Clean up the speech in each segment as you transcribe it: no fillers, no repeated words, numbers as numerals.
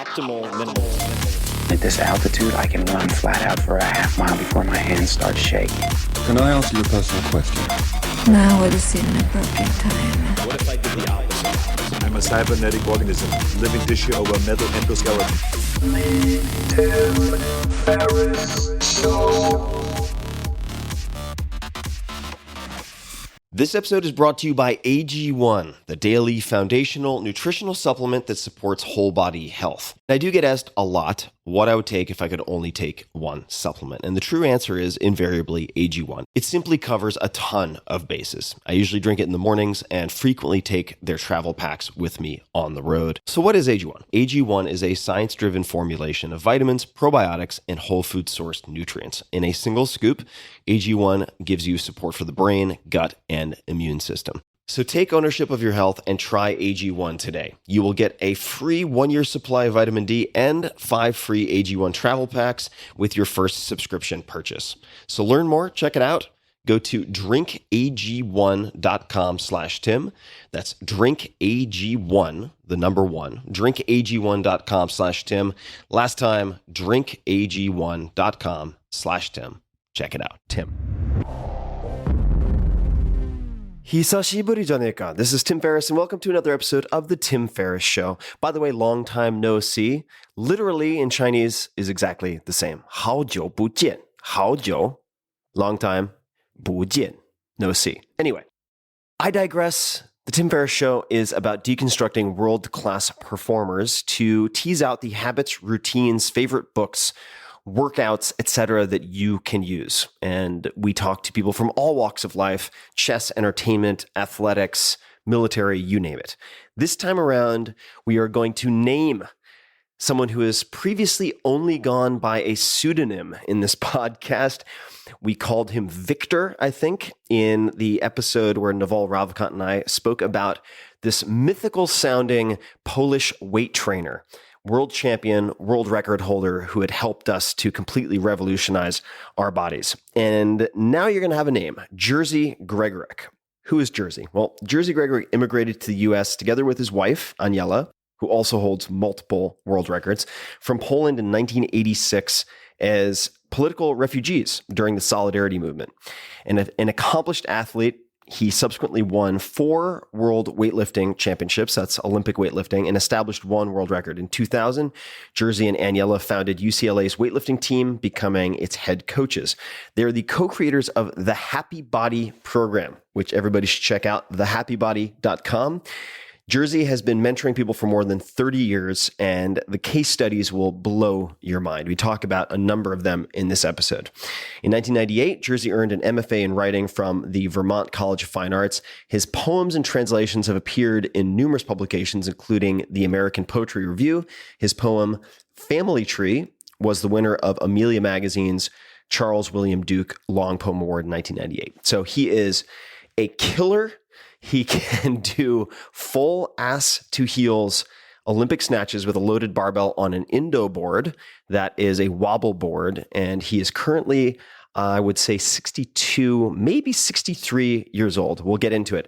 optimal minimal. At this altitude, I can run flat out for a half mile before my hands start shaking. Can I answer your personal question? Now would seem an appropriate time. What if I did the opposite? I'm a cybernetic organism, living tissue over metal endoskeleton. Tim Ferriss Show. This episode is brought to you by AG1, the daily foundational nutritional supplement that supports whole body health. I do get asked a lot what I would take if I could only take one supplement. And the true answer is invariably AG1. It simply covers a ton of bases. I usually drink it in the mornings and frequently take their travel packs with me on the road. So what is AG1? AG1 is a science-driven formulation of vitamins, probiotics, and whole food sourced nutrients. In a single scoop, AG1 gives you support for the brain, gut, and immune system. So take ownership of your health and try AG1 today. You will get a free 1-year supply of vitamin D and 5 free AG1 travel packs with your first subscription purchase. So learn more, check it out. Go to drinkag1.com/Tim. That's drinkag1, the number 1, drinkag1.com/Tim. Last time, drinkag1.com/Tim. Check it out, Tim. Hisashiburi janeka. This is Tim Ferriss, and welcome to another episode of The Tim Ferriss Show. By the way, long time no see, literally in Chinese is exactly the same. 好久不见. 好久, long time, 不见, no see. Anyway, I digress. The Tim Ferriss Show is about deconstructing world-class performers to tease out the habits, routines, favorite books, workouts, etc. that you can use. And we talk to people from all walks of life: chess, entertainment, athletics, military, you name it. This time around, we are going to name someone who has previously only gone by a pseudonym in this podcast. We called him Victor, I think, in the episode where Naval, Ravikant, and I spoke about this mythical-sounding Polish weight trainer, world champion, world record holder who had helped us to completely revolutionize our bodies. And now you're going to have a name, Jerzy Gregorek. Who is Jerzy? Well, Jerzy Gregorek immigrated to the U.S. together with his wife, Aniela, who also holds multiple world records, from Poland in 1986 as political refugees during the Solidarity movement. And an accomplished athlete, he subsequently won 4 world weightlifting championships, that's Olympic weightlifting, and established 1 world record. In 2000, Jerzy and Aniela founded UCLA's weightlifting team, becoming its head coaches. They're the co-creators of the Happy Body program, which everybody should check out, thehappybody.com. Jerzy has been mentoring people for more than 30 years, and the case studies will blow your mind. We talk about a number of them in this episode. In 1998, Jerzy earned an MFA in writing from the Vermont College of Fine Arts. His poems and translations have appeared in numerous publications, including the American Poetry Review. His poem, Family Tree, was the winner of Amelia Magazine's Charles William Duke Long Poem Award in 1998. So he is a killer. He can do full ass to heels Olympic snatches with a loaded barbell on an Indo board that is a wobble board. And he is currently, I would say, 62, maybe 63 years old. We'll get into it.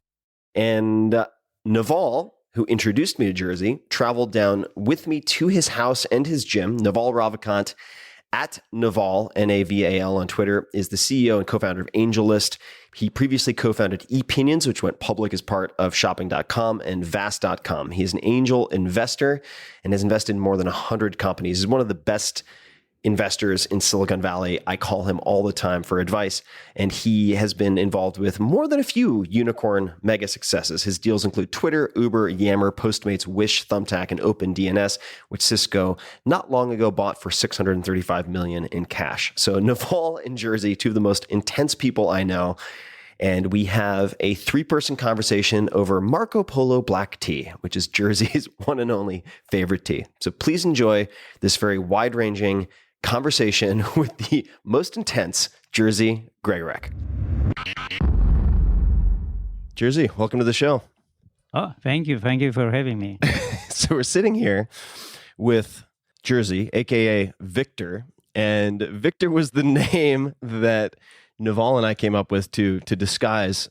And Naval, who introduced me to Jerzy, traveled down with me to his house and his gym. Naval Ravikant, at Naval, Naval on Twitter, is the CEO and co-founder of AngelList. He previously co-founded ePinions, which went public as part of shopping.com, and vast.com. He is an angel investor and has invested in more than 100 companies. He's one of the best investors in Silicon Valley. I call him all the time for advice, and he has been involved with more than a few unicorn mega successes. His deals include Twitter, Uber, Yammer, Postmates, Wish, Thumbtack, and OpenDNS, which Cisco not long ago bought for $635 million in cash. So Naval and Jerzy, two of the most intense people I know, and we have a 3-person conversation over Marco Polo black tea, which is Jerzy's one and only favorite tea. So please enjoy this very wide-ranging conversation with the most intense Jerzy Gregorek. Jerzy, welcome to the show. Oh, thank you. Thank you for having me. So we're sitting here with Jerzy, aka Victor, and Victor was the name that Naval and I came up with to disguise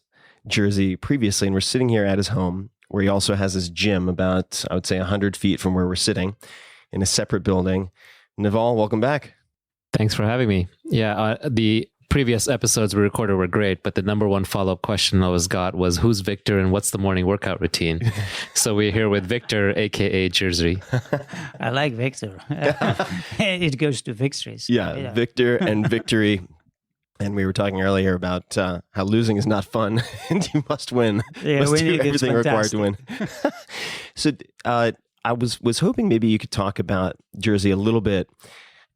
Jerzy previously. And we're sitting here at his home, where he also has his gym about, I would say, 100 feet from where we're sitting. in a separate building. Naval, welcome back. Thanks for having me. Yeah, the previous episodes we recorded were great, but the number one follow-up question I always got was, who's Victor and what's the morning workout routine? So we're here with Victor, aka Jerzy. I like Victor. It goes to victories. Yeah, Victor and victory. And we were talking earlier about how losing is not fun and you must win. Yeah, must winning do is everything required to win. fantastic. So I was hoping maybe you could talk about, Jerzy, a little bit.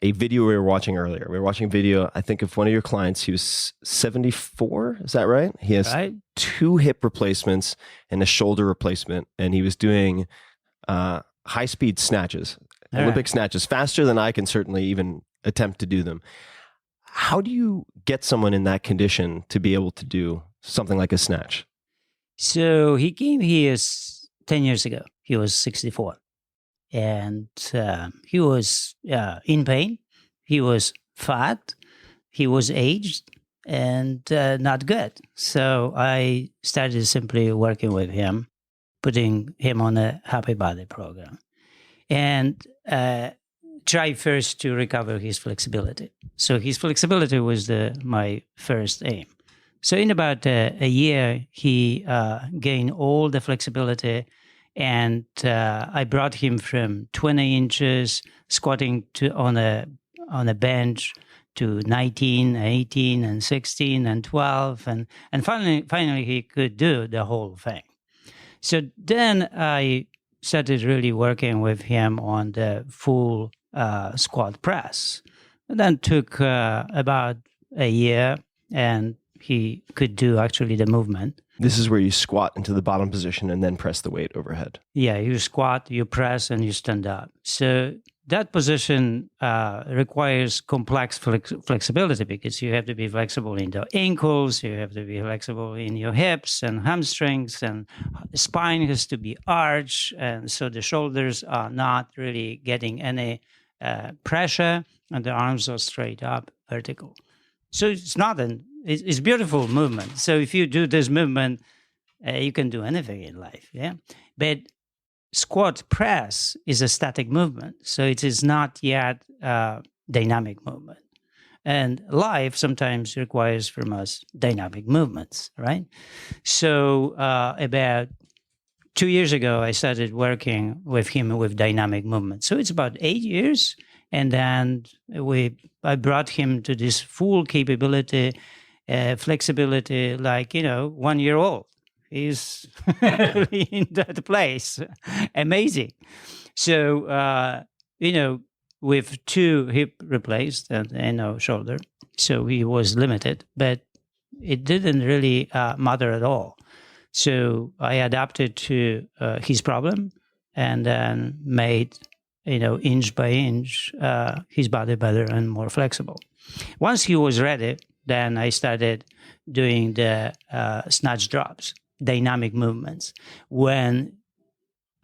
A video we were watching earlier. We were watching a video, I think, of one of your clients. He was 74. Is that right? He has Right. 2 hip replacements and a shoulder replacement. And he was doing high-speed snatches, All Olympic right. snatches, faster than I can certainly even attempt to do them. How do you get someone in that condition to be able to do something like a snatch? So he came here 10 years ago. He was 64. And he was in pain. He was fat. He was aged and not good. So I started simply working with him, putting him on a Happy Body program. And try first to recover his flexibility. So his flexibility was my first aim. So in about a year, he gained all the flexibility, and I brought him from 20 inches squatting on a bench to 19, 18, and 16, and 12, and finally he could do the whole thing. So then I started really working with him on the full squat press. And then took about a year, and he could do actually the movement. This is where you squat into the bottom position and then press the weight overhead. Yeah, you squat, you press, and you stand up. So that position requires complex flexibility because you have to be flexible in the ankles, you have to be flexible in your hips and hamstrings, and the spine has to be arched, and so the shoulders are not really getting any pressure, and the arms are straight up, vertical. So it's beautiful movement. So if you do this movement, you can do anything in life, yeah? But squat press is a static movement, so it is not yet dynamic movement. And life sometimes requires from us dynamic movements, right? So about 2 years ago, I started working with him with dynamic movement. So it's about 8 years, and then I brought him to this full capability, flexibility, like 1 year old. He's in that place. Amazing. So, with 2 hip replaced and shoulder. So he was limited, but it didn't really matter at all. So I adapted to his problem and then made, inch by inch, his body better and more flexible. Once he was ready, then I started doing the snatch drops, dynamic movements, when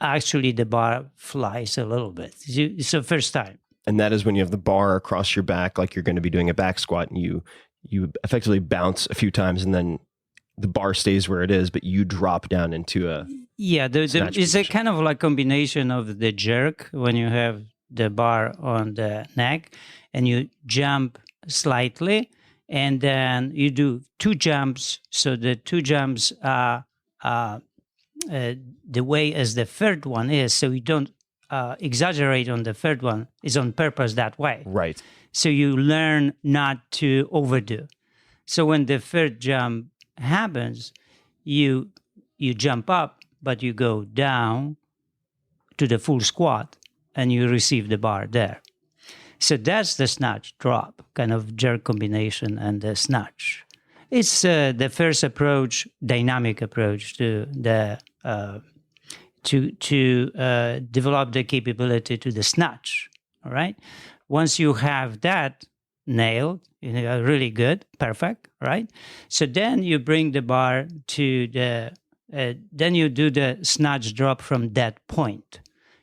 actually the bar flies a little bit. It's the first time. And that is when you have the bar across your back, like you're going to be doing a back squat, and you effectively bounce a few times, and then the bar stays where it is, but you drop down into a it's a kind of like combination of the jerk when you have the bar on the neck, and you jump slightly, and then you do 2 jumps. So the 2 jumps are the way as the third one is, so you don't exaggerate on the third one. Is on purpose that way. Right. So you learn not to overdo. So when the third jump happens, you jump up, but you go down to the full squat, and you receive the bar there. So that's the snatch drop, kind of jerk combination and the snatch. It's the first approach, dynamic approach to the to develop the capability to the snatch. All right. Once you have that nailed, really good, perfect, right? So then you bring the bar to the. Then you do the snatch drop from that point.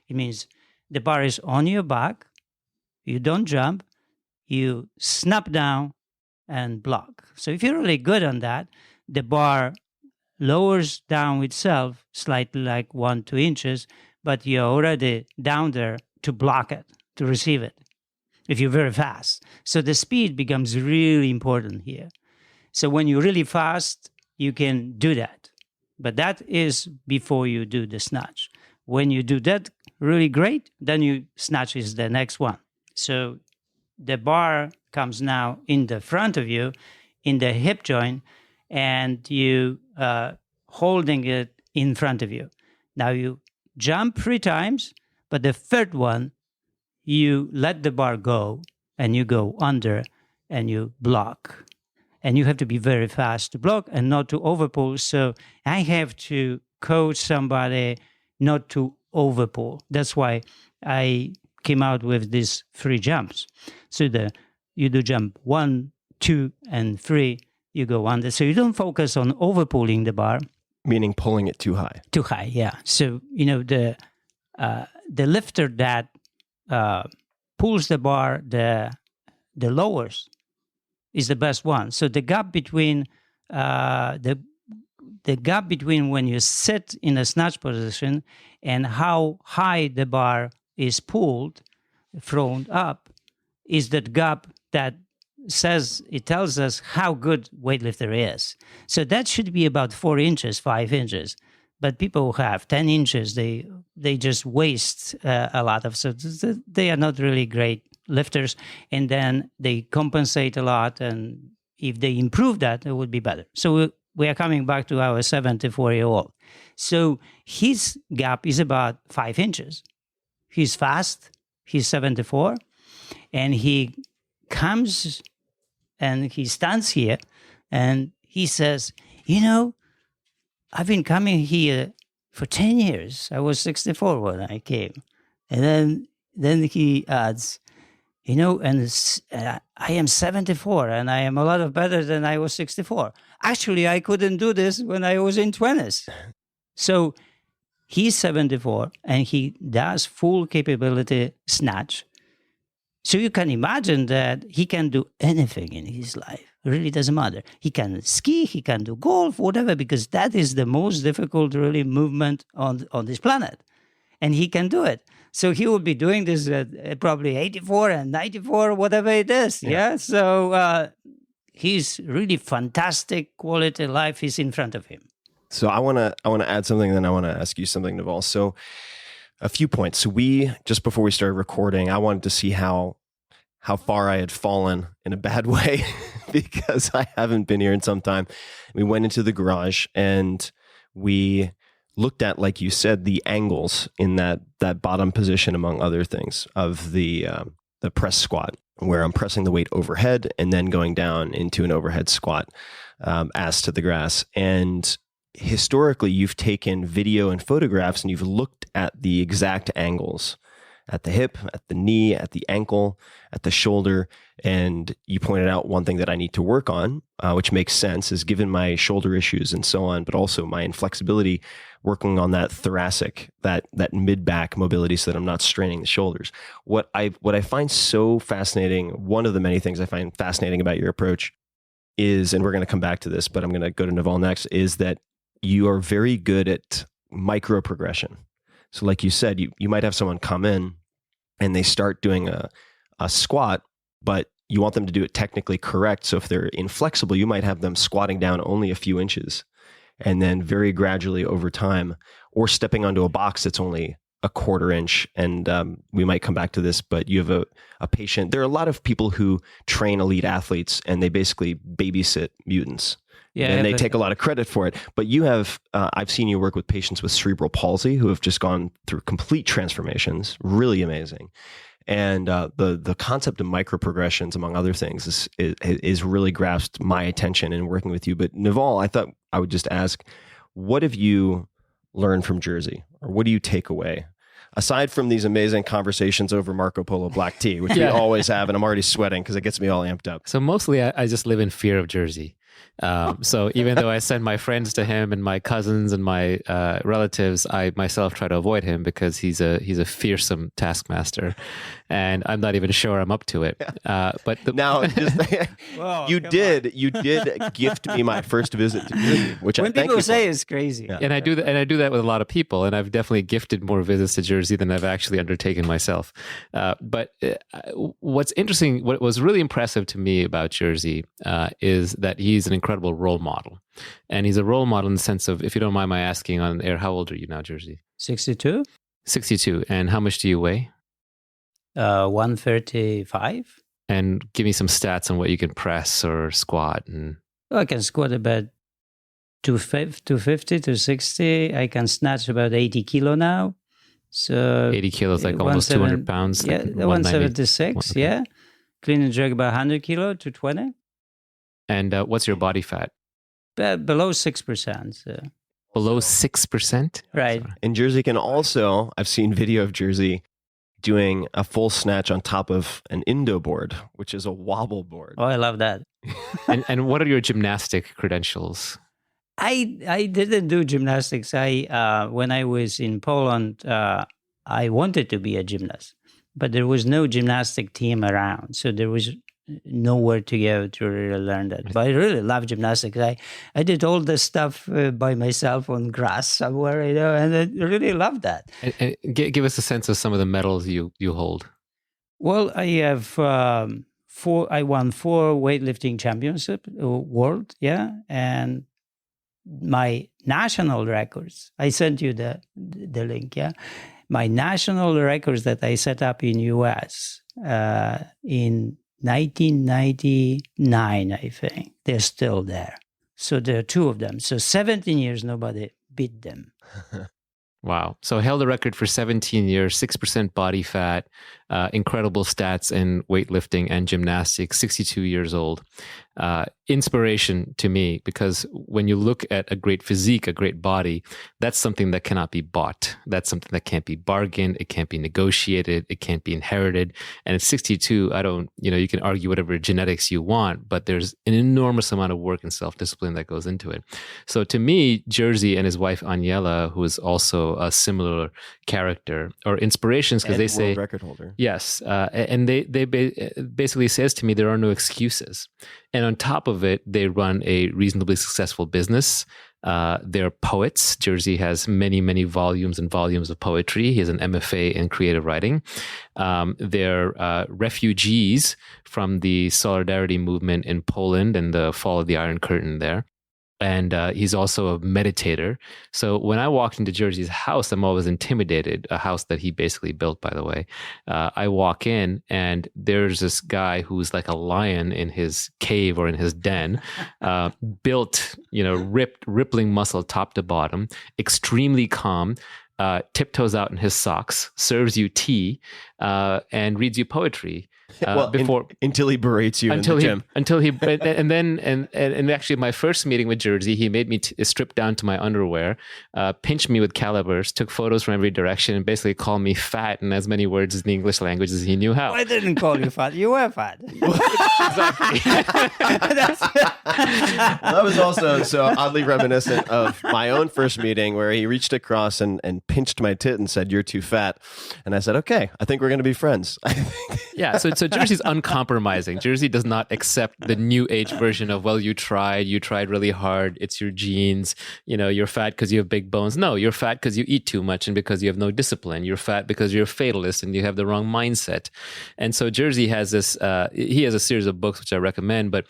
It means the bar is on your back. You don't jump. You snap down and block. So if you're really good on that, the bar lowers down itself slightly, like 1-2 inches, but you're already down there to block it, to receive it, if you're very fast. So the speed becomes really important here. So when you're really fast, you can do that. But that is before you do the snatch. When you do that really great, then you snatch is the next one. So the bar comes now in the front of you, in the hip joint, and you holding it in front of you. Now you jump 3 times, but the third one, you let the bar go and you go under and you block. And you have to be very fast to block and not to overpull. So I have to coach somebody not to overpull. That's why I came out with these 3 jumps. So you do jump 1, 2, and 3, you go under. So you don't focus on overpulling the bar. Meaning pulling it too high. Too high, yeah. So, the lifter that pulls the bar, the lowers, is the best one. So the gap between the gap between when you sit in a snatch position and how high the bar is pulled, thrown up, is that gap that tells us how good weightlifter is. So that should be about 4 inches, 5 inches. But people who have 10 inches, they just waste a lot of. So they are not really great lifters, and then they compensate a lot, and if they improve that, it would be better. So we are coming back to our 74-year-old. So his gap is about 5 inches. He's fast, he's 74, and he comes and he stands here and he says, I've been coming here for 10 years. I was 64 when I came. And then he adds, I am 74 and I am a lot better than I was 64. Actually, I couldn't do this when I was in 20s. So he's 74 and he does full capability snatch. So you can imagine that he can do anything in his life. It really doesn't matter. He can ski, he can do golf, whatever, because that is the most difficult really movement on this planet. And he can do it. So he will be doing this at probably 84 and 94, whatever it is. Yeah. So he's really fantastic quality life is in front of him. So I want to add something, and then I want to ask you something, Naval. So a few points. So just before we started recording, I wanted to see how far I had fallen in a bad way because I haven't been here in some time. We went into the garage and we looked at, like you said, the angles in that bottom position, among other things, of the press squat, where I'm pressing the weight overhead and then going down into an overhead squat, ass to the grass. And historically, you've taken video and photographs and you've looked at the exact angles at the hip, at the knee, at the ankle, at the shoulder. And you pointed out one thing that I need to work on, which makes sense, is given my shoulder issues and so on, but also my inflexibility, working on that thoracic, that mid-back mobility so that I'm not straining the shoulders. What I find so fascinating, one of the many things I find fascinating about your approach is, and we're going to come back to this, but I'm going to go to Naval next, is that you are very good at micro progression. So like you said, you might have someone come in and they start doing a squat, but you want them to do it technically correct. So if they're inflexible, you might have them squatting down only a few inches and then very gradually over time, or stepping onto a box that's only a 1/4 inch. And we might come back to this, but you have a patient. There are a lot of people who train elite athletes and they basically babysit mutants. Yeah, and they take a lot of credit for it. But you have, I've seen you work with patients with cerebral palsy who have just gone through complete transformations, really amazing. And the concept of micro progressions, among other things, is really grasped my attention in working with you. But Naval, I thought I would just ask, what have you learned from Jerzy, or what do you take away? Aside from these amazing conversations over Marco Polo black tea, which we always have, and I'm already sweating because it gets me all amped up. So mostly I just live in fear of Jerzy. So even though I send my friends to him and my cousins and my relatives, I myself try to avoid him because he's a fearsome taskmaster, and I'm not even sure I'm up to it. But Now, you did gift me my first visit to Jersey, which when I thank people you say for. it's crazy. and I do that with a lot of people, and I've definitely gifted more visits to Jersey than I've actually undertaken myself. But what's interesting, what was really impressive to me about Jerzy is that he's an incredible role model, and he's a role model in the sense of, if you don't mind my asking on air, how old are you now, Jerzy? 62, 62, and how much do you weigh? 135. And give me some stats on what you can press or squat. And I can squat about 250 to 60. I can snatch about 80 kilo now. So 80 kilos, like almost 200 pounds. Yeah, like 176. Okay. Yeah, clean and jerk about 100 kilo to 20. And what's your body fat? Below 6%. So. Below 6%? Right. Sorry. And Jerzy can also, I've seen video of Jerzy doing a full snatch on top of an Indo board, which is a wobble board. Oh, I love that. And what are your gymnastic credentials? I didn't do gymnastics. When I was in Poland, I wanted to be a gymnast, but there was no gymnastic team around, so there was nowhere to go to really learn that. But I really love gymnastics. I did all this stuff by myself on grass somewhere, and I really love that. And give us a sense of some of the medals you hold. Well, I have I won 4 weightlifting championship world, and my national records. I sent you the link, yeah. My national records that I set up in US in 1999, I think. They're still there. So there are 2 of them. So 17 years, nobody beat them. Wow. So held a record for 17 years, 6% body fat, incredible stats in weightlifting and gymnastics, 62 years old. Inspiration to me, because when you look at a great physique, a great body, that's something that cannot be bought. That's something that can't be bargained. It can't be negotiated. It can't be inherited. And at 62, you can argue whatever genetics you want, but there's an enormous amount of work and self-discipline that goes into it. So to me, Jerzy and his wife, Aniela, who is also a similar character, or inspirations, because they say, world record holder. Yes. And they basically says to me, there are no excuses. And on top of it, they run a reasonably successful business. They're poets. Jerzy has many, many volumes and volumes of poetry. He has an MFA in creative writing. They're refugees from the Solidarity movement in Poland and the fall of the Iron Curtain there. And he's also a meditator. So when I walked into Jerzy's house, I'm always intimidated, a house that he basically built, by the way. I walk in and there's this guy who's like a lion in his cave or in his den, built, rippling muscle top to bottom, extremely calm, tiptoes out in his socks, serves you tea, and reads you poetry. Until he berates you in the gym. And actually my first meeting with Jerzy, he made me strip down to my underwear, pinched me with calipers, took photos from every direction, and basically called me fat in as many words in the English language as he knew how. I didn't call you fat. You were fat. Exactly. That was also so oddly reminiscent of my own first meeting, where he reached across and pinched my tit and said, "You're too fat." And I said, "Okay, I think we're going to be friends." Yeah, so Jerzy's uncompromising. Jerzy does not accept the new age version of, well, you tried really hard, it's your genes, you're fat because you have big bones. No, you're fat because you eat too much and because you have no discipline. You're fat because you're a fatalist and you have the wrong mindset. And so Jerzy has this, he has a series of books which I recommend, but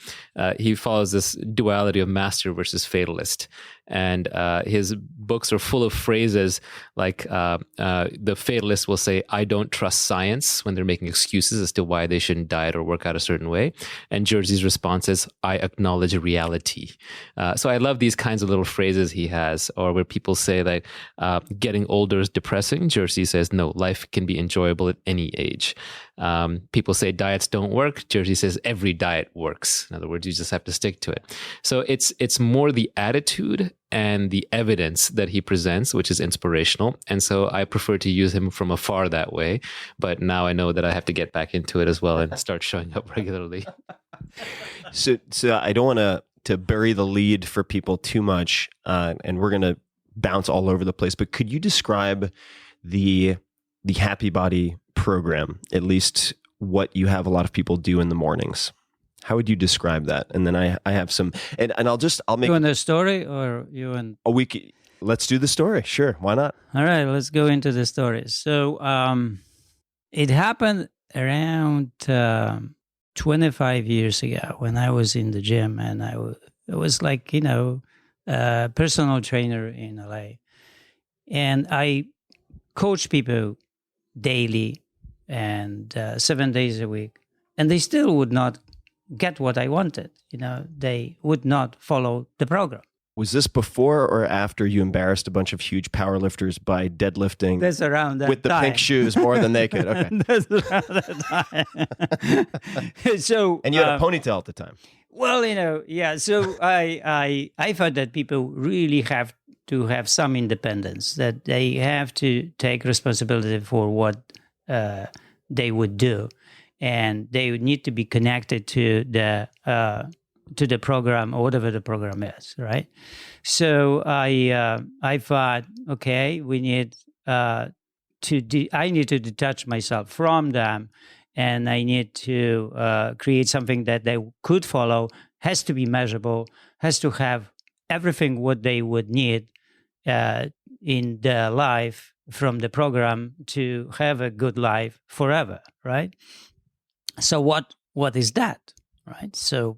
he follows this duality of master versus fatalist. And his books are full of phrases like the fatalist will say, "I don't trust science," when they're making excuses as to why they shouldn't diet or work out a certain way. And Jerzy's response is, "I acknowledge reality." So I love these kinds of little phrases he has, or where people say that getting older is depressing. Jerzy says, no, life can be enjoyable at any age. People say diets don't work. Jerzy says every diet works. In other words, you just have to stick to it. So it's more the attitude and the evidence that he presents, which is inspirational. And so I prefer to use him from afar that way. But now I know that I have to get back into it as well and start showing up regularly. So I don't want to to bury the lead for people too much, and we're going to bounce all over the place. But could you describe the Happy Body program, at least what you have a lot of people do in the mornings? How would you describe that? And then I have some, and I'll make you want the story or you want a week. Let's do the story. Sure, why not? All right, let's go into the story. So it happened around 25 years ago when I was in the gym, and I was like, a personal trainer in LA. And I coach people daily and 7 days a week. And they still would not get what I wanted. They would not follow the program. Was this before or after you embarrassed a bunch of huge powerlifters by deadlifting? That's around that with the time. Pink shoes more than they could. Okay. That's around that time. So, and you had a ponytail at the time. Well, yeah. So I thought that people really have to have some independence, that they have to take responsibility for what they would do, and they would need to be connected to the program or whatever the program is, right? So I thought, okay, we need I need to detach myself from them, and I need to create something that they could follow, has to be measurable, has to have everything what they would need in their life from the program to have a good life forever, right? So what is that, right? So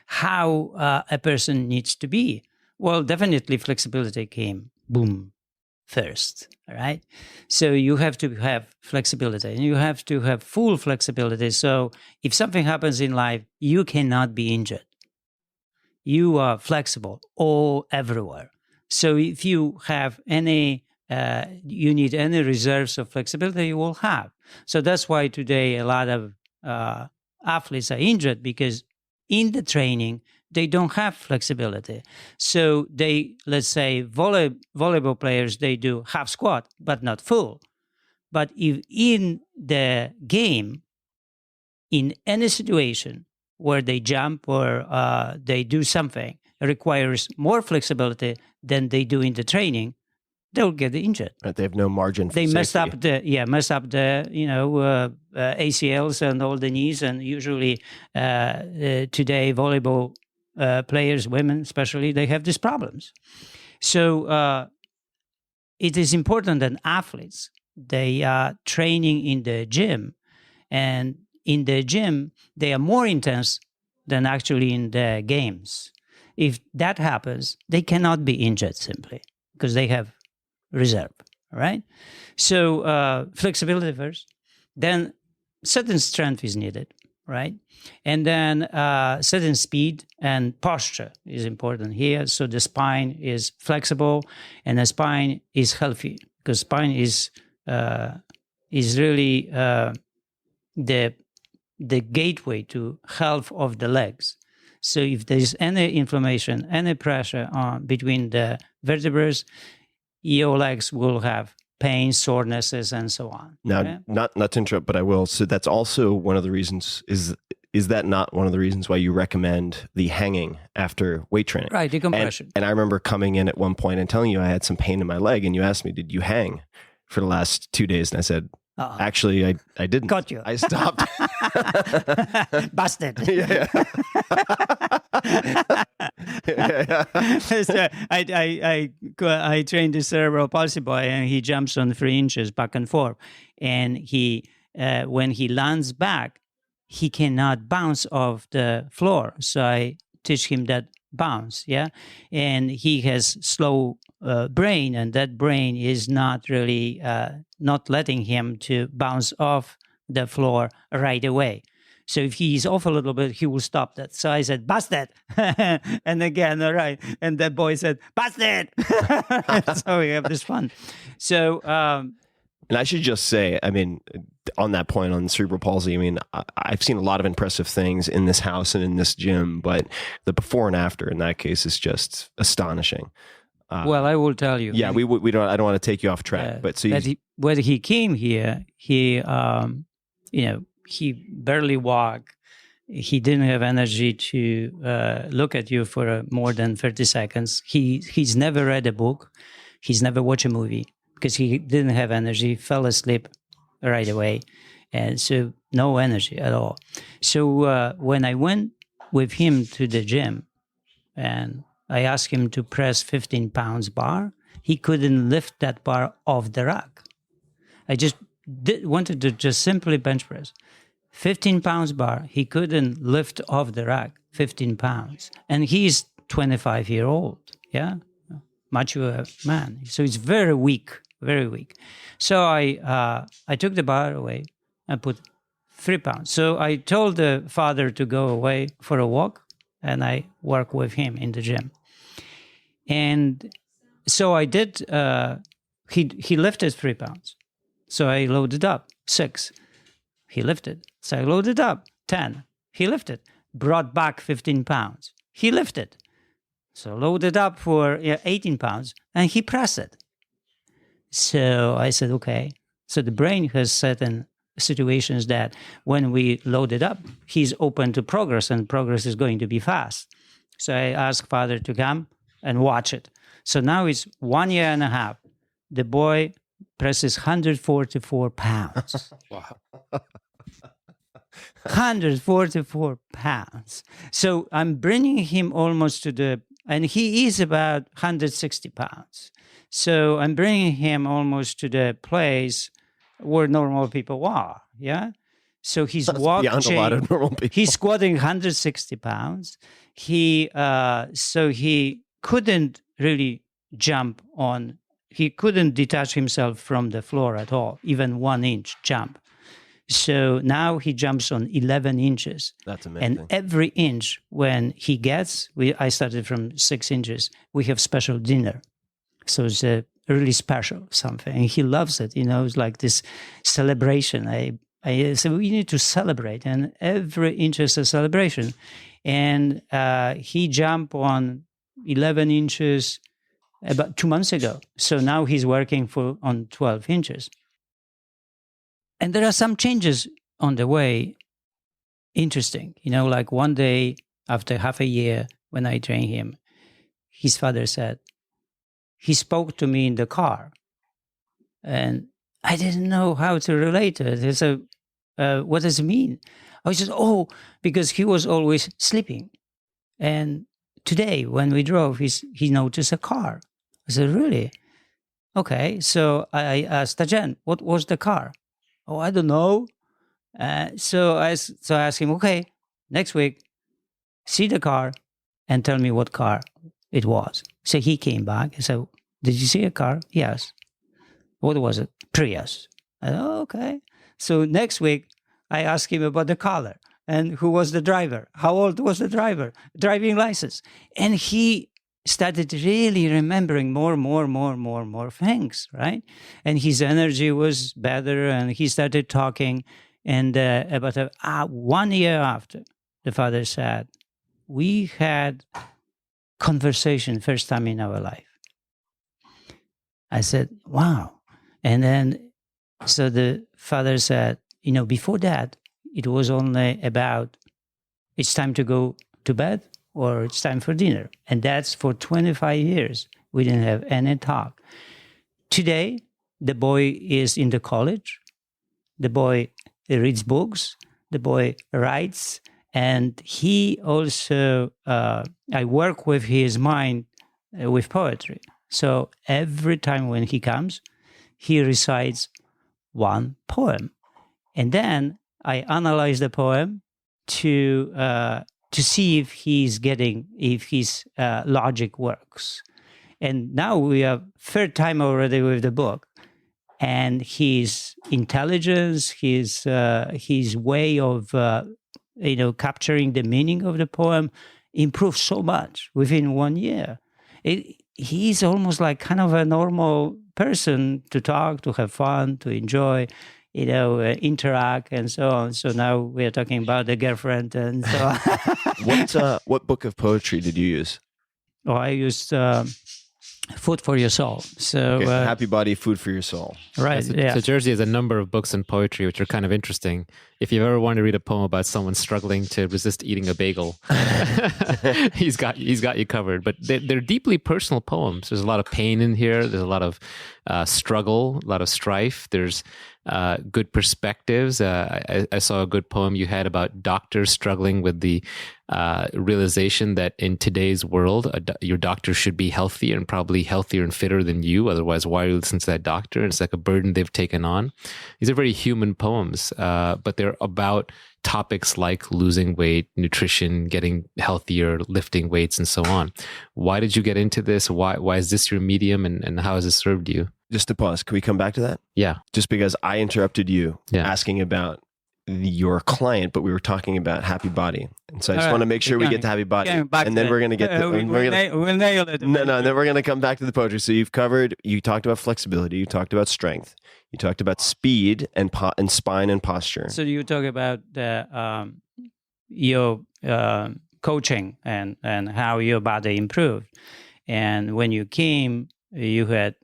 how a person needs to be? Well, definitely flexibility came, boom, first, right? So you have to have flexibility, and you have to have full flexibility. So if something happens in life, you cannot be injured. You are flexible all everywhere. So if you have any, you need any reserves of flexibility, you will have. So that's why today a lot of athletes are injured, because in the training, they don't have flexibility. So they, let's say volleyball players, they do half squat, but not full. But if in the game, in any situation where they jump or they do something, requires more flexibility than they do in the training, they'll get injured. Right, they have no margin for safety. Mess up the ACLs and all the knees, and usually today volleyball players, women especially, they have these problems. So it is important that athletes, they are training in the gym, and in the gym they are more intense than actually in the games. If that happens, they cannot be injured simply because they have reserve, right? So flexibility first, then certain strength is needed, right? And then certain speed and posture is important here. So the spine is flexible and the spine is healthy, because spine is really the gateway to health of the legs. So if there's any inflammation, any pressure on between the vertebrae, your legs will have pain, sorenesses, and so on. Now, okay? not to interrupt, but I will. So that's also one of the reasons. Is that not one of the reasons why you recommend the hanging after weight training? Right, decompression. And I remember coming in at one point and telling you I had some pain in my leg, and you asked me, "Did you hang for the last 2 days?" And I said, "Actually, I didn't. Got you. I stopped." Busted. Yeah. So I trained the cerebral palsy boy, and he jumps on 3 inches back and forth, and he when he lands back, he cannot bounce off the floor. So I teach him that bounce, yeah, and he has slow brain, and that brain is not really not letting him to bounce off the floor right away. So if he's off a little bit, he will stop that. So I said, busted. And again, all right. And that boy said, busted. So we have this fun. So, and I should just say, I mean, on that point on cerebral palsy, I mean, I've seen a lot of impressive things in this house and in this gym, but the before and after in that case is just astonishing. Well, I will tell you. Yeah, we don't. I don't want to take you off track, but so when he came here, he he barely walked, he didn't have energy to look at you for more than 30 seconds. He's never read a book. He's never watched a movie because he didn't have energy, fell asleep right away. And so no energy at all. So when I went with him to the gym and I asked him to press 15 pounds bar, he couldn't lift that bar off the rack. I just wanted to just simply bench press. 15 pounds bar, he couldn't lift off the rack 15 pounds. And he's 25-year-old, yeah? Mature man. So he's very weak, very weak. So I took the bar away and put 3 pounds. So I told the father to go away for a walk, and I work with him in the gym. And so I did, he lifted 3 pounds. So I loaded up 6. He lifted. So I loaded up 10. He lifted. Brought back 15 pounds. He lifted. So loaded up for 18 pounds, and he pressed it. So I said, okay. So the brain has certain situations that when we load it up, he's open to progress, and progress is going to be fast. So I asked father to come and watch it. So now it's 1 year and a half. The boy presses 144 pounds. Wow. 144 pounds. So I'm bringing him almost to the, and he is about 160 pounds. So I'm bringing him almost to the place where normal people are, yeah? So he's walking. Beyond a lot of normal people. He's squatting 160 pounds. So he couldn't really jump on, he couldn't detach himself from the floor at all, even 1 inch jump. So now he jumps on 11 inches. That's amazing. And every inch when he gets, I started from 6 inches, we have special dinner. So it's a really special something. And he loves it, it's like this celebration. I said, we need to celebrate, and every inch is a celebration. And he jumped on 11 inches about 2 months ago. So now he's working on 12 inches. And there are some changes on the way. Interesting. Like one day after half a year when I trained him, his father said, he spoke to me in the car. And I didn't know how to relate to it. He said, what does it mean? I said, because he was always sleeping. And today when we drove, he noticed a car. I said, really? Okay. So I asked Tajan, what was the car? I don't know. So I asked him, okay, next week, see the car and tell me what car it was. So he came back and said, did you see a car? Yes. What was it? Prius. I said, okay. So next week, I asked him about the color and who was the driver, how old was the driver, driving license. And he started really remembering more things, right? And his energy was better, and he started talking. And about 1 year after, the father said, we had conversation first time in our life. I said, wow. And then, so the father said, before that, it was only about, it's time to go to bed, or it's time for dinner. And that's for 25 years. We didn't have any talk. Today, the boy is in the college. The boy reads books. The boy writes. And he also, I work with his mind with poetry. So every time when he comes, he recites one poem. And then I analyze the poem to see if his logic works. And now we are third time already with the book, and his intelligence, his way of capturing the meaning of the poem improved so much within 1 year. He's almost like kind of a normal person to talk, to have fun, to enjoy, interact and so on. So now we are talking about the girlfriend and so on. What book of poetry did you use? I used food for your soul. So Okay, happy body, food for your soul. right, So, yeah. so Jerzy has a number of books and poetry which are kind of interesting. If you've ever wanted to read a poem about someone struggling to resist eating a bagel, he's got you covered. But they're deeply personal poems. There's a lot of pain in here. There's a lot of struggle, a lot of strife. There's good perspectives. I saw a good poem you had about doctors struggling with the realization that in today's world, your doctor should be healthier and probably healthier and fitter than you. Otherwise, why are you listening to that doctor? And it's like a burden they've taken on. These are very human poems, but they're about topics like losing weight, nutrition, getting healthier, lifting weights, and so on. Why did you get into this? Why is this your medium, and how has it served you? Just to pause, can we come back to that? Yeah. Just because I interrupted you asking about your client, but we were talking about happy body. And so I just want to make sure we get to happy body. And then we're going to get to... We'll nail it. No, then we're going to come back to the poetry. So you talked about flexibility, you talked about strength, you talked about speed and spine and posture. So you talk about your coaching and how your body improved. And when you came, you had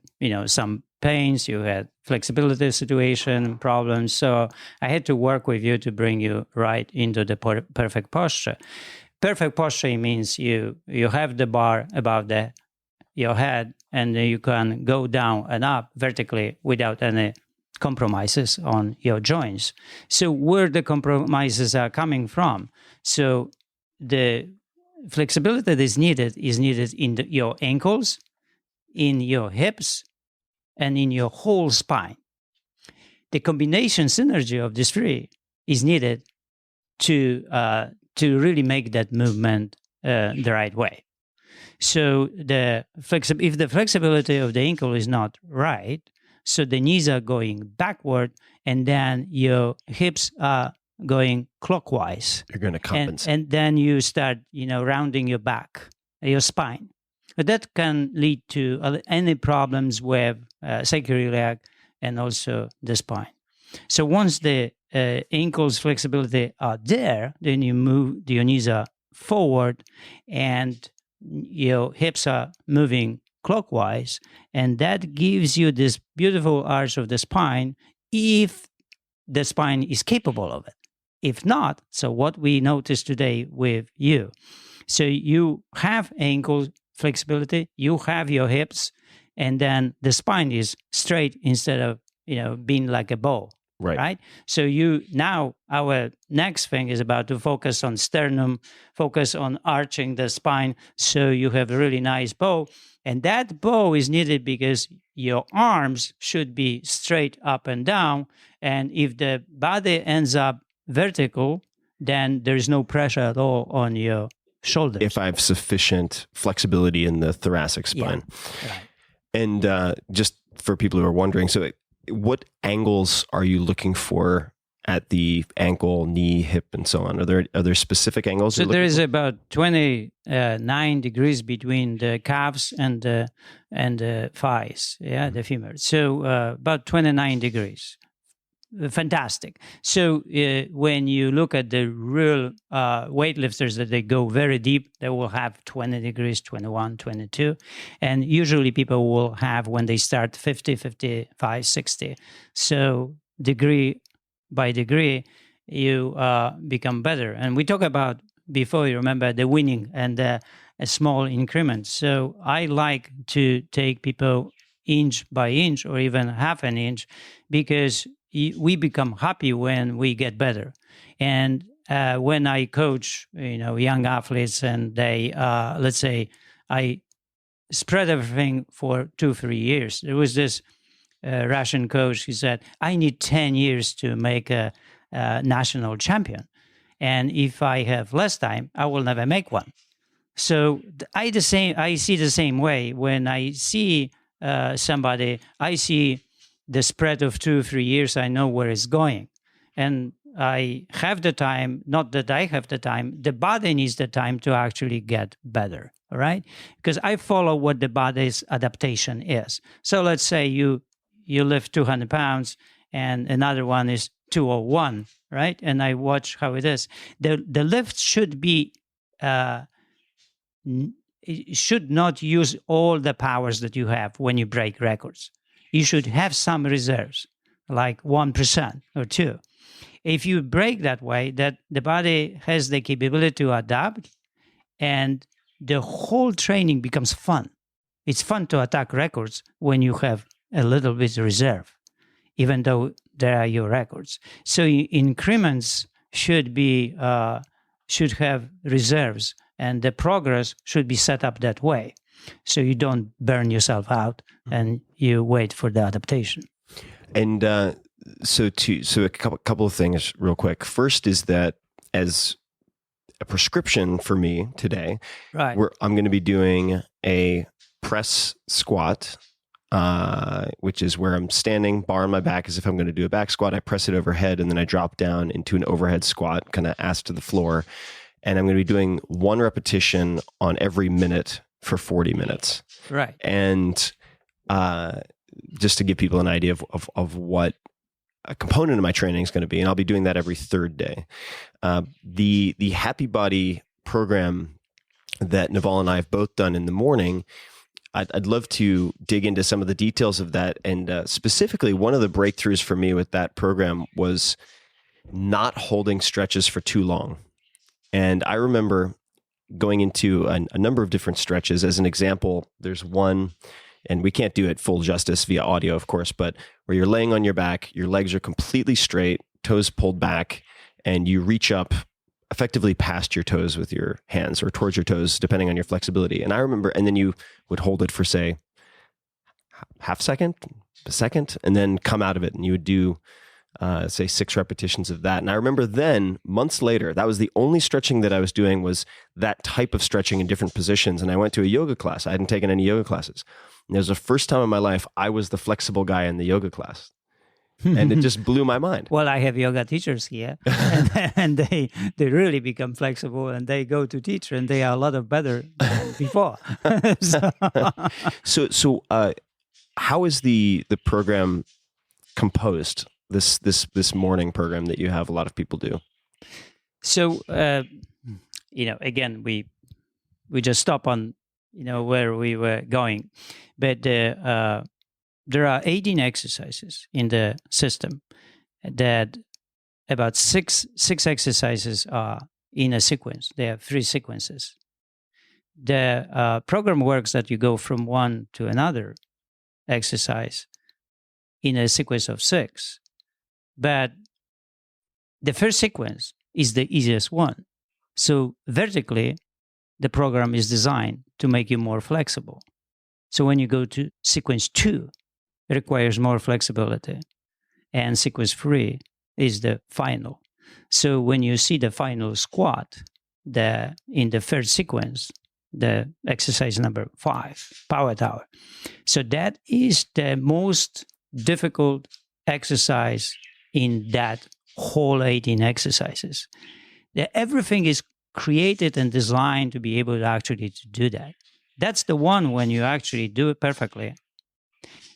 some pains, you had flexibility situation problems. So I had to work with you to bring you right into the perfect posture. Perfect posture means you have the bar above your head, and you can go down and up vertically without any compromises on your joints. So where the compromises are coming from? So the flexibility that is needed in your ankles, in your hips, and in your whole spine. The combination synergy of these three is needed to really make that movement the right way. So if the flexibility of the ankle is not right, so the knees are going backward, and then your hips are going clockwise. You're going to compensate. And then you start, rounding your back, your spine. But that can lead to any problems with sacroiliac and also the spine. So once the ankles flexibility are there, then you move your knees are forward and your hips are moving clockwise, and that gives you this beautiful arch of the spine if the spine is capable of it. If not, so what we noticed today with you, so you have ankle flexibility, you have your hips, and then the spine is straight instead of being like a bow. Right. So now our next thing is about to focus on sternum, focus on arching the spine, so you have a really nice bow. And that bow is needed because your arms should be straight up and down. And if the body ends up vertical, then there's no pressure at all on your shoulders. If I have sufficient flexibility in the thoracic spine. Yeah. Right. And just for people who are wondering, so what angles are you looking for at the ankle, knee, hip, and so on? Are there specific angles? So there is about 29 degrees between the calves and the thighs, the femur. So about 29 degrees. Fantastic. So when you look at the real weightlifters that they go very deep, they will have 20 degrees, 21, 22. And usually people will have, when they start, 50, 55, 60. So degree by degree, you become better. And we talk about, before, you remember, the winning and a small increment. So I like to take people inch by inch or even half an inch, because we become happy when we get better. And when I coach, young athletes, and they, let's say, I spread everything for 2-3 years. There was this Russian coach. He said, "I need 10 years to make a national champion, and if I have less time, I will never make one." So I see the same way. When I see somebody, I see the spread of 2-3 years, I know where it's going. And I have the time, not that I have the time, the body needs the time to actually get better, all right? Because I follow what the body's adaptation is. So let's say you lift 200 pounds and another one is 201, right? And I watch how it is. The lift should be should not use all the powers that you have when you break records. You should have some reserves, like 1% or 2%. If you break that way, that the body has the capability to adapt, and the whole training becomes fun. It's fun to attack records when you have a little bit reserve, even though there are your records. So increments should have reserves, and the progress should be set up that way, so you don't burn yourself out and you wait for the adaptation. And so a couple of things real quick. First is that as a prescription for me today, right, I'm going to be doing a press squat, which is where I'm standing, bar on my back as if I'm going to do a back squat. I press it overhead, and then I drop down into an overhead squat, kind of ass to the floor. And I'm going to be doing 1 repetition on every minute for 40 minutes. Right. And just to give people an idea of what a component of my training is going to be, and I'll be doing that every 3rd day. The Happy Body program that Naval and I have both done in the morning, I'd love to dig into some of the details of that. And specifically, one of the breakthroughs for me with that program was not holding stretches for too long. And I remember going into a number of different stretches. As an example, there's one, and we can't do it full justice via audio, of course, but where you're laying on your back, your legs are completely straight, toes pulled back, and you reach up effectively past your toes with your hands or towards your toes, depending on your flexibility. And I remember, and then you would hold it for, say, half second, a second, and then come out of it, and you would do say 6 repetitions of that. And I remember then, months later, that was the only stretching that I was doing, was that type of stretching in different positions. And I went to a yoga class. I hadn't taken any yoga classes. And it was the first time in my life I was the flexible guy in the yoga class. And it just blew my mind. Well, I have yoga teachers here, and they really become flexible, and they go to teach, and they are a lot of better than before. So how is the program composed? This morning program that you have a lot of people do. So again, we just stop on where we were going, but there are 18 exercises in the system. That about six exercises are in a sequence. There are 3 sequences. The program works that you go from one to another exercise in a sequence of 6. But the first sequence is the easiest one. So vertically, the program is designed to make you more flexible. So when you go to sequence 2, it requires more flexibility. And sequence 3 is the final. So when you see the final squat, in the first sequence, the exercise number 5, power tower. So that is the most difficult exercise in that whole 18 exercises. Everything is created and designed to be able to do that. That's the one when you actually do it perfectly,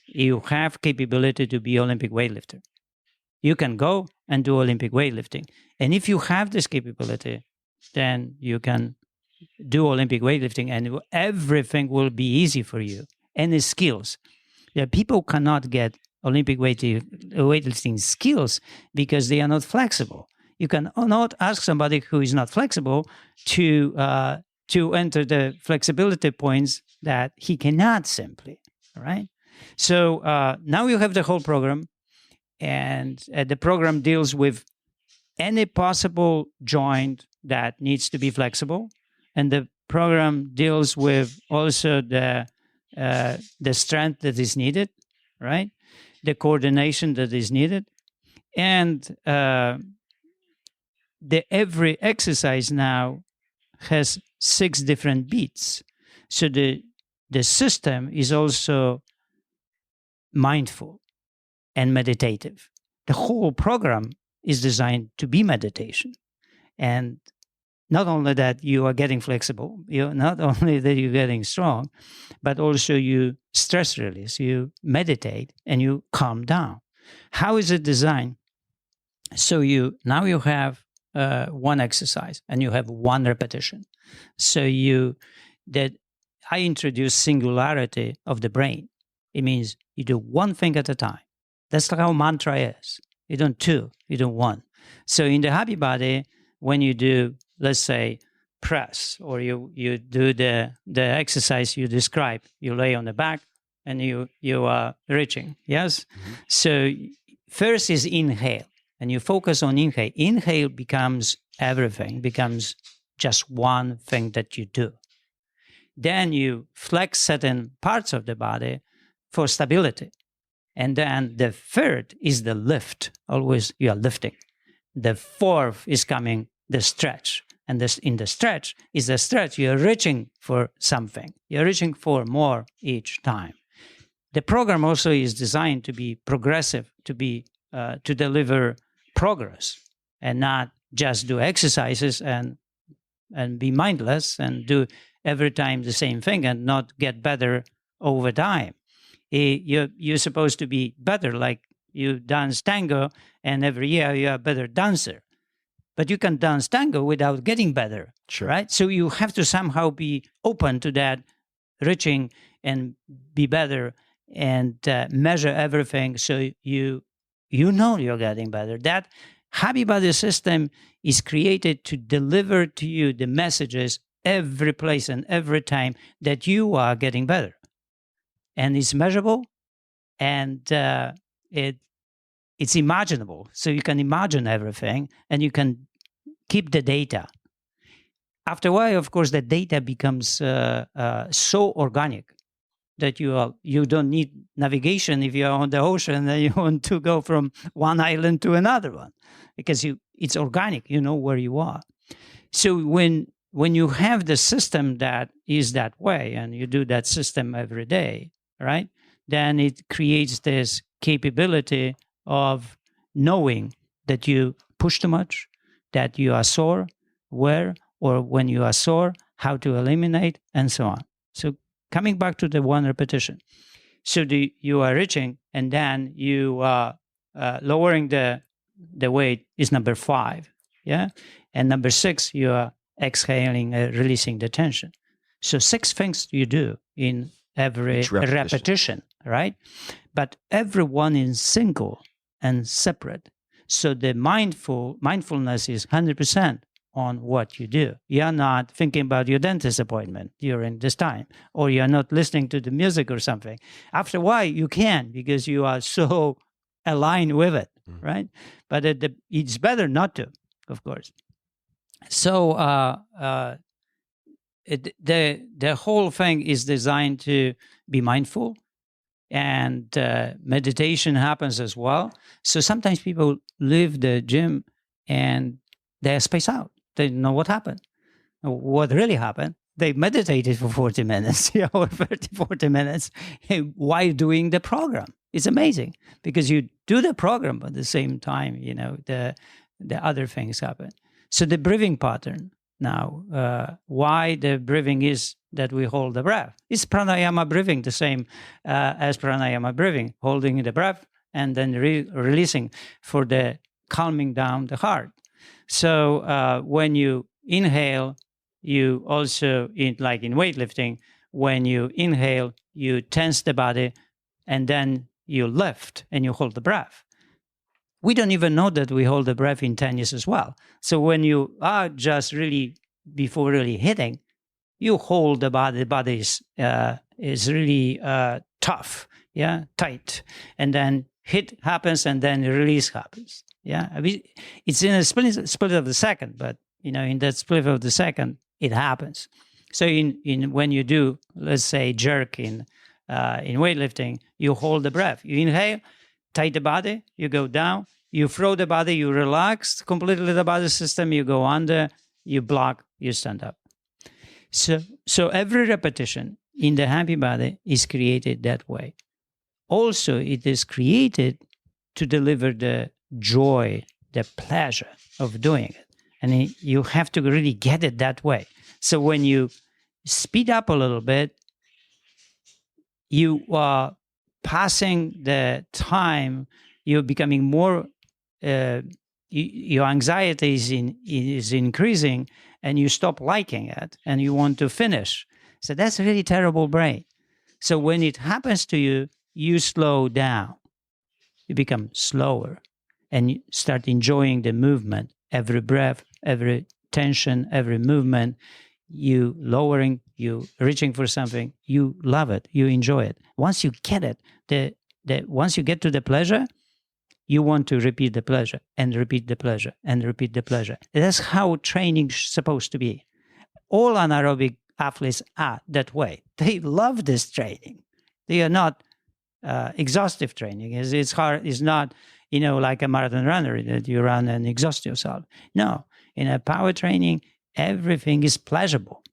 you have capability to be Olympic weightlifter. You can go and do Olympic weightlifting. And if you have this capability, then you can do Olympic weightlifting, and everything will be easy for you. Any skills. People cannot get Olympic weightlifting skills because they are not flexible. You cannot ask somebody who is not flexible to enter the flexibility points that he cannot simply. All right. So now you have the whole program, and the program deals with any possible joint that needs to be flexible, and the program deals with also the strength that is needed, right? The coordination that is needed, and every exercise now has 6 different beats. So the system is also mindful and meditative. The whole program is designed to be meditation. And not only that you are getting flexible, not only that you're getting strong, but also you stress release, you meditate, and you calm down. How is it designed? So now you have one exercise and you have 1 repetition. So I introduce singularity of the brain. It means you do one thing at a time. That's how mantra is. You don't two, you do one. So in the happy body, when you do, let's say, press, or you do the exercise you describe, you lay on the back and you are reaching, yes? Mm-hmm. So first is inhale, and you focus on inhale. Inhale becomes everything, becomes just one thing that you do. Then you flex certain parts of the body for stability. And then the third is the lift. Always you are lifting. The fourth is coming, the stretch. And this, in the stretch is the stretch. You're reaching for something. You're reaching for more each time. The program also is designed to be progressive, to be to deliver progress, and not just do exercises and be mindless and do every time the same thing and not get better over time. You're supposed to be better, like you dance tango, and every year you're a better dancer. But you can dance tango without getting better, sure. Right? So you have to somehow be open to that, reaching and be better, and measure everything so you know you're getting better. That happy body system is created to deliver to you the messages every place and every time that you are getting better. And it's measurable, and it's imaginable. So you can imagine everything, and you can keep the data. After a while, of course, the data becomes so organic that you don't need navigation if you're on the ocean and you want to go from one island to another one, because it's organic. You know where you are. So when you have the system that is that way, and you do that system every day, right? Then it creates this capability of knowing that you push too much, that you are sore, where, or when you are sore, how to eliminate, and so on. So coming back to the one repetition. So you are reaching, and then you are lowering the weight is number 5, yeah? And number 6, you are exhaling, releasing the tension. So 6 things you do in every repetition, right? But everyone is single and separate. So the mindfulness is 100% on what you do. You're not thinking about your dentist appointment during this time, or you're not listening to the music or something. After a while, you can, because you are so aligned with it, right? But it's better not to, of course. So the whole thing is designed to be mindful, and meditation happens as well. So sometimes people leave the gym and they're spaced out. They don't know what happened. What really happened? They meditated for 40 minutes, or 30, 40 minutes while doing the program. It's amazing, because you do the program, but at the same time, the other things happen. So the breathing pattern now, why the breathing is that we hold the breath. It's pranayama breathing, the same as pranayama breathing, holding the breath and then releasing for the calming down the heart. So when you inhale, you also, like in weightlifting, when you inhale, you tense the body, and then you lift and you hold the breath. We don't even know that we hold the breath in tennis as well. So when you are just really, before really hitting, you hold the body. The body is really tough, yeah, tight. And then hit happens, and then release happens. Yeah, I mean, it's in a split of the second, but in that split of the second, it happens. So in when you do, let's say, jerk in weightlifting, you hold the breath. You inhale, tight the body, you go down, you throw the body, you relax completely the body system, you go under, you block, you stand up. So every repetition in the happy body is created that way. Also, it is created to deliver the joy, the pleasure of doing it. And you have to really get it that way. So when you speed up a little bit, you are passing the time, you're becoming more, your anxiety is increasing, and you stop liking it, and you want to finish. So that's a really terrible brain. So when it happens to you, you slow down. You become slower and you start enjoying the movement. Every breath, every tension, every movement, you lowering, you reaching for something, you love it, you enjoy it. Once you get it, once you get to the pleasure, you want to repeat the pleasure and repeat the pleasure and repeat the pleasure. That's how training's supposed to be. All anaerobic athletes are that way. They love this training. They are not exhaustive training. It's hard. It's not, like a marathon runner that you run and exhaust yourself. No, in a power training, everything is pleasurable.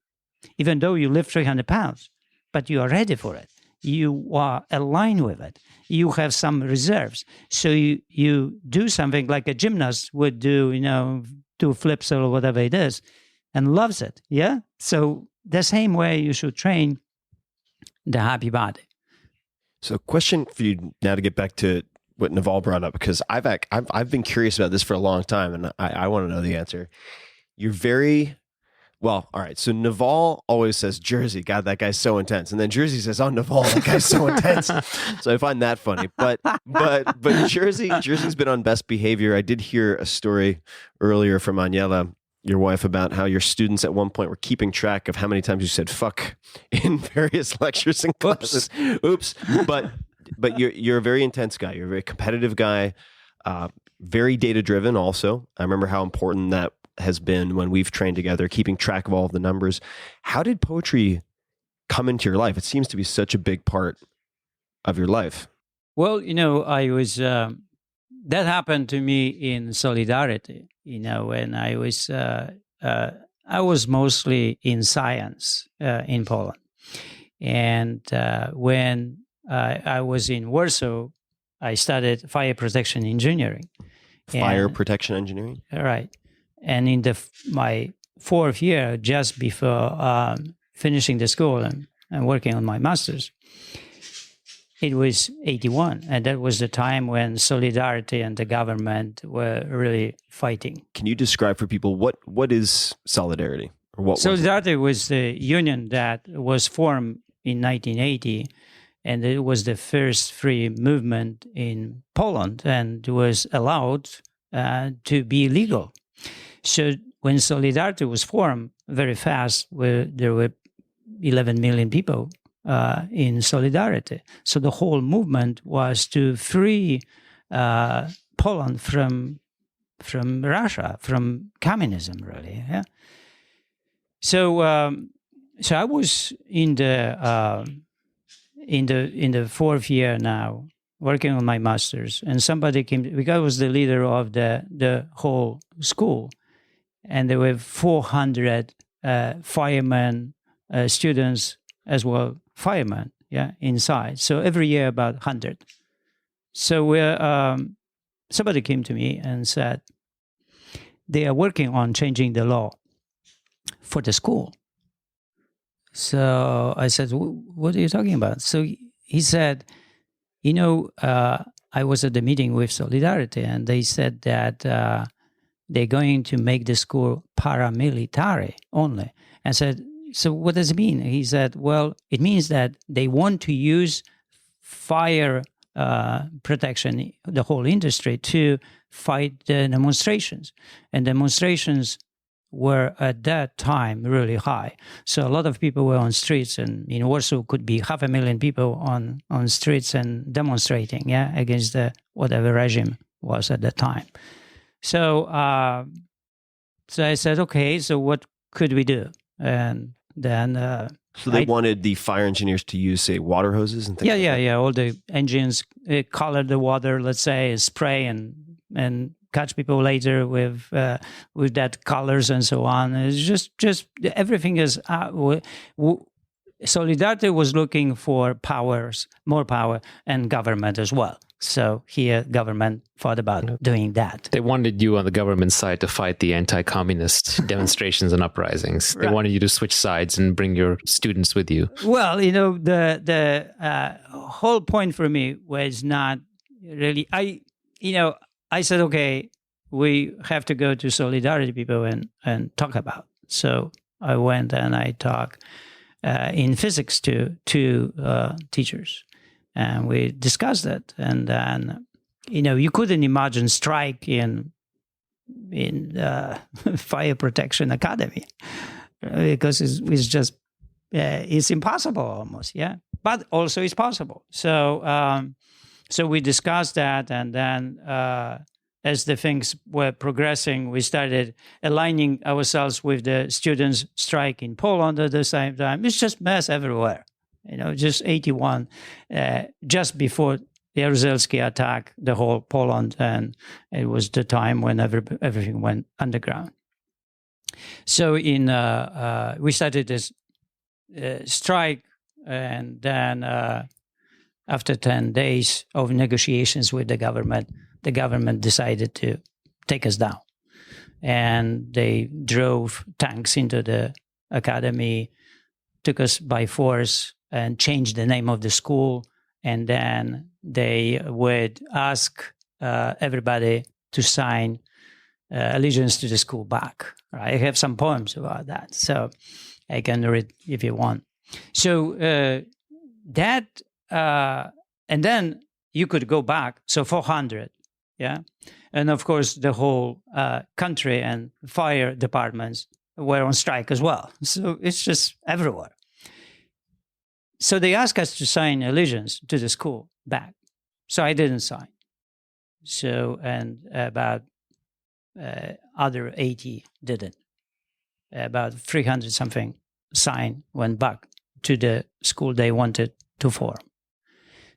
Even though you lift 300 pounds, but you are ready for it. You are aligned with it. You have some reserves. So you do something like a gymnast would do, 2 flips or whatever it is, and loves it. Yeah. So the same way you should train the happy body. So, question for you now to get back to what Naval brought up, because I've been curious about this for a long time, and I want to know the answer. You're very well. All right. So Naval always says, "Jerzy, God, that guy's so intense," and then Jerzy says, "Oh, Naval, that guy's so intense." So I find that funny. But Jerzy's been on best behavior. I did hear a story earlier from Aniela, your wife, about how your students at one point were keeping track of how many times you said "fuck" in various lectures and classes. Oops. But you're a very intense guy. You're a very competitive guy, very data driven also. I remember how important that has been when we've trained together, keeping track of all of the numbers. How did poetry come into your life? It seems to be such a big part of your life. Well, I was, that happened to me in Solidarity, when I was mostly in science in Poland. And when I was in Warsaw, I studied fire protection engineering. Protection engineering? Right. And in my 4th year, just before finishing the school and working on my master's, it was 81. And that was the time when Solidarity and the government were really fighting. Can you describe for people what is Solidarity? Or what Solidarity was the union that was formed in 1980. And it was the first free movement in Poland and was allowed to be legal. So when Solidarity was formed very fast, there were 11 million people in Solidarity. So the whole movement was to free Poland from Russia, from communism, really. Yeah. So I was in the 4th year now, working on my master's, and somebody came, because I was the leader of the whole school, and there were 400 firemen, students as well, firemen, inside. So every year about 100. So somebody came to me and said, they are working on changing the law for the school. So I said, what are you talking about? So he said, I was at the meeting with Solidarity, and they said that they're going to make the school paramilitary only. I said, so what does it mean? He said, well, it means that they want to use fire protection, the whole industry, to fight the demonstrations. And demonstrations were at that time really high. So a lot of people were on streets, and in Warsaw could be 500,000 people on streets and demonstrating, against whatever regime was at the time. So I said, okay, so what could we do? And then so they wanted the fire engineers to use, say, water hoses and things. Yeah. All the engines color the water, let's say, spray and catch people later with that colors and so on. It's just everything is. Solidarity was looking for more power, and government as well. So here, government thought about doing that. They wanted you on the government side to fight the anti-communist demonstrations and uprisings. They wanted you to switch sides and bring your students with you. Well, the whole point for me was not really. I said, okay, we have to go to Solidarity people and talk about. So I went and I talked in physics to two teachers. And we discussed it. And then, you couldn't imagine strike in fire protection academy because it's just, it's impossible almost, yeah. But also it's possible. So we discussed that, and then as the things were progressing, we started aligning ourselves with the students' strike in Poland at the same time. It's just mess everywhere. Just 81, just before the Jaruzelski attack, the whole Poland, and it was the time when everything went underground. So we started this strike, and then after 10 days of negotiations with the government decided to take us down. And they drove tanks into the academy, took us by force, and changed the name of the school. And then they would ask everybody to sign allegiance to the school back. Right? I have some poems about that, so I can read if you want. So that, and then you could go back. So 400, yeah, and of course the whole country and fire departments were on strike as well. So it's just everywhere. So they asked us to sign allegiance to the school back. So I didn't sign. So, and about other 80 didn't. About 300 something signed, went back to the school they wanted to form.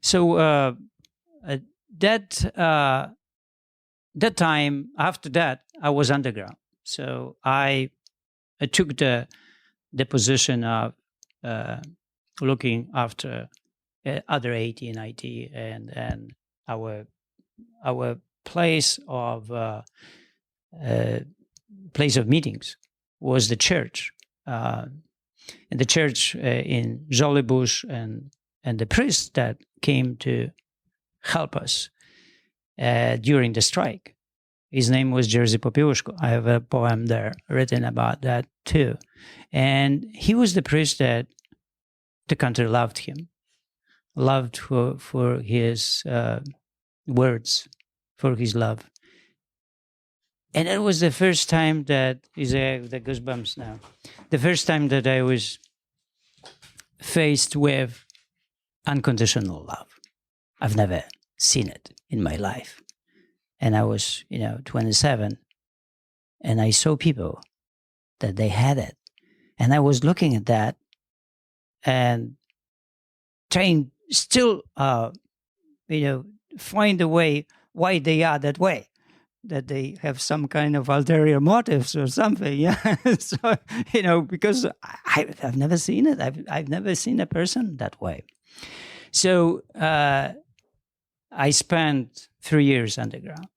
So that time, after that, I was underground. So I took the position of looking after other 80 and IT, and our place of meetings was the church, and the church in Żoliborz, and the priest that came to help us during the strike. His name was Jerzy Popiełuszko. I have a poem there written about that too, and he was the priest that the country loved him, loved for his words, for his love. And it was the first time that, I have the goosebumps now, the first time that I was faced with unconditional love. I've never seen it in my life. And I was, 27, and I saw people that they had it. And I was looking at that and trying still, find a way why they are that way, that they have some kind of ulterior motives or something. Yeah. So, because I've never seen it. I've never seen a person that way. So I spent 3 years underground,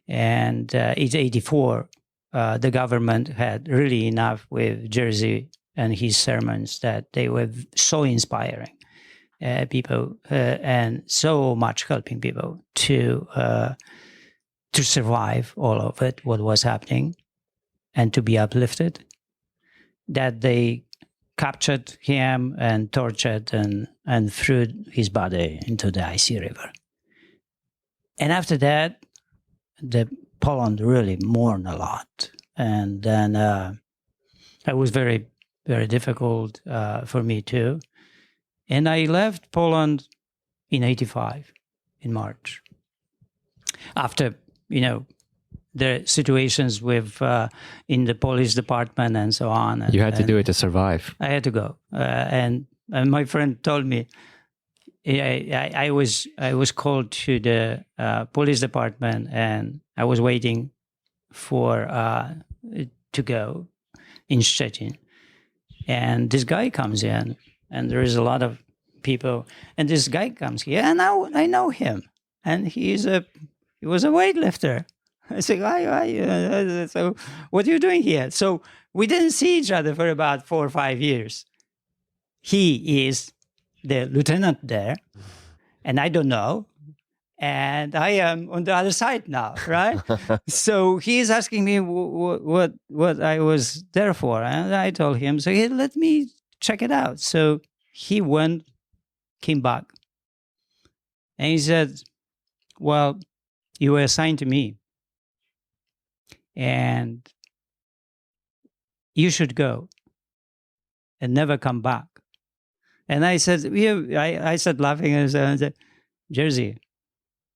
and it's 84. The government had really enough with Jerzy and his sermons that they were so inspiring people and so much helping people to survive all of it, what was happening, and to be uplifted, that they captured him and tortured and threw his body into the icy river. And after that, the Poland really mourned a lot. And then it was very, very difficult for me too. And I left Poland in 85, in March. After, the situations with in the police department and so on. You had to do it to survive. I had to go. And my friend told me, I was called to the police department, and I was waiting for to go in Szczecin. And this guy comes in, and there is a lot of people, and this guy comes here, and I know him, and he was a weightlifter. I said, so what are you doing here? So we didn't see each other for about 4 or 5 years. He is the lieutenant there, and I don't know. And I am on the other side now, right? So he's asking me what I was there for. And I told him, so let me check it out. So he went, came back, and he said, well, you were assigned to me, and you should go and never come back. And I said, I said laughing, I said, Jerzy,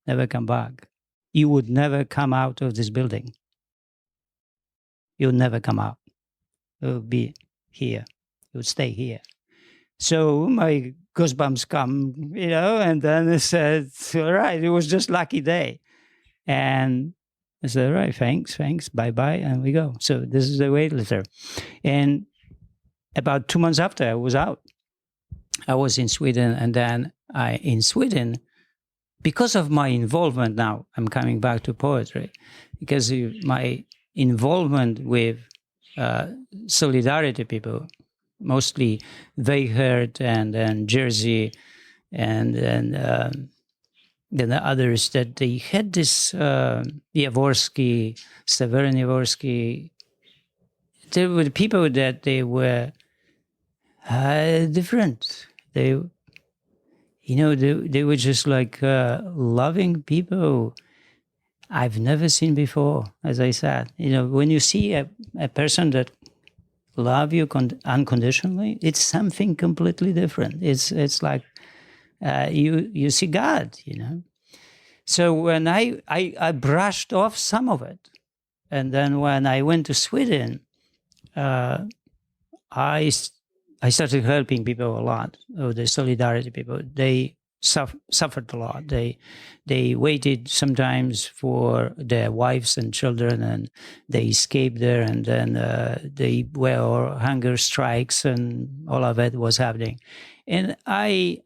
never come back. You would never come out of this building. You'll never come out. You'll be here. You'll stay here. So my goosebumps come, and then I said, all right, it was just lucky day. And I said, all right, thanks, bye-bye, and we go. So this is the weightlifter. And about 2 months after I was out, I was in Sweden, and then in Sweden, because of my involvement now, I'm coming back to poetry, because my involvement with solidarity people, mostly Weightlifting and Jerzy and then the others, that they had this Jaworski, Severin Jaworski. There were people that they were different. They were just like loving people I've never seen before. As I said, when you see a person that love you unconditionally, it's something completely different. It's like you see God, So when I brushed off some of it, and then when I went to Sweden, I started helping people a lot. The solidarity people, they suffered a lot. They waited sometimes for their wives and children, and they escaped there, and then they were hunger strikes, and all of it was happening. And I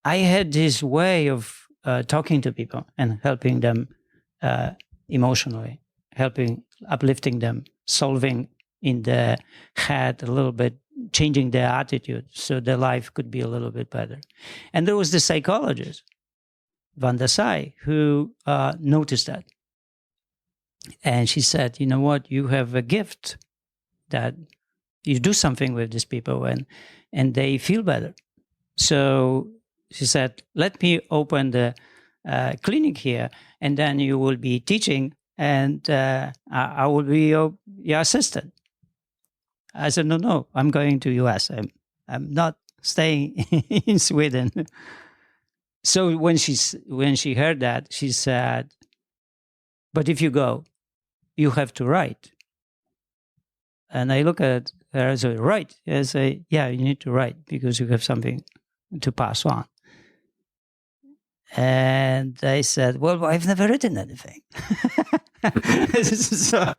had this way of talking to people and helping them emotionally, uplifting them, solving in their head a little bit, changing their attitude so their life could be a little bit better. And there was the psychologist, Van der Sai, who noticed that. And she said, you know what, you have a gift that you do something with these people and they feel better. So she said, let me open the clinic here, and then you will be teaching, and I will be your assistant. I said, no, I'm going to US. I'm not staying in Sweden. So when she heard that, she said, but if you go, you have to write. And I look at her and say, write? I say, yeah, you need to write because you have something to pass on. And I said, well, I've never written anything. So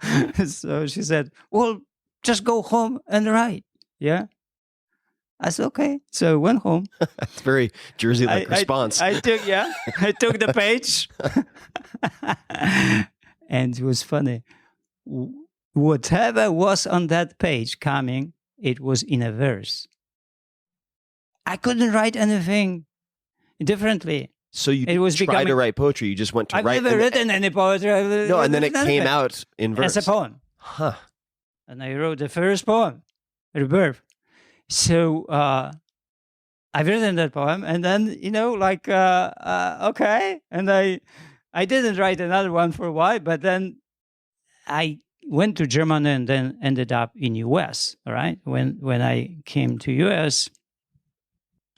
she said, well, just go home and write. Yeah. I said, okay. So I went home. That's very Jerzy-like response. I took the page. And it was funny. Whatever was on that page coming, it was in a verse. I couldn't write anything differently. So you tried to write poetry. You just went to write. I've never written any poetry. No, and then it came out in verse. As a poem. Huh. And I wrote the first poem, Rebirth. So I've written that poem, and then, okay. And I didn't write another one for a while, but then I went to Germany and then ended up in US, all right? When I came to US,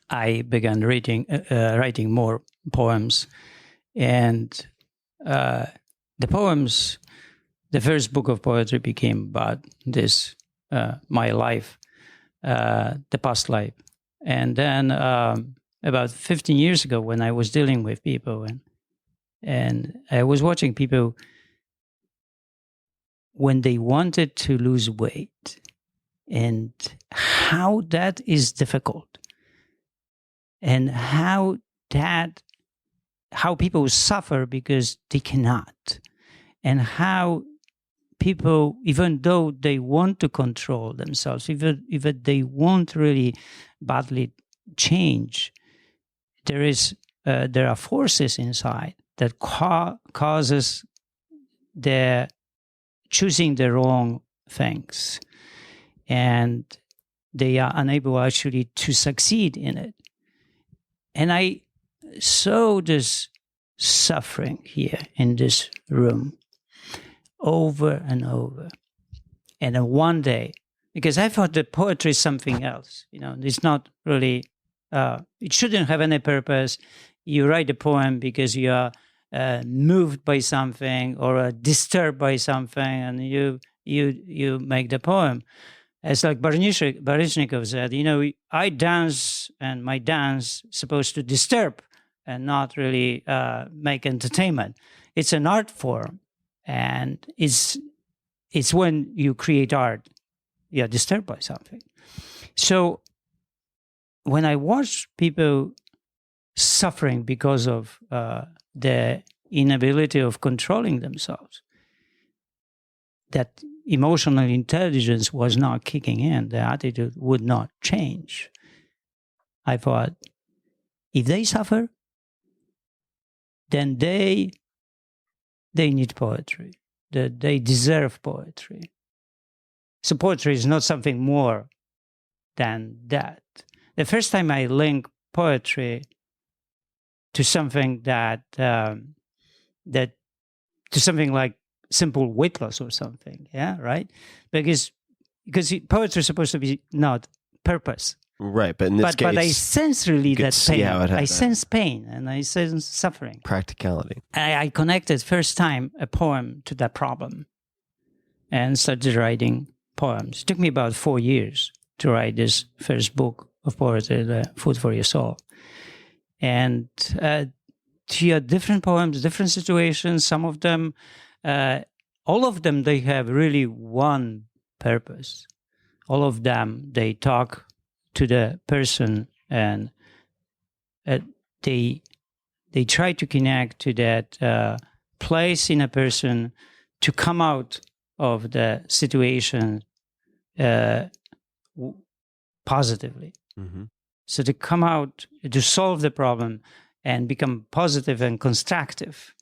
I began writing more poems. And the poems, the first book of poetry became about this, my life, the past life. And then about 15 years ago, when I was dealing with people and I was watching people when they wanted to lose weight and how that is difficult and how people suffer because they cannot, and how people, even though they want to control themselves, even they want really badly change, there are forces inside that causes their choosing the wrong things. And they are unable actually to succeed in it. And I saw this suffering here in this room over and over. And then one day, because I thought that poetry is something else, it's not really, it shouldn't have any purpose. You write a poem because you are moved by something or disturbed by something, and you make the poem. It's like Baryshnikov said, I dance, and my dance is supposed to disturb and not really make entertainment. It's an art form, and it's when you create art, you're disturbed by something. So when I watch people suffering because of the inability of controlling themselves, that emotional intelligence was not kicking in, the attitude would not change. I thought, if they suffer, then they need poetry. They deserve poetry. So poetry is not something more than that. The first time I link poetry to something to something like simple weight loss or something, right? Because poetry is supposed to be not purpose. Right, but in this case... But I sense really that pain. I that. sense pain and I sense suffering. Practicality. I connected first time a poem to that problem and started writing poems. It took me about 4 years to write this first book of poetry, The Food for Your Soul. And to your different poems, different situations, some of them, all of them, they have really one purpose. All of them, they talk to the person and they try to connect to that place in a person to come out of the situation positively. Mm-hmm. So to come out, to solve the problem and become positive and constructive.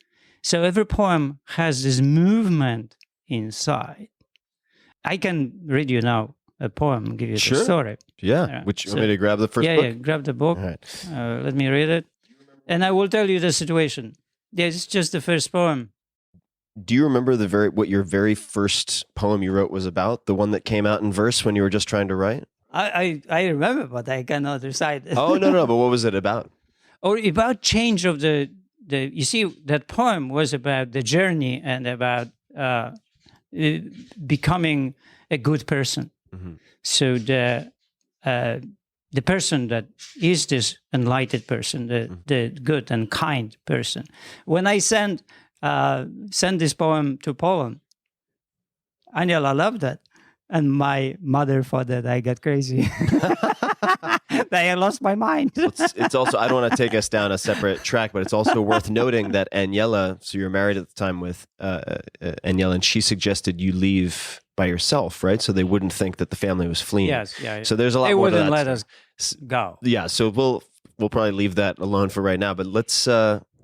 So every poem has this movement inside. I can read you now a poem, give you the story. Yeah. Which you want me to grab the first book? Yeah, grab the book. All right. Let me read it. And I will tell you the situation. Yeah, it's just the first poem. Do you remember what your very first poem you wrote was about? The one that came out in verse when you were just trying to write? I remember, but I cannot recite it. Oh, no, but what was it about? Or about change of the you see, that poem was about the journey and about becoming a good person. Mm-hmm. So the person that is this enlightened person, the good and kind person. When I sent this poem to Poland, Aniela loved it. And my mother thought that I got crazy. That I lost my mind. It's also, I don't want to take us down a separate track, but it's also worth noting that Aniela, so you're married at the time with Aniela, and she suggested you leave by yourself, right? So they wouldn't think that the family was fleeing. Yes, yeah. So there's a lot they more to that. They wouldn't let us go. Yeah, so we'll probably leave that alone for right now, but let's...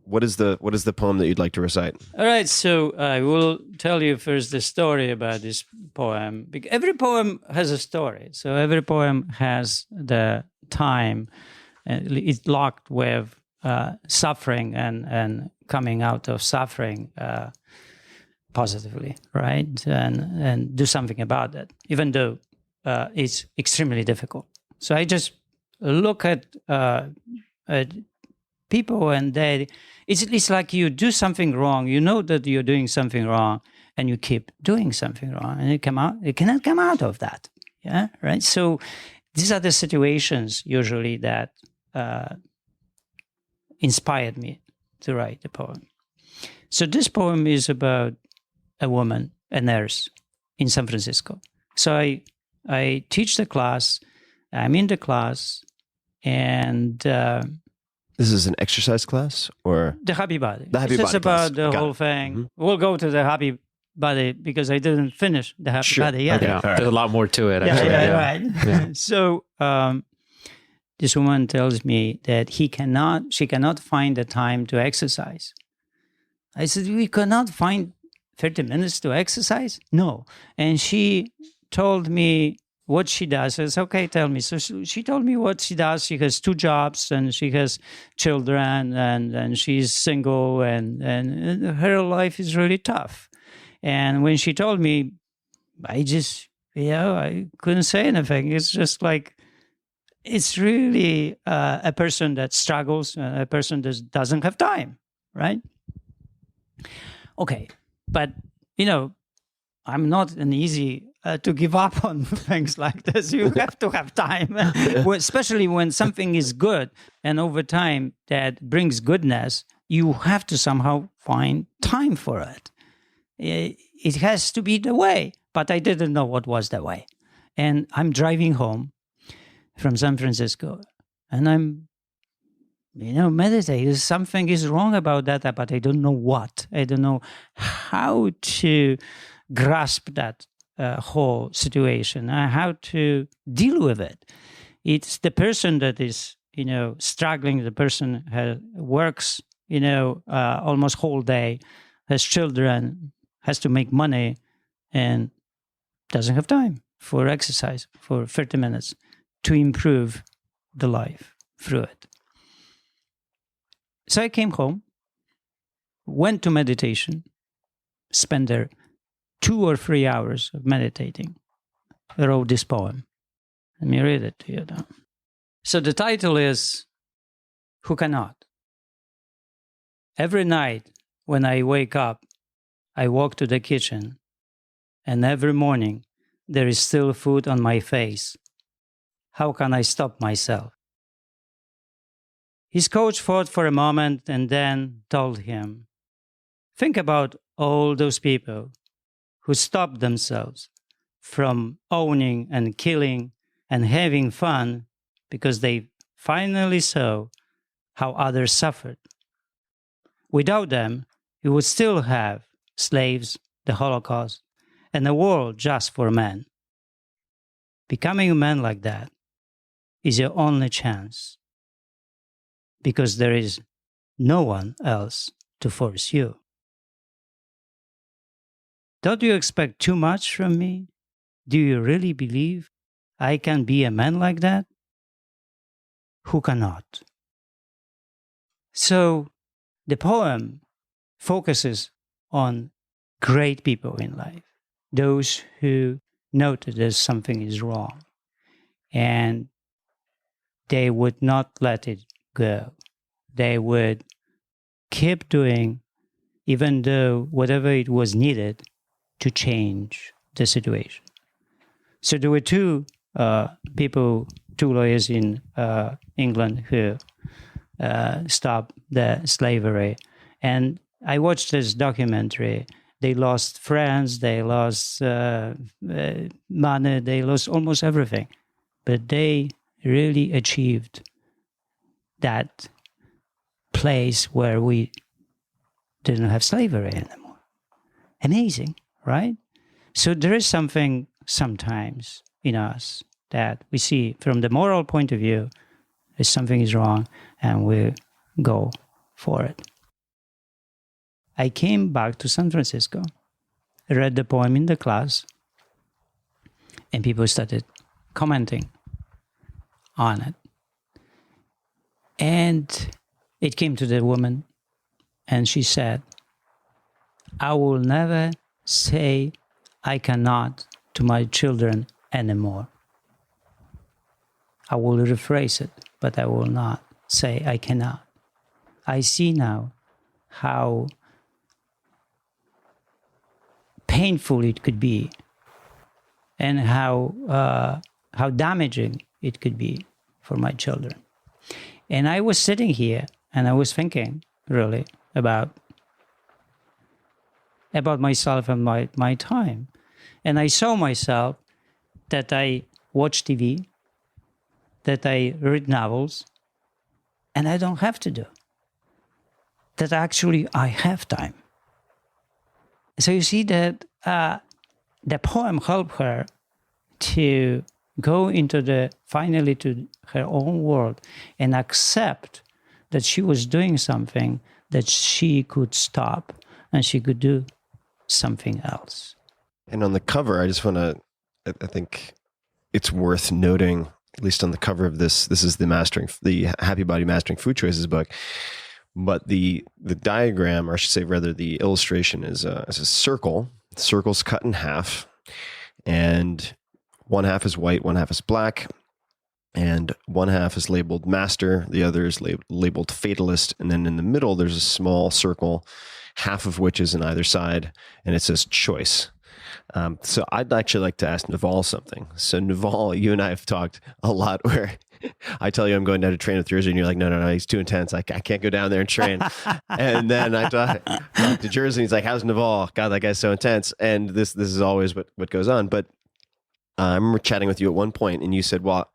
What is the poem that you'd like to recite? All right, so I will tell you first the story about this poem. Every poem has a story. So every poem has the time. It's locked with suffering and coming out of suffering positively, right? And do something about that, even though it's extremely difficult. So I just look at people and it's like you do something wrong, you know that you're doing something wrong, and you keep doing something wrong, and it cannot come out of that. Yeah, right. So these are the situations usually that inspired me to write the poem. So this poem is about a woman, a nurse in San Francisco. So I teach the class. I'm in the class, and this is an exercise class, or the happy body. The happy it's body about class. the whole thing. Mm-hmm. We'll go to the happy body because I didn't finish the happy body yet. Okay. Yeah. There's a lot more to it. Actually. Yeah. Right. Yeah. So this woman tells me that she cannot find the time to exercise. I said, we cannot find 30 minutes to exercise? No. And she told me what she does. I said, okay, tell me. So she told me what she does. She has 2 jobs and she has children and she's single and her life is really tough. And when she told me, I just, I couldn't say anything. It's just like, it's really a person that struggles, a person that doesn't have time, right? Okay, but, I'm not an easy to give up on things like this. You have to have time, especially when something is good and over time that brings goodness, you have to somehow find time for it. It has to be the way, but I didn't know what was the way. And I'm driving home from San Francisco and I'm meditating. Something is wrong about that, but I don't know what. I don't know how to grasp that whole situation, how to deal with it. It's the person that is, struggling. The person works, almost whole day, has children, has to make money, and doesn't have time for exercise for 30 minutes to improve the life through it. So I came home, went to meditation, spent there 2 or 3 hours of meditating. I wrote this poem. Let me read it to you now. So the title is Who Cannot? Every night when I wake up, I walk to the kitchen, and every morning there is still food on my face. How can I stop myself? His coach thought for a moment and then told him, think about all those people who stopped themselves from owning and killing and having fun because they finally saw how others suffered. Without them, you would still have slaves, the Holocaust, and a world just for men. Becoming a man like that is your only chance, because there is no one else to force you. Don't you expect too much from me? Do you really believe I can be a man like that? Who cannot? So the poem focuses on great people in life, those who noted that something is wrong, and they would not let it go. They would keep doing, even though whatever it was needed to change the situation. So there were 2 people, 2 lawyers in England who stopped the slavery. And I watched this documentary. They lost friends, they lost money, they lost almost everything. But they really achieved that place where we didn't have slavery anymore. Amazing, right? So there is something sometimes in us that we see from the moral point of view, if something is wrong, and we go for it. I came back to San Francisco, read the poem in the class, and people started commenting on it. And it came to the woman, and she said, I will never say I cannot to my children anymore. I will rephrase it, but I will not say I cannot. I see now how painful it could be and how damaging it could be for my children. And I was sitting here and I was thinking really about myself and my time. And I saw myself that I watch TV, that I read novels, and I don't have to do. That actually I have time. So you see that the poem helped her to go into finally to her own world and accept that she was doing something that she could stop and she could do something else. And on the cover, I just want to, I think it's worth noting, at least on the cover of this is the Happy Body Mastering Food Choices book. But the diagram, or I should say rather the illustration, is a circle. The circle's cut in half, and one half is white, one half is black, and one half is labeled master, the other is labeled fatalist, and then in the middle there's a small circle, half of which is on either side, and it says choice. So I'd actually like to ask Naval something. So Naval, you and I have talked a lot where I tell you I'm going down to train with Jerzy, and you're like, no, he's too intense. I can't go down there and train. And then I talk to Jerzy, and he's like, how's Naval? God, that guy's so intense. And this is always what goes on. But I remember chatting with you at one point, and you said, well,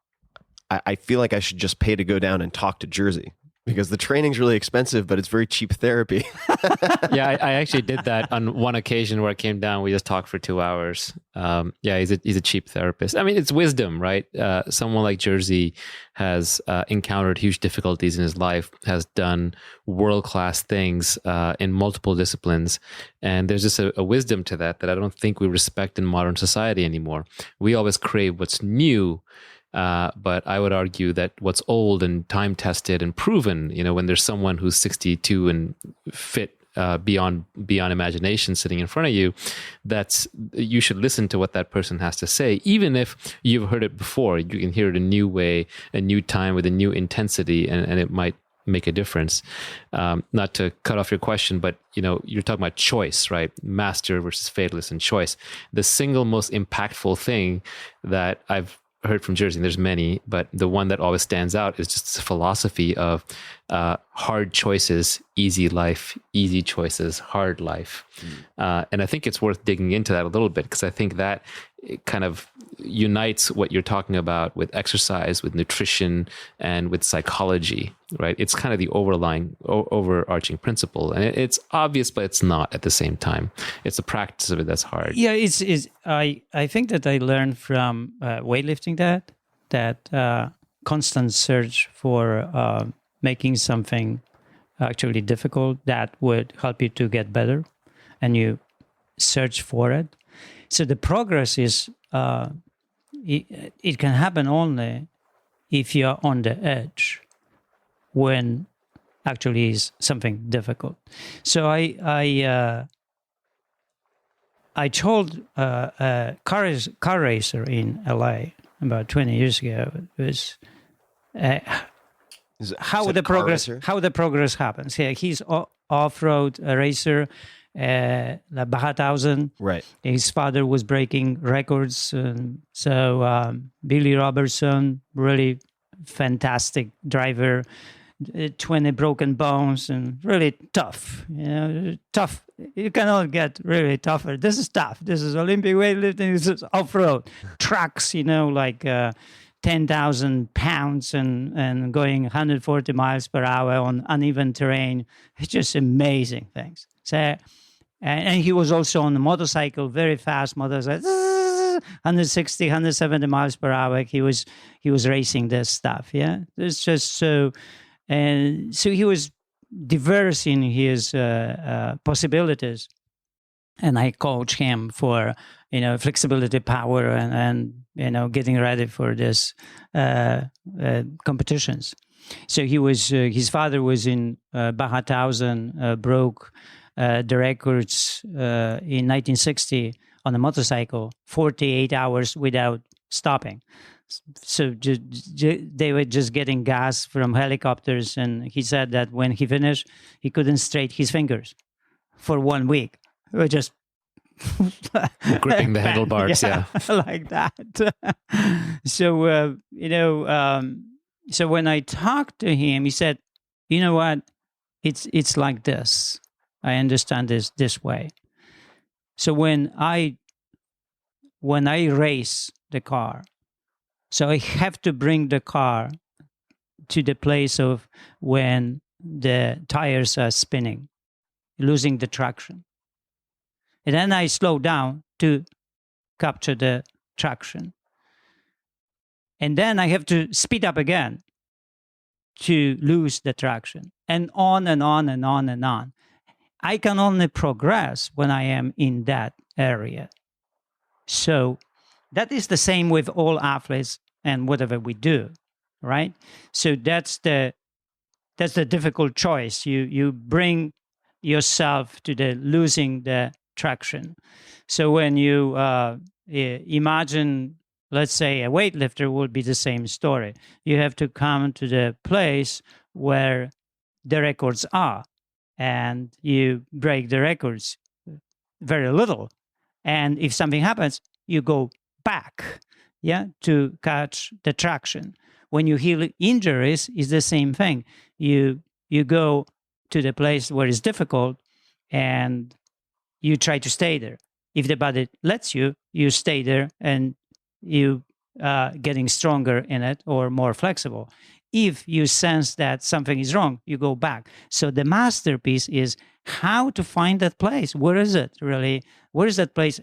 I feel like I should just pay to go down and talk to Jerzy, because the training's really expensive, but it's very cheap therapy. Yeah, I actually did that on one occasion where I came down. We just talked for 2 hours. Yeah, he's a cheap therapist. I mean, it's wisdom, right? Someone like Jerzy has encountered huge difficulties in his life, has done world-class things in multiple disciplines. And there's just a wisdom to that I don't think we respect in modern society anymore. We always crave what's new. But I would argue that what's old and time tested and proven, when there's someone who's 62 and fit beyond imagination sitting in front of you, you should listen to what that person has to say, even if you've heard it before. You can hear it a new way, a new time with a new intensity, and it might make a difference. Not to cut off your question, but you're talking about choice, right? Master versus fatalist and choice. The single most impactful thing that I've heard from Jerzy, and there's many, but the one that always stands out is just this philosophy of hard choices, easy life, easy choices, hard life. And I think it's worth digging into that a little bit, because I think that it kind of unites what you're talking about with exercise, with nutrition, and with psychology, right? It's kind of the overarching principle. And it's obvious, but it's not at the same time. It's the practice of it that's hard. Yeah, I think that I learned from weightlifting that constant search for making something actually difficult that would help you to get better, and you search for it. So the progress is, it can happen only if you're on the edge when actually is something difficult. So I told a car racer in LA about 20 years ago, it was how the progress happens. Yeah, he's off-road racer. The Baja 1000. Right. His father was breaking records. So Billy Robertson, really fantastic driver, 20 broken bones, and really tough. Tough. You cannot get really tougher. This is tough. This is Olympic weightlifting. This is off-road. Trucks, like 10,000 pounds and going 140 miles per hour on uneven terrain. It's just amazing things. So, and he was also on a motorcycle, very fast motorcycle, 160, 170 miles per hour. He was racing this stuff. Yeah, it's just so, and so he was diverse in his possibilities, and I coach him for flexibility, power, and getting ready for this competitions. So he was his father was in Baja 1000, broke the records in 1960 on a motorcycle, 48 hours without stopping. So they were just getting gas from helicopters, and he said that when he finished, he couldn't straighten his fingers for 1 week. It was just gripping the handlebars, yeah. Like that. So so when I talked to him, he said, "You know what? It's like this. I understand this way. So when I race the car, so I have to bring the car to the place of when the tires are spinning, losing the traction. And then I slow down to capture the traction. And then I have to speed up again to lose the traction, and on and on and on and on. I can only progress when I am in that area. So that is the same with all athletes and whatever we do, right? So that's the difficult choice. You bring yourself to the losing the traction. So when you imagine, let's say, a weightlifter would be the same story. You have to come to the place where the records are, and you break the records very little. And if something happens, you go back, to catch the traction. When you heal injuries, it's the same thing. You go to the place where it's difficult, and you try to stay there. If the body lets you, you stay there, and you getting stronger in it or more flexible. If you sense that something is wrong, you go back. So the masterpiece is how to find that place. Where is it really? Where is that place?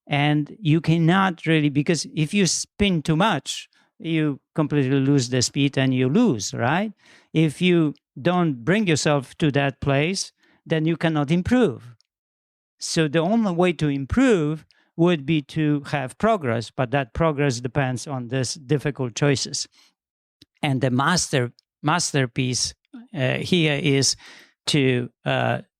And you cannot really, because if you spin too much, you completely lose the speed and you lose, right? If you don't bring yourself to that place, then you cannot improve. So the only way to improve would be to have progress, but that progress depends on these difficult choices. And the masterpiece here is to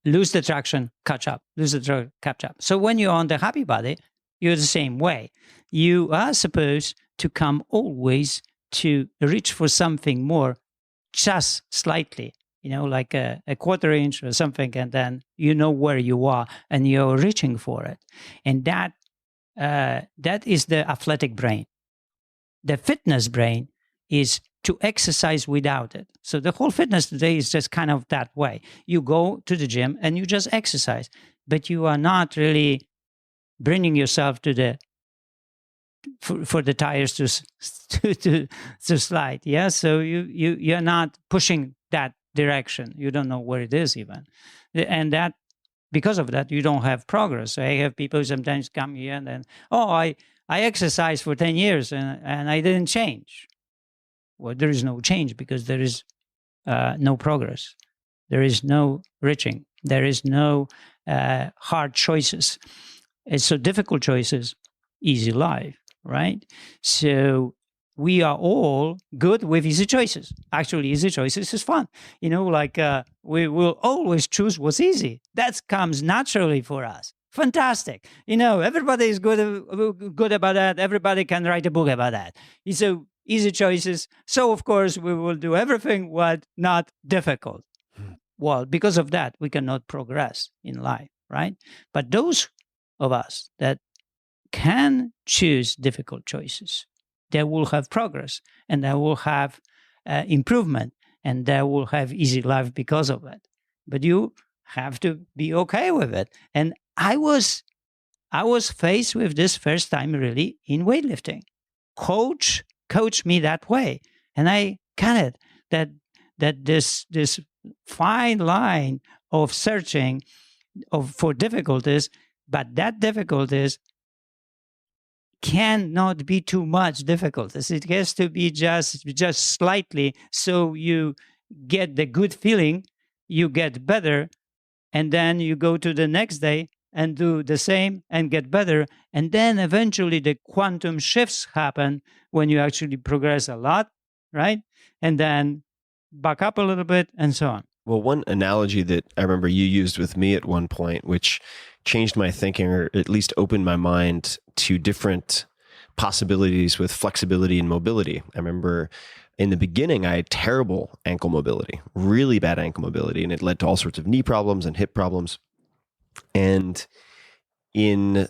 lose the traction, catch up, lose the traction, catch up. So when you're on the happy body, you're the same way. You are supposed to come always to reach for something more, just slightly, like a quarter inch or something, and then you know where you are and you're reaching for it. And that is the athletic brain. The fitness brain is to exercise without it. So the whole fitness today is just kind of that way. You go to the gym and you just exercise, but you are not really bringing yourself to the for the tires to slide. Yeah, so you're not pushing that direction. You don't know where it is even, and that because of that you don't have progress. So I have people sometimes come here and then, I exercised for 10 years and I didn't change. Well, there is no change because there is no progress. There is no reaching. There is no hard choices. It's so difficult choices, easy life, right? So we are all good with easy choices. Actually, easy choices is fun. We will always choose what's easy. That comes naturally for us. Fantastic. Everybody is good about that. Everybody can write a book about that. So easy choices. So, of course, we will do everything what not difficult. Well, because of that, we cannot progress in life, right? But those of us that can choose difficult choices, they will have progress and they will have improvement and they will have easy life because of it. But you have to be okay with it. And I was faced with this first time really in weightlifting. Coach me that way, and I got it that this fine line of searching for difficulties, but that difficulties cannot be too much difficulties. It has to be just slightly, so you get the good feeling, you get better, and then you go to the next day and do the same and get better. And then eventually the quantum shifts happen when you actually progress a lot, right? And then back up a little bit and so on. Well, one analogy that I remember you used with me at one point, which changed my thinking or at least opened my mind to different possibilities with flexibility and mobility. I remember in the beginning, I had terrible ankle mobility, really bad ankle mobility, and it led to all sorts of knee problems and hip problems. And in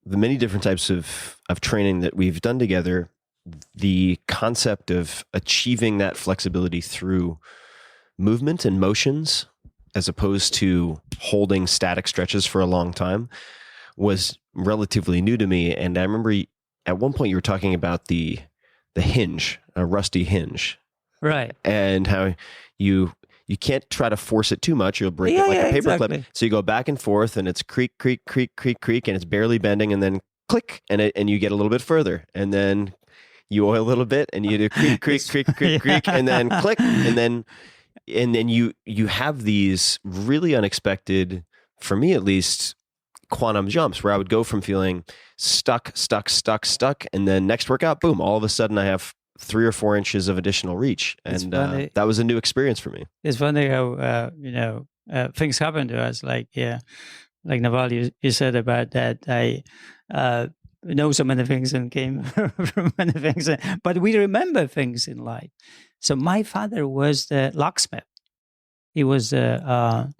the many different types of training that we've done together, the concept of achieving that flexibility through movement and motions, as opposed to holding static stretches for a long time, was relatively new to me. And I remember at one point you were talking about the hinge, a rusty hinge. Right. And how you can't try to force it too much. You'll break it like a paper clip. So you go back and forth and it's creak, creak, creak, creak, creak, and it's barely bending, and then click, and you get a little bit further. And then you oil a little bit and you do creak, creak, creak, creak, creak, and then click, and then you have these really unexpected, for me at least, quantum jumps where I would go from feeling stuck, and then next workout, boom, all of a sudden I have 3 or 4 inches of additional reach. And that was a new experience for me. It's funny how, things happen to us. Like Naval, you said about that. I know so many things and came from many things, but we remember things in life. So my father was the locksmith. He was a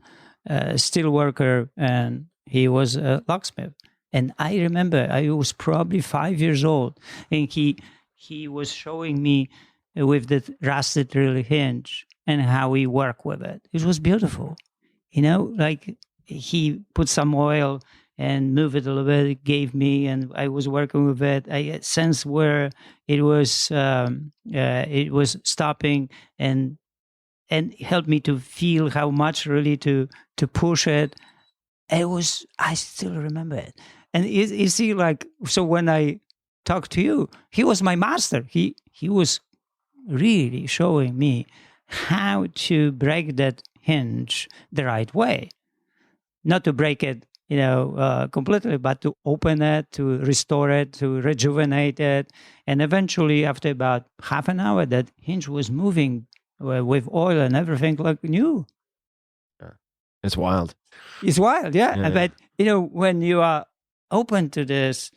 steel worker and he was a locksmith. And I remember I was probably 5 years old and he was showing me with the rusted drill hinge and how he worked with it. It was beautiful. Like he put some oil and moved it a little bit, it gave me, and I was working with it. I sensed where it was stopping and helped me to feel how much really to push it. I still remember it. And you see, like, so when I talked to you, he was my master. He was really showing me how to break that hinge the right way. Not to break it, completely, but to open it, to restore it, to rejuvenate it. And eventually, after about half an hour, that hinge was moving with oil and everything like new. It's wild. It's wild, yeah. But, when you are open to this,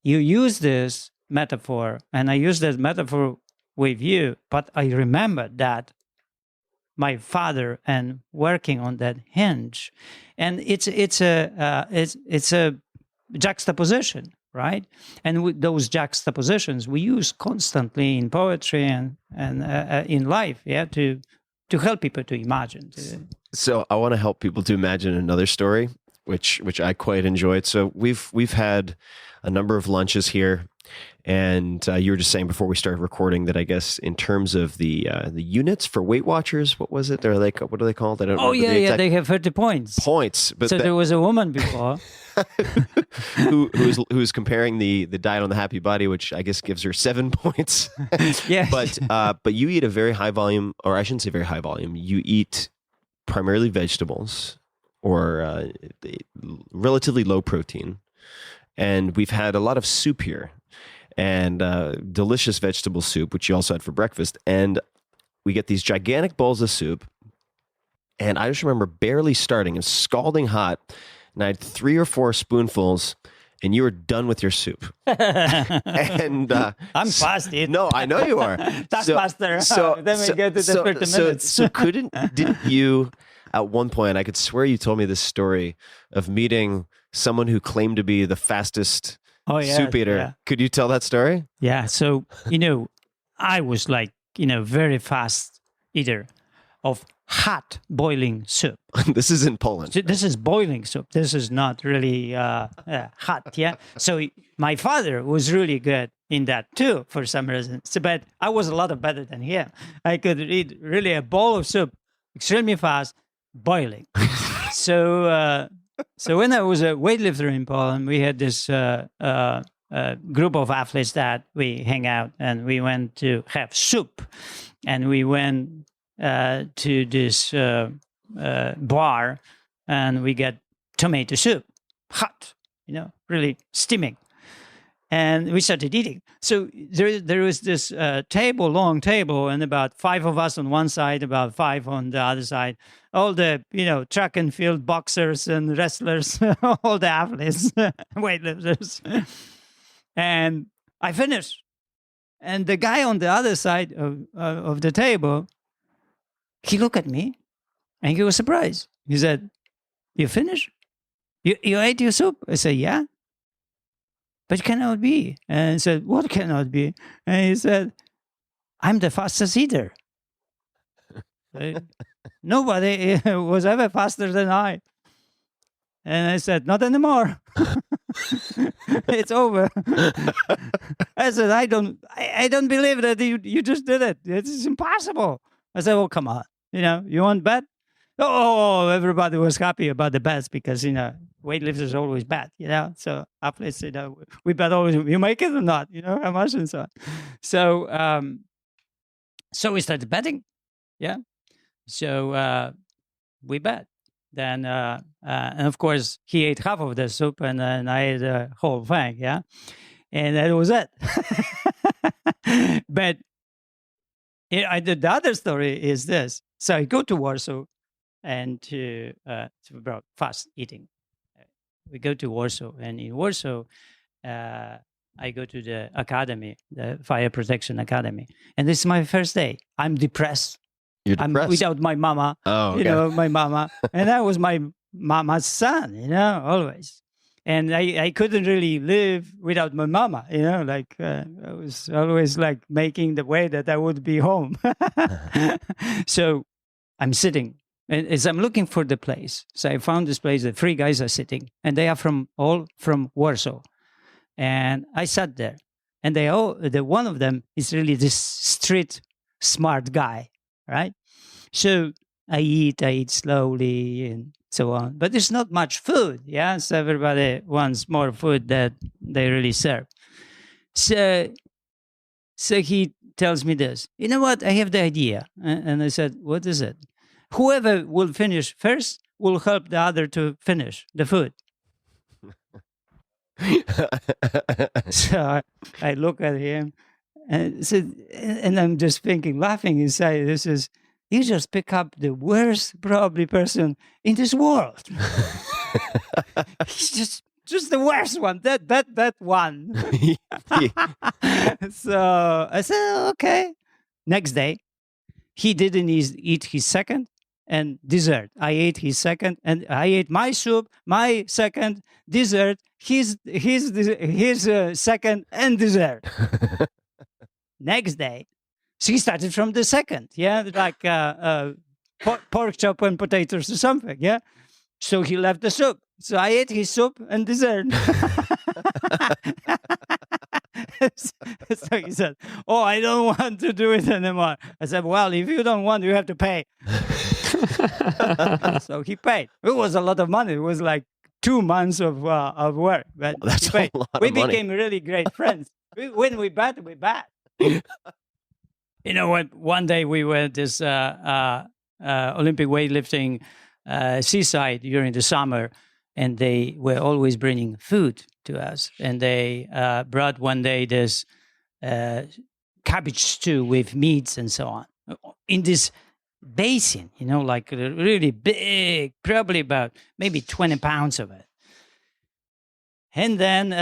you use this metaphor, and I use that metaphor with you, but I remember that my father and working on that hinge, and it's a juxtaposition, right? And with those juxtapositions we use constantly in poetry and in life, to help people to imagine. So I want to help people to imagine another story, which I quite enjoyed. So we've had a number of lunches here. And you were just saying before we started recording that I guess in terms of the units for Weight Watchers, what was it? What are they called? I don't Oh remember yeah, they have 30 points. But so there was a woman before who's comparing the diet on the Happy Body, which I guess gives her 7 points. Yeah, but you eat a very high volume, or I shouldn't say very high volume. You eat primarily vegetables or relatively low protein, and we've had a lot of soup here. And delicious vegetable soup, which you also had for breakfast. And we get these gigantic bowls of soup. And I just remember barely starting. It's scalding hot. And I had 3 or 4 spoonfuls, and you were done with your soup. And I'm fast, dude. No, I know you are. That's faster. Then we get to the 30 minutes. So didn't you, at one point, I could swear you told me this story of meeting someone who claimed to be the fastest soup eater. Yeah. Could you tell that story? Yeah. So, I was like, very fast eater of hot boiling soup. This is in Poland. So this is boiling soup. This is not really hot. Yeah. So my father was really good in that too, for some reason. So, but I was a lot better than him. I could eat really a bowl of soup extremely fast, boiling. So when I was a weightlifter in Poland, we had this group of athletes that we hang out, and we went to have soup, and we went to this bar, and we got tomato soup, hot, really steaming, and we started eating. So there was this long table, and about 5 of us on one side, about 5 on the other side. All the, track and field boxers and wrestlers, all the athletes, weightlifters. And I finished. And the guy on the other side of the table, he looked at me and he was surprised. He said, "You finished? You ate your soup?" I said, "Yeah." "But it cannot be." And I said, "What cannot be?" And he said, "I'm the fastest eater." Nobody was ever faster than I. And I said, "Not anymore." It's over. I said, I don't believe that you just did it. It's impossible. I said, "Well, come on. You want bet?" Oh, everybody was happy about the bets because, weightlifters always bet, So athletes, we bet always, you make it or not, how much and so on. So we started betting. Yeah. So we bet. Then, and of course, he ate half of the soup, and then I ate the whole thing. Yeah, and that was it. But the other story is this. So I go to Warsaw and to about fast eating. We go to Warsaw, and in Warsaw, I go to the academy, the Fire Protection Academy, and this is my first day. I'm depressed. You're I'm depressed. without my mama. Oh, okay. You know, my mama, and I was my mama's son. You know, always. And I couldn't really live without my mama, you know, like I was always like making the way that I would be home. So I'm sitting, and as I'm looking for the place, so I found this place, the 3 guys are sitting, and they are all from Warsaw. And I sat there, and one of them is really this street smart guy, right? So I eat slowly and so on. But there's not much food, yeah? So everybody wants more food that they really serve. So he tells me this, you know what, I have the idea. And I said, what is it? Whoever will finish first will help the other to finish the food. So I look at him and I'm just thinking, laughing inside, you just pick up the worst probably person in this world. He's just the worst one. That one. So I said, okay. Next day, he didn't eat his second and dessert. I ate his second, and I ate my soup, my second, dessert, his second, and dessert. Next day, so he started from the second, yeah, like pork chop and potatoes or something, yeah. So he left the soup. So I ate his soup and dessert. So he said, "Oh, I don't want to do it anymore." I said, "Well, if you don't want, you have to pay." So he paid. It was a lot of money. It was like 2 months of work, but that's he paid. a lot We of money. became really great friends. When we bet, we bet. You know what? One day we were at this Olympic weightlifting seaside during the summer, and they were always bringing food to us. And they brought one day this cabbage stew with meats and so on in this basin, you know, like really big, probably about maybe 20 pounds of it. And then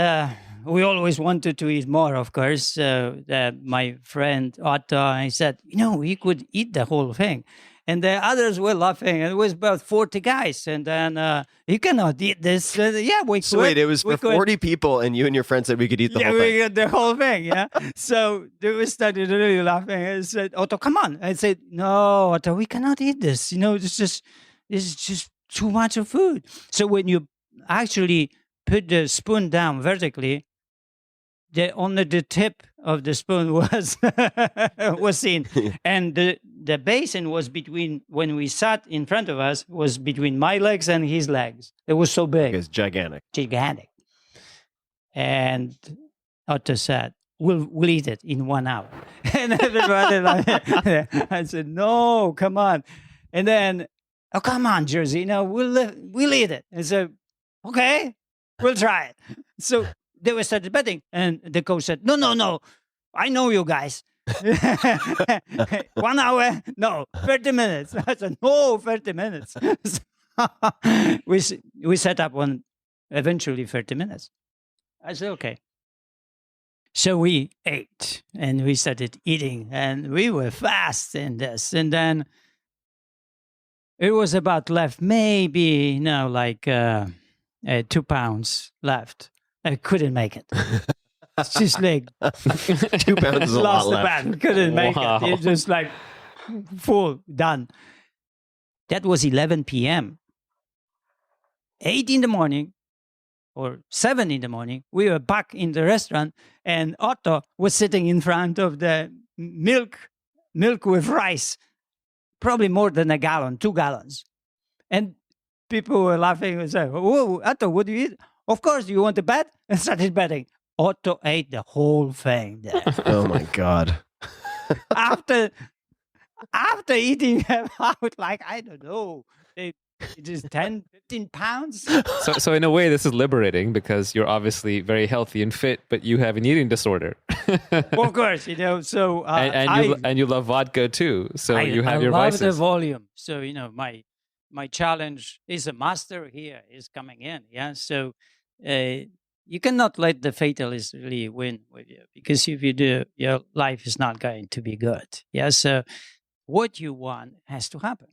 we always wanted to eat more, of course. So my friend Otto, I said, you know, we could eat the whole thing. And the others were laughing. And it was about 40 guys. And then, you cannot eat this. Yeah, we could. So wait, it was for could. 40 people, and you and your friend said we could eat the whole thing. We got the whole thing, yeah. So we started really laughing. I said, Otto, come on. I said, no, Otto, we cannot eat this. You know, it's just too much of food. So when you actually put the spoon down vertically, only the tip of the spoon was seen, and the basin was between. When we sat in front of us, was between my legs and his legs. It was so big, It's gigantic. And Otto said, "We'll eat it in 1 hour," and everybody like, I said, "No, come on," and then, "Oh, come on, Jerzy, you know, we'll eat it." And so, okay, we'll try it. So they were started betting, and the coach said, No, I know you guys. 1 hour? No, 30 minutes. I said, no, 30 minutes. So we set up on eventually 30 minutes. I said, okay. So we ate, and we started eating, and we were fast in this. And then it was about left, maybe, like 2 pounds left. I couldn't make it. It's just like 2 pounds is a lot lost the left. bet. Couldn't make Wow. it. It's just like full, done. That was 11 p.m. 8 in the morning or 7 in the morning, we were back in the restaurant, and Otto was sitting in front of the milk with rice, probably more than a gallon, 2 gallons. And people were laughing and saying, "Whoa, Otto, what do you eat?" "Of course, you want to bet?" And started betting. Otto ate the whole thing there. Oh my God. after eating them out, like, I don't know, It is 10, 15 pounds. So in a way, this is liberating because you're obviously very healthy and fit, but you have an eating disorder. Well, of course, so and you love vodka too. So you have your love vices. the volume. So my challenge is a master here is coming in. Yeah, so you cannot let the fatalists really win with you, because if you do, your life is not going to be good. Yeah, so what you want has to happen.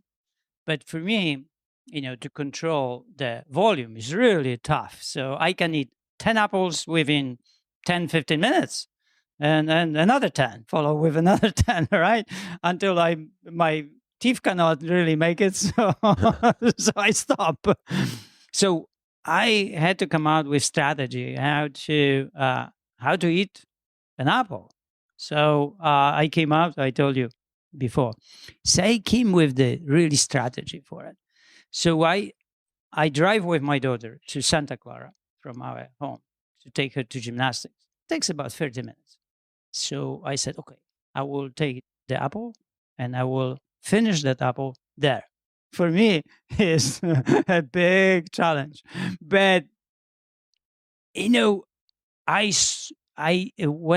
But for me, to control the volume is really tough. So I can eat 10 apples within 10, 15 minutes, and another 10, follow with another 10, right? Until my teeth cannot really make it. So, so I stop. So I had to come out with strategy how to eat an apple. So I came out, I told you before. So I came with the really strategy for it. So I drive with my daughter to Santa Clara from our home to take her to gymnastics. It takes about 30 minutes. So I said, okay, I will take the apple and I will finish that apple there. For me, it's a big challenge. But, when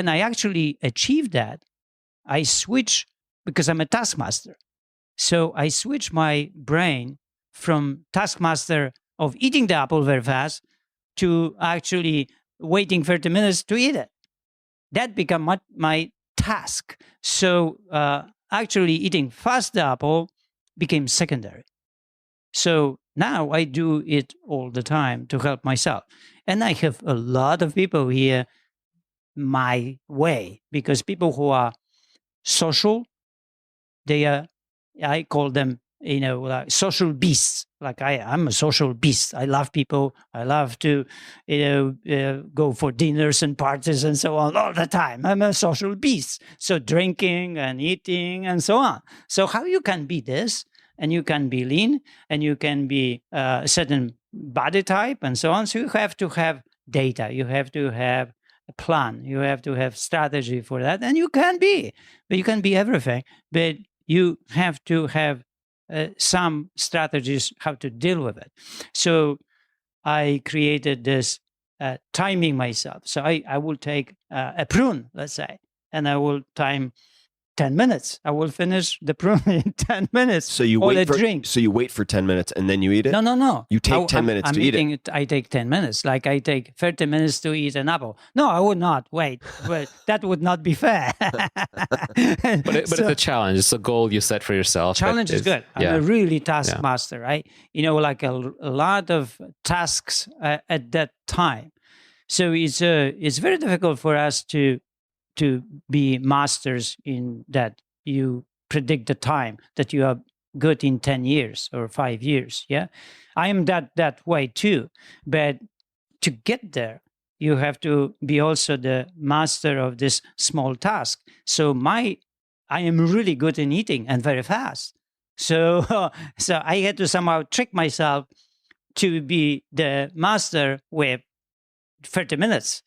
I actually achieved that, I switch, because I'm a taskmaster. So I switch my brain from taskmaster of eating the apple very fast to actually waiting 30 minutes to eat it. That became my task. So actually eating fast the apple became secondary. So now I do it all the time to help myself. And I have a lot of people here my way, because people who are social, I call them, like social beasts. Like I'm a social beast. I love people. I love to, go for dinners and parties and so on all the time. I'm a social beast. So drinking and eating and so on. So how you can be this, and you can be lean, and you can be a certain body type and so on. So you have to have data. You have to have a plan. You have to have strategy for that. And you can be everything. But you have to have some strategies how to deal with it. So I created this timing myself. So I will take a prune, let's say, and I will time 10 minutes. I will finish the prune in 10 minutes. So you wait for 10 minutes and then you eat it? No. You take 10 minutes to eat it. I take 10 minutes. Like I take 30 minutes to eat an apple. No, I would not wait. But that would not be fair. But it's a challenge. It's a goal you set for yourself. Challenge is good. I'm a really taskmaster, right? Like a lot of tasks at that time. So it's very difficult for us to be masters in that. You predict the time that you are good in 10 years or 5 years. Yeah, I am that way too. But to get there, you have to be also the master of this small task. So I am really good in eating and very fast. So I had to somehow trick myself to be the master with 30 minutes.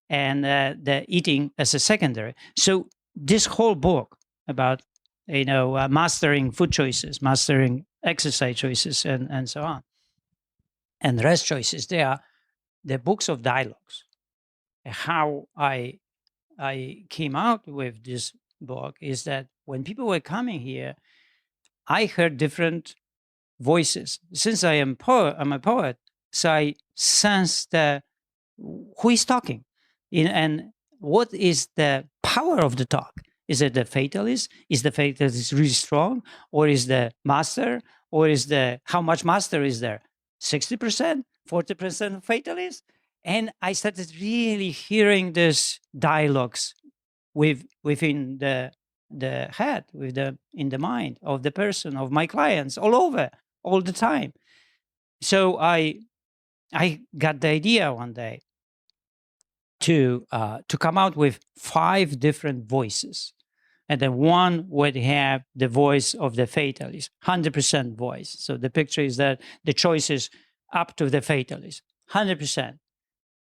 And the eating as a secondary. So this whole book about, mastering food choices, mastering exercise choices, and so on, and rest choices, they are the books of dialogues. How I came out with this book is that when people were coming here, I heard different voices. Since I'm a poet, so I sensed who is talking. And what is the power of the talk? Is it the fatalist? Is the fatalist really strong? Or is the master? Or is how much master is there? 60%? 40% fatalist? And I started really hearing these dialogues within the head, in the mind of the person, of my clients, all over, all the time. So I got the idea one day to come out with 5 different voices. And then one would have the voice of the fatalist, 100% voice. So the picture is that the choice is up to the fatalist, 100%.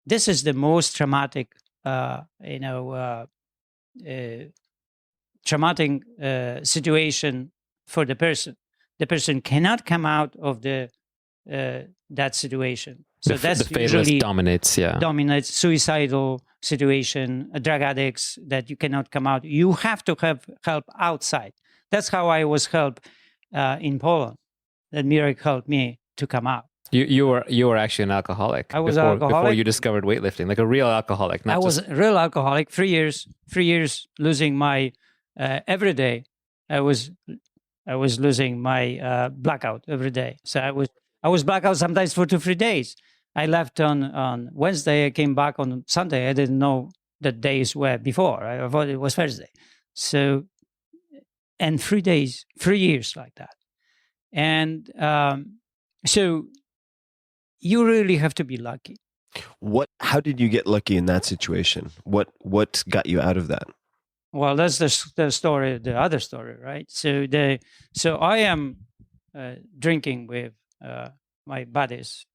This is the most traumatic, traumatic situation for the person. The person cannot come out of the that situation. So the that's fatalist usually dominates. Yeah. dominates suicidal situation, drug addicts that you cannot come out. You have to have help outside. That's how I was helped in Poland. That Mirek helped me to come out. You were actually an alcoholic. I was before alcoholic. you discovered weightlifting, like a real alcoholic. Not I was just, a real alcoholic. 3 years losing my every day. I was losing my blackout every day. So I was blackout sometimes for 2-3 days. I left on Wednesday. I came back on Sunday. I didn't know the days were before. I thought it was Thursday. So, and 3 days, 3 years like that. And so you really have to be lucky. How did you get lucky in that situation? What got you out of that? Well, that's the story, the other story, right? So I am drinking with my buddies,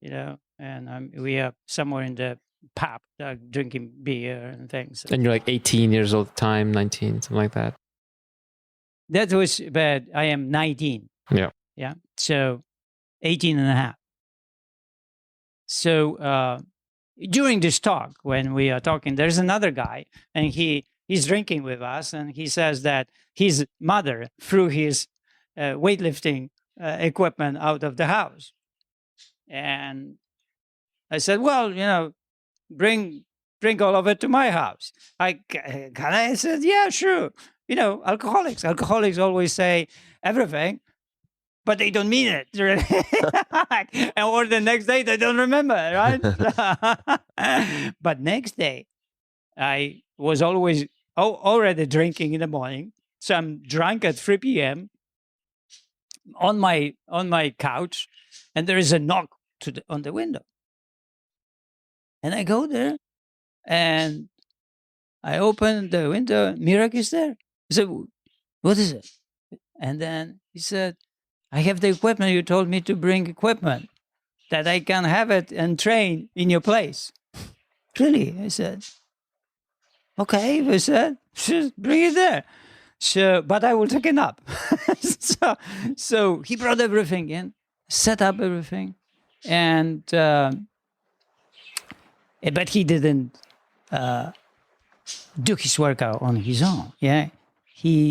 and we are somewhere in the pub, drinking beer and things. and you're like 18 years old at the time, 19, something like that. That was bad. I am 19. Yeah. Yeah. So 18 and a half. So during this talk, when we are talking, there's another guy, and he's drinking with us, and he says that his mother threw his weightlifting equipment out of the house. And I said, well, bring all of it to my house. I said, yeah, sure. Alcoholics always say everything, but they don't mean it. Or the next day, they don't remember, right? But next day, I was always already drinking in the morning. So I'm drunk at 3 p.m. on my couch, and there is a knock on the window. And I go there, and I open the window. Mirek is there. I said, what is it? And then he said, I have the equipment. You told me to bring equipment that I can have it and train in your place. Really? I said, okay. I said, just bring it there. So, but I will take it up. So he brought everything in, set up everything. And, but he didn't do his workout on his own. Yeah.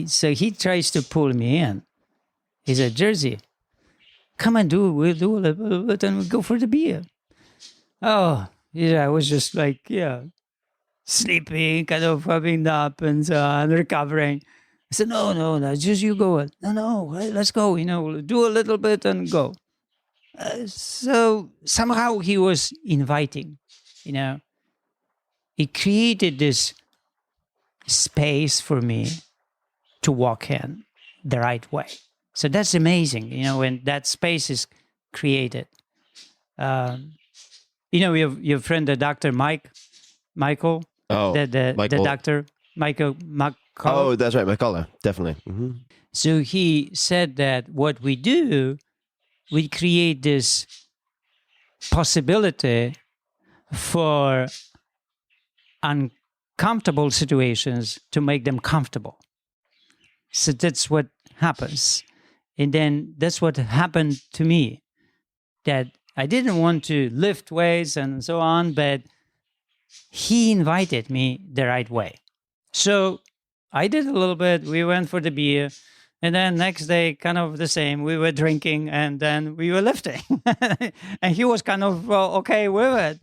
So he tries to pull me in. He said, Jerzy, come and we'll do a little bit and we'll go for the beer. Oh, yeah, I was just like, sleeping, kind of having up and so on, recovering. I said, no, just you go. No, let's go, we'll do a little bit and go. So somehow he was inviting, He created this space for me to walk in the right way. So that's amazing, when that space is created. Your friend, the doctor, Michael. Oh, the Michael. doctor, Michael McCullough. Oh, that's right, McCullough, definitely. Mm-hmm. So he said that what we do, we create this possibility for uncomfortable situations to make them comfortable. So that's what happens. And then that's what happened to me, that I didn't want to lift weights and so on, but he invited me the right way. So I did a little bit. We went for the beer. And then next day, kind of the same. We were drinking and then we were lifting. And he was kind of okay with it.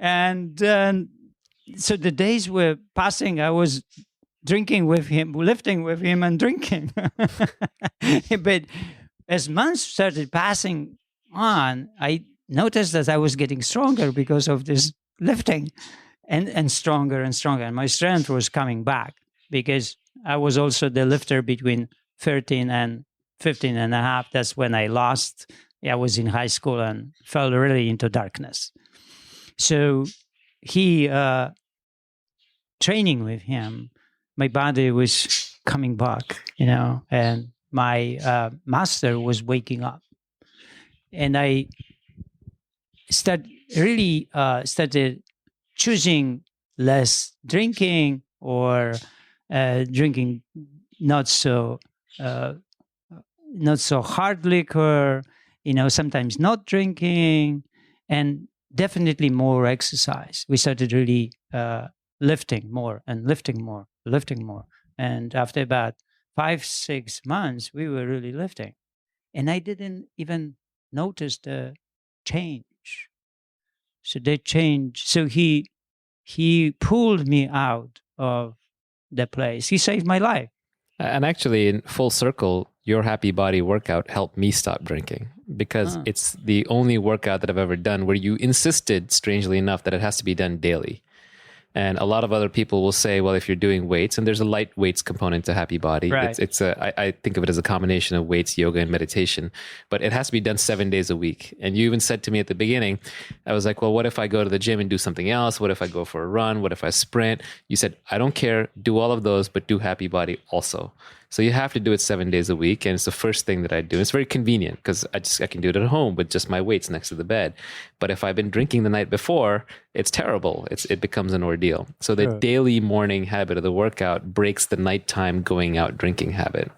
And so the days were passing. I was drinking with him, lifting with him and drinking. But as months started passing on, I noticed that I was getting stronger because of this lifting and stronger and stronger. And my strength was coming back because I was also the lifter between 13 and 15 and a half. That's when I lost. I was in high school and fell really into darkness. So training with him, my body was coming back, and my master was waking up. And I started choosing less drinking or drinking not so hard liquor, sometimes not drinking, and definitely more exercise. We started really lifting more. And after about 5-6 months, we were really lifting. And I didn't even notice the change. So they changed. So he pulled me out of the place. He saved my life. And actually, in full circle, your Happy Body workout helped me stop drinking, because it's the only workout that I've ever done where you insisted, strangely enough, that it has to be done daily. And a lot of other people will say, well, if you're doing weights, and there's a light weights component to Happy Body. Right. I think of it as a combination of weights, yoga, and meditation, but it has to be done 7 days a week. And you even said to me at the beginning, I was like, well, what if I go to the gym and do something else? What if I go for a run? What if I sprint? You said, I don't care. Do all of those, but do Happy Body also. So you have to do it 7 days a week. And it's the first thing that I do. It's very convenient because I can do it at home with just my weights next to the bed. But if I've been drinking the night before, it's terrible. It becomes an ordeal. So the daily morning habit of the workout breaks the nighttime going out drinking habit.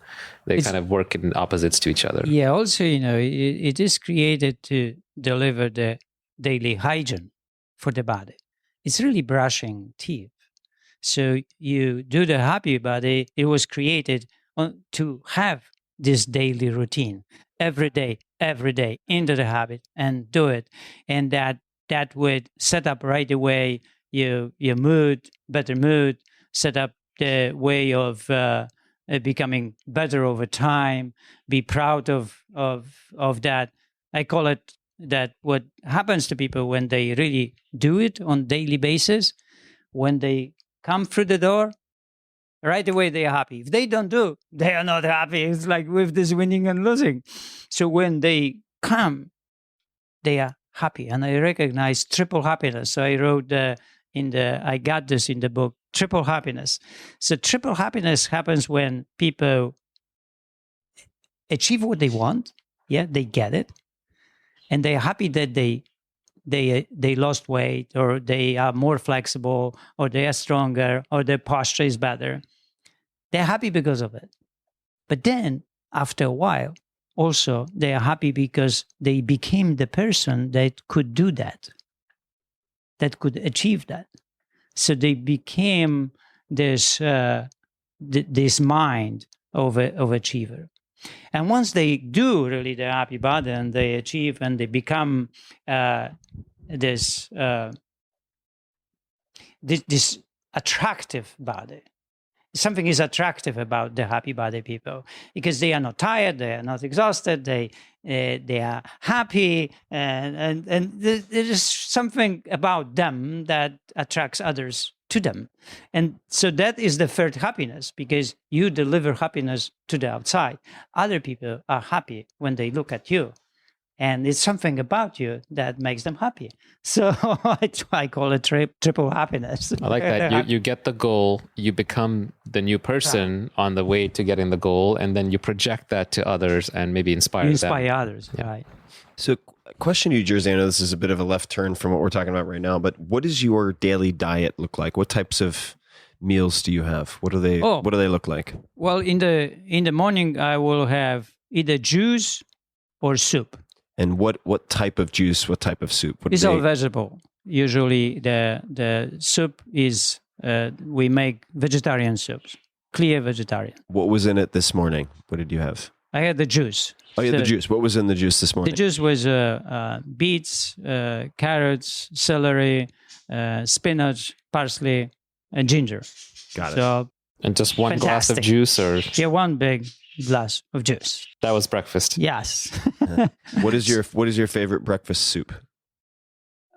They kind of work in opposites to each other. Yeah. Also, it is created to deliver the daily hygiene for the body. It's really brushing teeth. So you do the Happy Body. It was created to have this daily routine every day into the habit and do it. And that would set up right away your mood, better mood, set up the way of becoming better over time, be proud of that. I call it that what happens to people when they really do it on daily basis, when they come through the door, right away they are happy. If they don't do, they are not happy. It's like with this winning and losing. So when they come, they are happy. And I recognize triple happiness. So I wrote I got this in the book, Triple Happiness. So triple happiness happens when people achieve what they want. Yeah, they get it. And they're happy that they lost weight, or they are more flexible, or they are stronger, or their posture is better. They're happy because of it. But then after a while, also they are happy because they became the person that could do that could achieve that. So they became this mind of achiever. And once they do really the Happy Body and they achieve and they become this attractive body. Something is attractive about the Happy Body people because they are not tired, they are not exhausted, they are happy, and there is something about them that attracts others to them. And so that is the third happiness, because you deliver happiness to the outside. Other people are happy when they look at you. And it's something about you that makes them happy. So I call it triple happiness. I like that. You get the goal, you become the new person on the way to getting the goal, and then you project that to others and maybe inspire others, yeah. Right. So question to you, Jerzy, I know this is a bit of a left turn from what we're talking about right now, but what does your daily diet look like? What types of meals do you have? What do they look like? Well, in the morning, I will have either juice or soup. And what type of juice, what type of soup? It's all vegetable. Usually the soup is, we make vegetarian soups, clear vegetarian. What was in it this morning? What did you have? I had the juice. Oh, yeah, the juice. What was in the juice this morning? The juice was beets, carrots, celery, spinach, parsley, and ginger. Got it. So, and just one glass of juice, or? Yeah, one big glass of juice. That was breakfast. Yes. What is your favorite breakfast soup?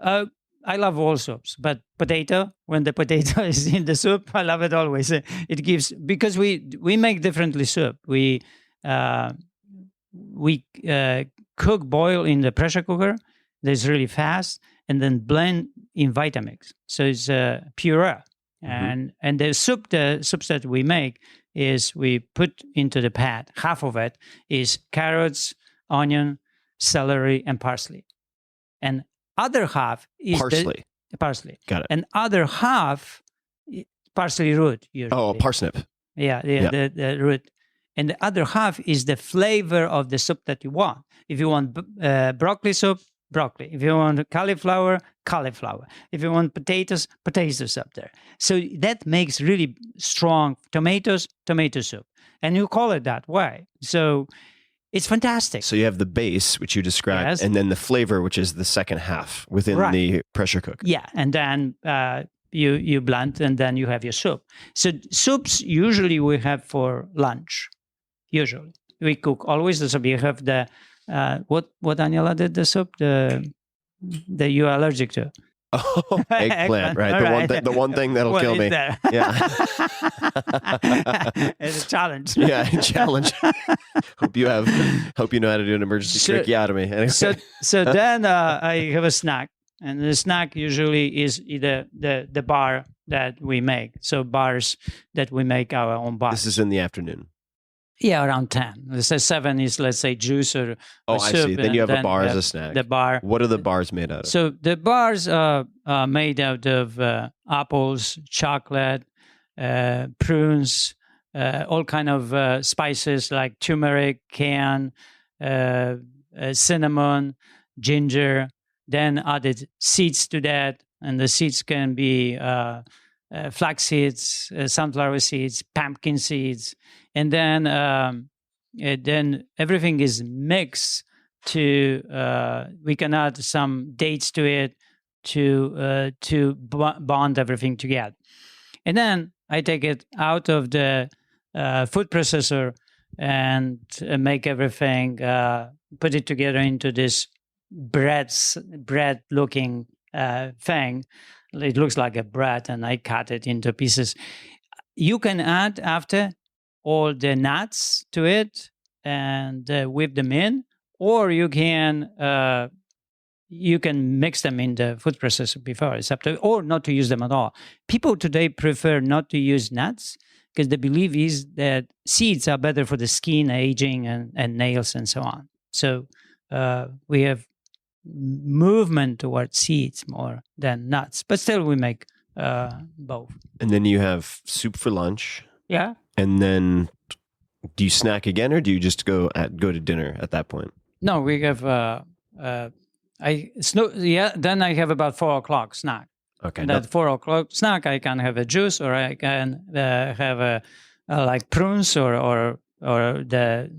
I love all soups, but potato, when the potato is in the soup, I love it always. It gives, because we make differently soup. We cook, boil in the pressure cooker. That's really fast, and then blend in Vitamix. So it's puree. And the soups that we make is we put into the pot, half of it is carrots, onion, celery, and parsley. And other half is parsley. Got it. And other half, parsley root. Usually. Oh, parsnip. Yeah, the root. and the other half is the flavor of the soup that you want. If you want broccoli soup, broccoli. If you want cauliflower, cauliflower. If you want potatoes, potatoes up there. So that makes really strong tomatoes, tomato soup. And you call it that way. So it's fantastic. So you have the base, which you described, Yes. and then the flavor, which is the second half within Right. the pressure cooker. Yeah, and then you blend, and then you have your soup. So soups usually we have for lunch. Usually we cook always the soup. You have the what Daniela did the soup that you are allergic to. Oh, eggplant, right? The one thing that'll Well, kill it's me. there. Yeah. It's a challenge. Yeah, challenge. Hope you know how to do an emergency So- tracheotomy. Anyway. So then I have a snack, and the snack usually is either the bar that we make. So bars that we make our own bars. This is in the afternoon. Yeah, around 10. Let's say 7 is, let's say, juice or Oh, or I soup, see. Then you and have a bar you as a have snack. The bar. What are the bars made out of? So the bars are made out of apples, chocolate, prunes, all kind of spices like turmeric, cayenne, cinnamon, ginger. Then added seeds to that, and the seeds can be flax seeds, sunflower seeds, pumpkin seeds, and then everything is mixed to we can add some dates to it to bond everything together. And then I take it out of the food processor and make everything, put it together into this bread looking thing. It looks like a bread, and I cut it into pieces. You can add after all the nuts to it and whip them in, or you can mix them in the food processor before. It's up to, or not to use them at all. People today prefer not to use nuts because the belief is that seeds are better for the skin, aging, and nails, and so on. So we have movement towards seeds more than nuts, but still we make both. And then you have soup for lunch. Yeah. And then do you snack again, or do you just go to dinner at that point? No, we have then I have about 4 o'clock snack. Okay. And at 4 o'clock snack, I can have a juice, or I can have a like prunes or the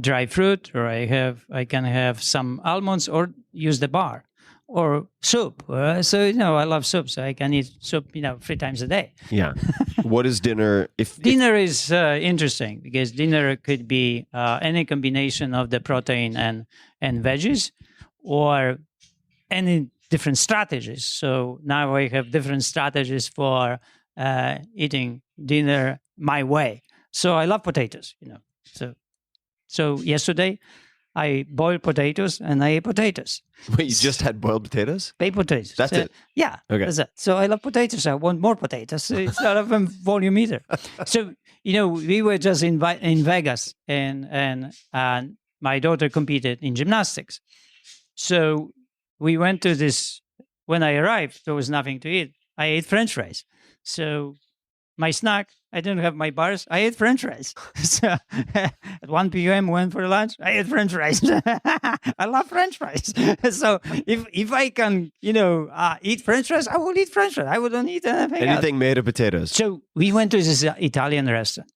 dry fruit, or I can have some almonds, or use the bar, or soup. So I love soup, so I can eat soup 3 times a day. Yeah. What is dinner? If Dinner is interesting because dinner could be any combination of the protein and veggies, or any different strategies. So now I have different strategies for eating dinner my way. So I love potatoes, So yesterday I boiled potatoes and I ate potatoes. Wait, you just had boiled potatoes? Baked potatoes. That's it? Yeah. Okay. That's it. So I love potatoes. I want more potatoes. It's not a volume either. So, we were just in Vegas, and my daughter competed in gymnastics. So we went to this. When I arrived, there was nothing to eat. I ate French fries. So my snack, I didn't have my bars. I ate French fries. So at 1 p.m. went for lunch. I ate French fries. I love French fries. So if I can, eat French fries, I will eat French fries. I wouldn't eat anything else. Made of potatoes. So we went to this Italian restaurant.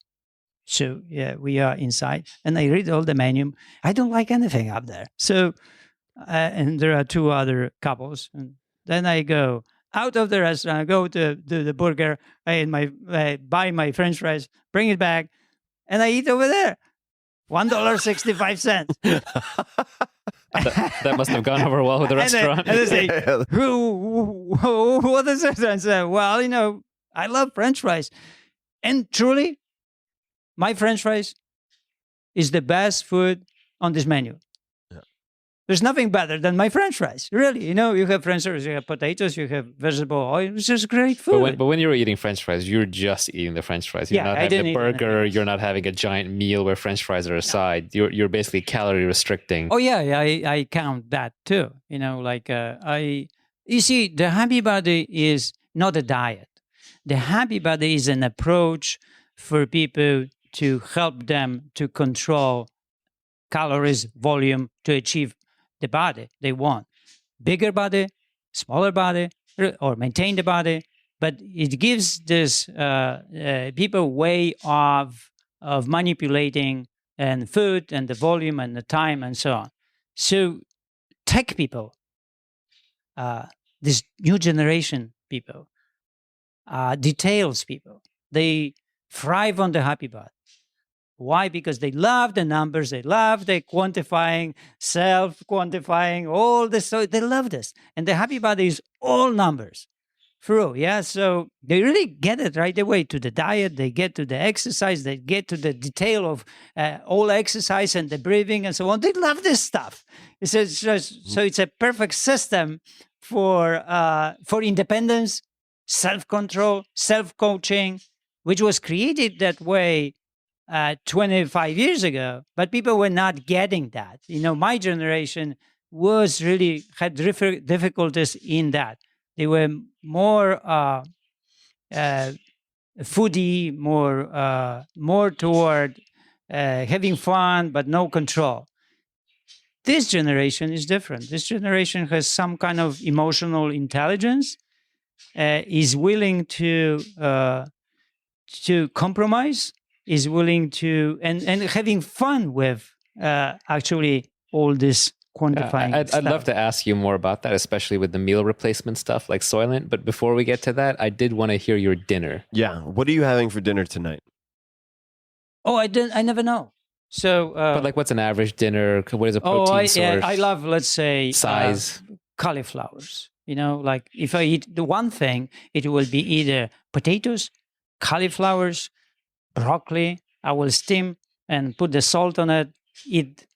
So yeah, we are inside, and I read all the menu. I don't like anything up there. So and there are 2 other couples, and then I go out of the restaurant, I go to the burger, I buy my French fries, bring it back, and I eat over there. $1.65. That must have gone over well with the restaurant. And they say, what is it? And I say, well, I love French fries. And truly, my French fries is the best food on this menu. There's nothing better than my French fries. Really, you have French fries, you have potatoes, you have vegetable oil. It's just great food. But when you were eating French fries, you're just eating the French fries. You're not having a burger. You're not having a giant meal where French fries are a side. You're basically calorie restricting. Oh yeah, I count that too. You see, the Happy Body is not a diet. The Happy Body is an approach for people to help them to control calories, volume to achieve the body they want. Bigger body, smaller body, or maintain the body. But it gives this people way of manipulating and food and the volume and the time and so on. So tech people, this new generation people, details people, they thrive on the happy body. Why? Because they love the numbers, they love the quantifying, self-quantifying, all this. So they love this. And the happy body is all numbers through, yeah? So they really get it right away to the diet, they get to the exercise, they get to the detail of all exercise and the breathing and so on. They love this stuff. So it's a perfect system for independence, self-control, self-coaching, which was created that way 25 years ago, but people were not getting that. My generation had difficulties in that. They were more foodie, more toward having fun, but no control. This generation is different. This generation has some kind of emotional intelligence, is willing to compromise, is willing to and having fun with actually all this quantifying. I'd love to ask you more about that, especially with the meal replacement stuff like Soylent. But before we get to that, I did want to hear your dinner. Yeah. What are you having for dinner tonight? Oh, I never know. So, but like, what's an average dinner? What is a protein source? I love, let's say, size cauliflowers. Like if I eat the one thing, it will be either potatoes, cauliflowers, broccoli. I will steam and put the salt on it. Eat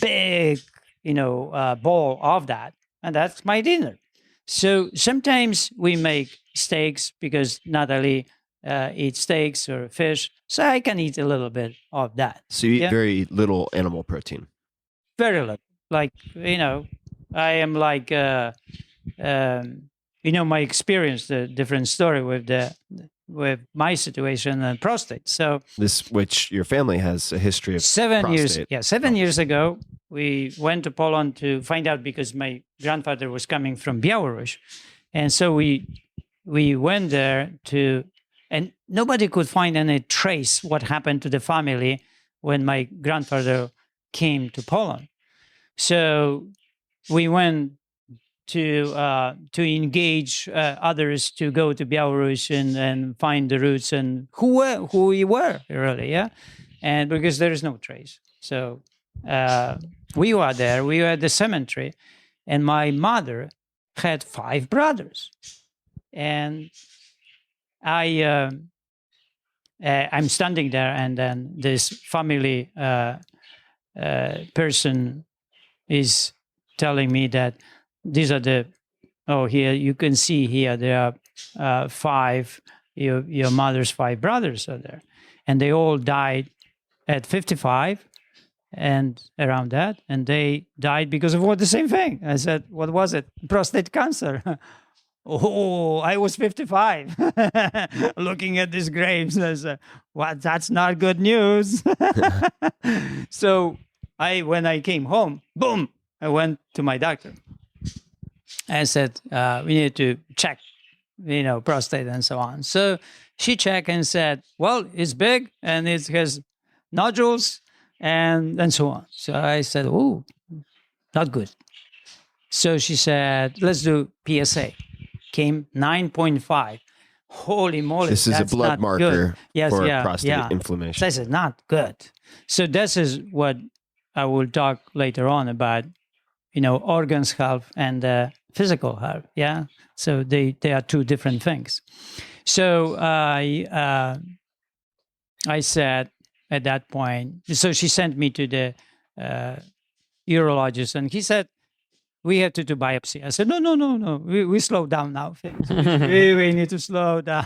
big, bowl of that, and that's my dinner. So sometimes we make steaks because Natalie eats steaks or fish, so I can eat a little bit of that. So you eat very little animal protein. Very little. Like I am like my experience, the different story with my situation and prostate. So which your family has a history of 7 years. prostate. Yeah, 7 years ago, we went to Poland to find out because my grandfather was coming from Belarus, and so we went there and nobody could find any trace what happened to the family when my grandfather came to Poland. So we went to engage others to go to Belarus and find the roots and who we were really, yeah, and because there is no trace. So we were there. We were at the cemetery, and my mother had 5 brothers, and I'm standing there, and then this family person is telling me that these are here you can see here there are 5, your mother's 5 brothers are there, and they all died at 55 and around that, and they died because of the same thing. I said, what was it? Prostate cancer. Oh, I was 55 looking at these graves. I said, well, that's not good news. So when I came home, boom, I went to my doctor. I said, we need to check, prostate and so on. So she checked and said, well, it's big and it has nodules and so on. So I said, oh, not good. So she said, let's do PSA. Came 9.5. Holy moly. This is a blood marker for prostate inflammation. So I said, not good. So this is what I will talk later on about, organs health and physical health. Yeah. So they are 2 different things. So I said at that point, so she sent me to the urologist, and he said, we have to do biopsy. I said, no. We slow down now. we need to slow down.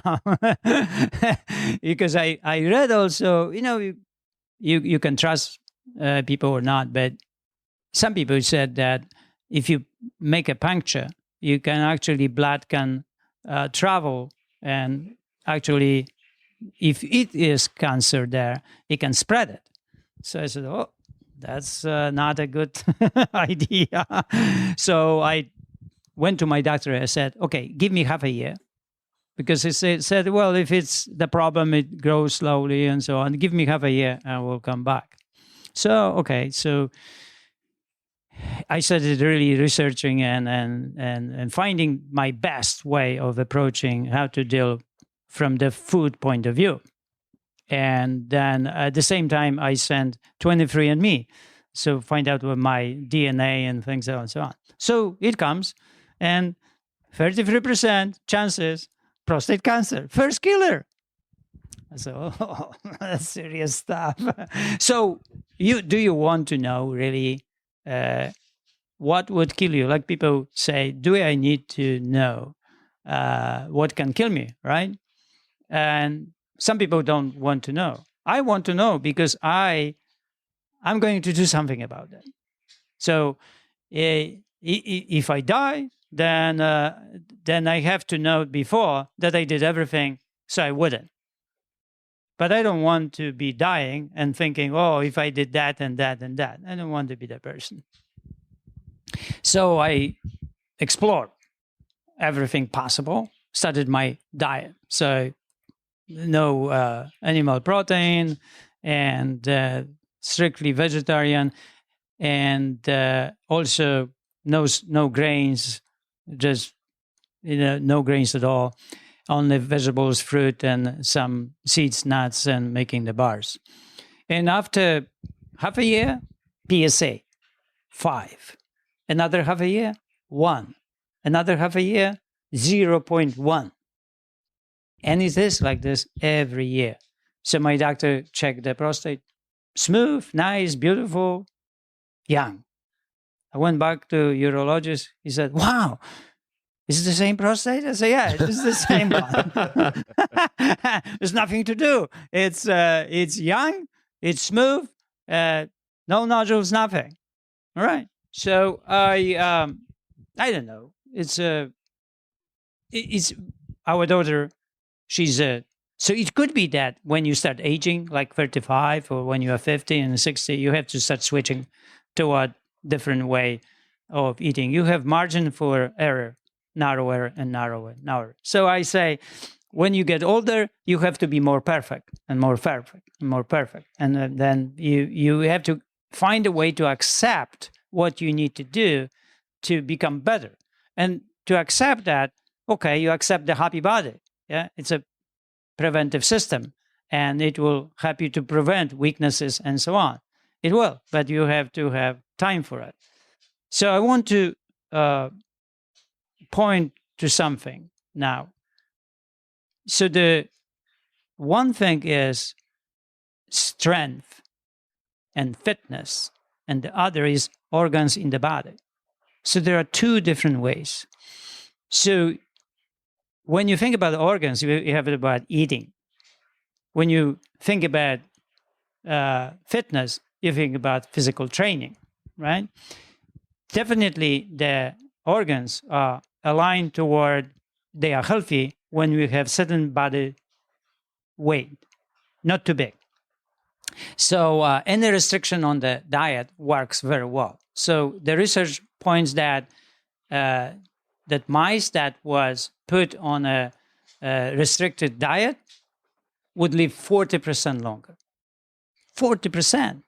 Because I read also, you can trust people or not, but some people said that if you make a puncture, blood can travel and actually if it is cancer there, it can spread it. So I said, oh, that's not a good idea. So I went to my doctor. I said, okay, give me half a year. Because he said, well, if it's the problem, it grows slowly and so on. Give me half a year and we'll come back. So, okay. So I started really researching and finding my best way of approaching how to deal from the food point of view. And then at the same time, I sent 23andMe. So find out what my DNA and things and so on. So it comes and 33% chances prostate cancer, first killer. So, oh, that's serious stuff. So, do you want to know really what would kill you? Like people say, do I need to know what can kill me, right? And some people don't want to know. I want to know because I'm going to do something about that. So, if I die, then I have to know before that I did everything so I wouldn't. But I don't want to be dying and thinking, oh, if I did that and that and that. I don't want to be that person. So I explored everything possible, started my diet. So no animal protein and strictly vegetarian, and also no grains, just no grains at all, only vegetables, fruit, and some seeds, nuts, and making the bars. And after half a year, PSA 5. Another half a year, 1. Another half a year, 0.1. And it is like this every year. So my doctor checked the prostate, smooth, nice, beautiful, young. I went back to urologist. He said, wow, is it the same prostate? I said, yeah, it's the same one. There's nothing to do. It's young, it's smooth, no nodules, nothing. All right. So I don't know. It's our daughter. She's so it could be that when you start aging, like 35, or when you are 50 and 60, you have to start switching toward different way of eating. You have margin for error, narrower and narrower, narrower. So I say, when you get older, you have to be more perfect and more perfect and more perfect. And then you have to find a way to accept what you need to do to become better. And to accept that, okay, you accept the happy body. Yeah, it's a preventive system, and it will help you to prevent weaknesses and so on. It will, but you have to have time for it. So I want to point to something now. So the one thing is strength and fitness, and the other is organs in the body. So there are two different ways. So when you think about organs, you have it about eating. When you think about fitness, you think about physical training, right? Definitely the organs are aligned toward, they are healthy when we have certain body weight, not too big. So any restriction on the diet works very well. So the research points that that mice that was put on a restricted diet would live 40% longer. 40%.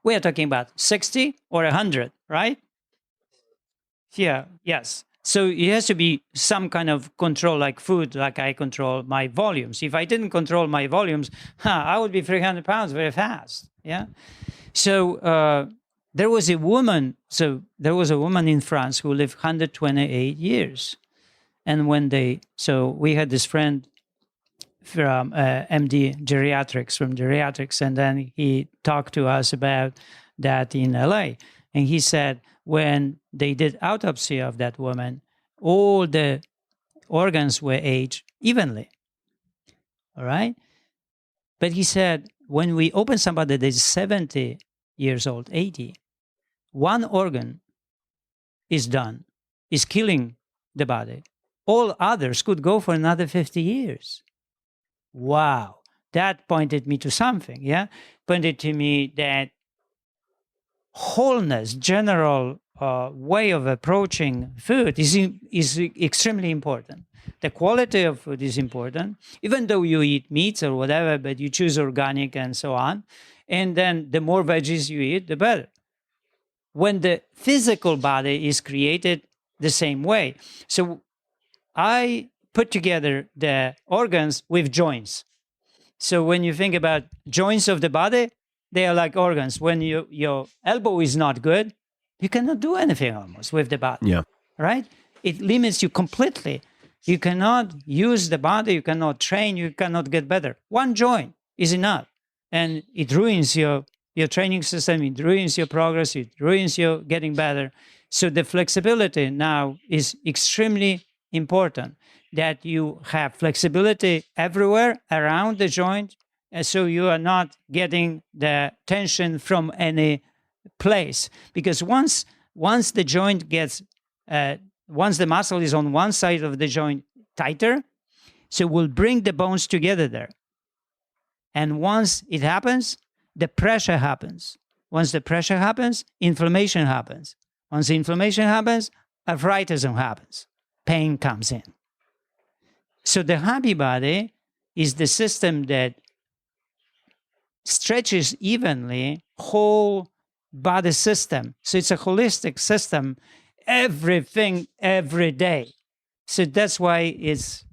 We are talking about 60 or 100, right? Yeah, yes. So it has to be some kind of control, like food, like I control my volumes. If I didn't control my volumes, I would be 300 pounds very fast. Yeah. So there was a woman in France who lived 128 years. And we had this friend from MD geriatrics, from geriatrics, and then he talked to us about that in LA. And he said when they did autopsy of that woman, all the organs were aged evenly. All right? But he said when we open somebody that is 70 years old, 80, one organ is done, is killing the body. All others could go for another 50 years. Wow. that pointed me to something, pointed to me that wholeness, general way of approaching food is extremely important. The quality of food is important, even though you eat meats or whatever, but you choose organic and so on. And then the more veggies you eat, the better. When the physical body is created the same way. So I put together the organs with joints. So when you think about joints of the body, they are like organs. When your elbow is not good, you cannot do anything almost with the body. Yeah. Right? It limits you completely. You cannot use the body, you cannot train, you cannot get better. One joint is enough. And it ruins your training system, it ruins your progress, it ruins your getting better. So the flexibility now is extremely important, that you have flexibility everywhere around the joint, and so you are not getting the tension from any place. Because once the joint gets, once the muscle is on one side of the joint tighter, so we'll bring the bones together there. And once it happens, the pressure happens. Once the pressure happens, inflammation happens. Once the inflammation happens, arthritis happens. Pain comes in. So the happy body is the system that stretches evenly whole body system. So it's a holistic system, everything, every day. So that's why it's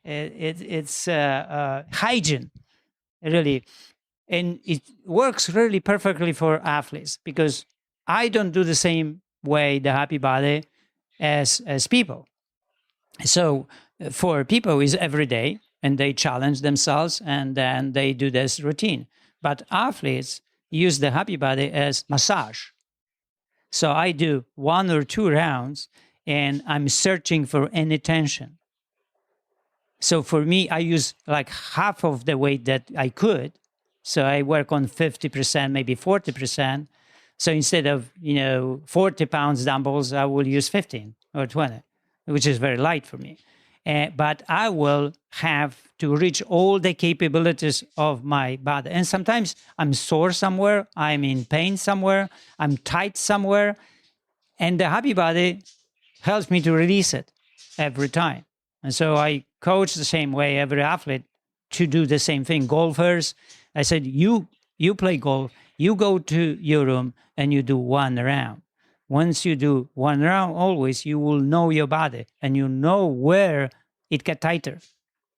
hygiene, really. And it works really perfectly for athletes, because I don't do the same way the happy body as people. So for people is every day, and they challenge themselves, and then they do this routine. But athletes use the happy body as massage. So I do 1 or 2 rounds, and I'm searching for any tension. So for me, I use like half of the weight that I could. So I work on 50%, maybe 40%. So instead of 40 pounds dumbbells, I will use 15 or 20, which is very light for me. But I will have to reach all the capabilities of my body. And sometimes I'm sore somewhere, I'm in pain somewhere, I'm tight somewhere. And the happy body helps me to release it every time. And so I coach the same way every athlete to do the same thing. Golfers, I said, you play golf, you go to your room and you do 1 round. Once you do 1 round, always you will know your body and you know where it gets tighter.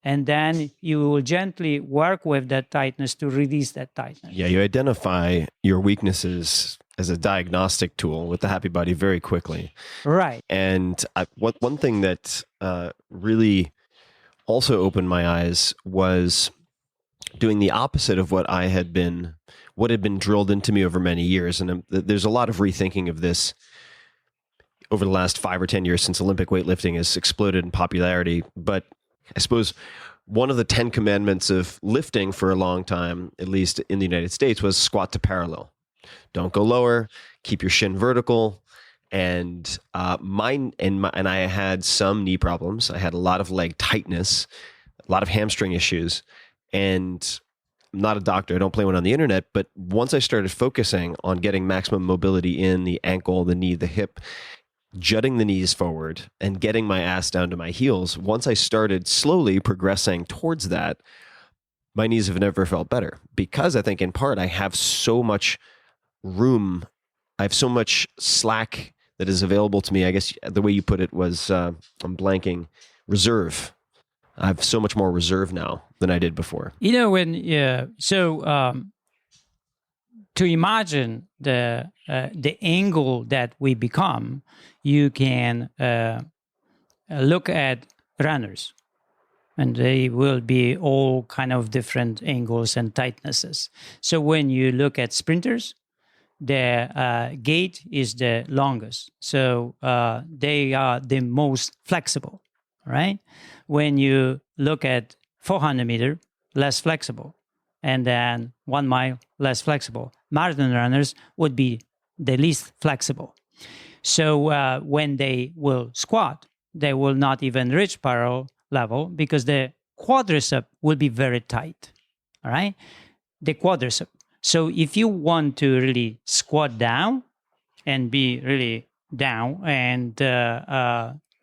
And then you will gently work with that tightness to release that tightness. Yeah, you identify your weaknesses as a diagnostic tool with the happy body very quickly. Right. And one thing that really also opened my eyes was doing the opposite of what had been drilled into me over many years. And there's a lot of rethinking of this over the last 5 or 10 years since Olympic weightlifting has exploded in popularity. But I suppose one of the 10 commandments of lifting for a long time, at least in the United States, was squat to parallel. Don't go lower, keep your shin vertical. And I had some knee problems. I had a lot of leg tightness, a lot of hamstring issues. And I'm not a doctor, I don't play one on the internet, but once I started focusing on getting maximum mobility in the ankle, the knee, the hip, jutting the knees forward and getting my ass down to my heels, once I started slowly progressing towards that, my knees have never felt better, because I think in part I have so much room, I have so much slack that is available to me. I guess the way you put it was, I'm blanking, reserve. I have so much more reserve now than I did before. To imagine the angle that we become, you can look at runners, and they will be all kind of different angles and tightnesses. So when you look at sprinters, the gait is the longest. So they are the most flexible, right? When you look at 400 meter, less flexible. And then 1 mile, less flexible. Marathon runners would be the least flexible. So when they will squat, they will not even reach parallel level, because the quadricep will be very tight. all right? The quadricep. So if you want to really squat down and be really down and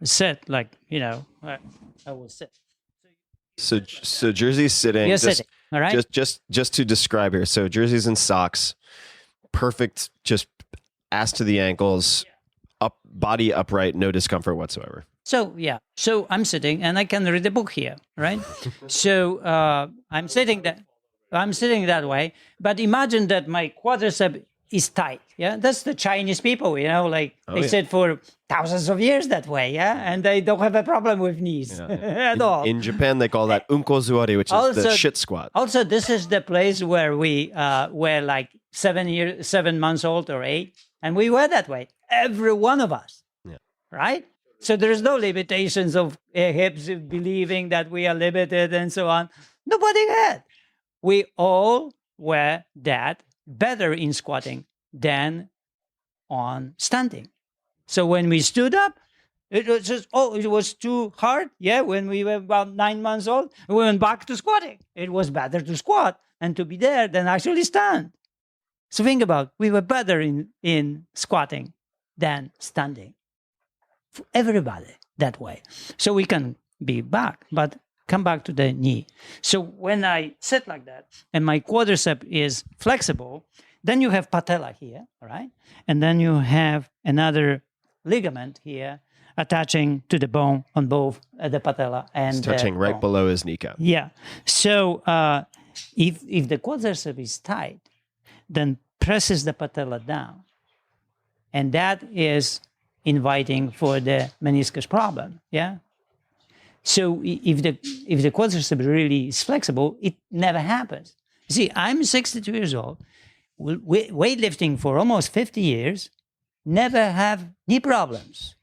sit like, I will sit. So Jerzy's sitting. You're just, sitting, all right? Just to describe here. So Jerzy's in socks, perfect, just ass to the ankles, body upright, no discomfort whatsoever. So I'm sitting and I can read the book here, right? So I'm sitting that way. But imagine that my quadricep is tight. Yeah, that's the Chinese people. They sit for thousands of years that way. Yeah, and they don't have a problem with knees at all. In Japan, they call that unkozuari, which is the shit squat. Also, this is the place where we were like 7 months old or 8, and we were that way. Every one of us. Yeah. Right. So there's no limitations of hips believing that we are limited and so on. Nobody had. We all were that better in squatting than on standing. So when we stood up, it was just, it was too hard. Yeah, when we were about 9 months old, we went back to squatting. It was better to squat and to be there than actually stand. So think about, we were better in squatting than standing. For everybody that way. So we can be back, but come back to the knee. So when I sit like that and my quadricep is flexible, then you have patella here, right? And then you have another ligament here attaching to the bone on both the patella and it's touching right below his kneecap. Yeah. So if the quadricep is tight, then presses the patella down. And that is inviting for the meniscus problem. Yeah. So if the quadricep really is flexible, it never happens. See, I'm 62 years old, weightlifting for almost 50 years, never have knee problems.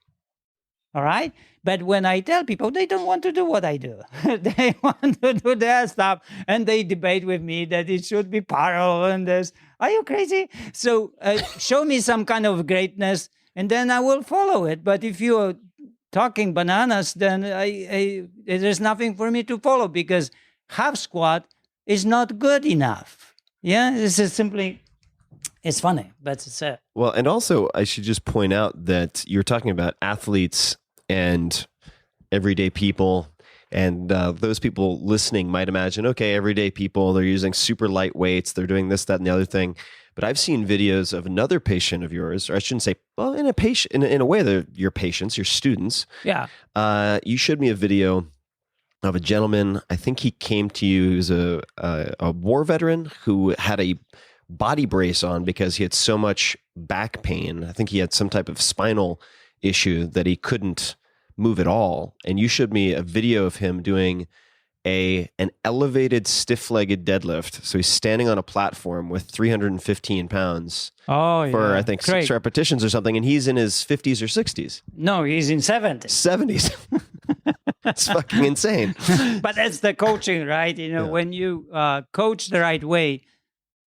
All right? But when I tell people, they don't want to do what I do. They want to do their stuff, and they debate with me that it should be parallel and this. Are you crazy? So show me some kind of greatness, and then I will follow it. But if you're talking bananas, then there's nothing for me to follow because half squat is not good enough. Yeah, this is simply, it's funny, but it's well, and also I should just point out that you're talking about athletes and everyday people, and those people listening might imagine, okay, everyday people, they're using super light weights, they're doing this, that, and the other thing. But I've seen videos of another patient of yours, or I shouldn't say, well, in a way, they're your patients, your students. Yeah. You showed me a video of a gentleman. I think he came to you. He was a war veteran who had a body brace on because he had so much back pain. I think he had some type of spinal issue that he couldn't move at all. And you showed me a video of him doing an elevated stiff-legged deadlift. So he's standing on a platform with 315 pounds for, I think, 6 repetitions or something. And he's in his 50s or 60s. No, he's in 70s. 70s. It's fucking insane. But that's the coaching, right? When you coach the right way,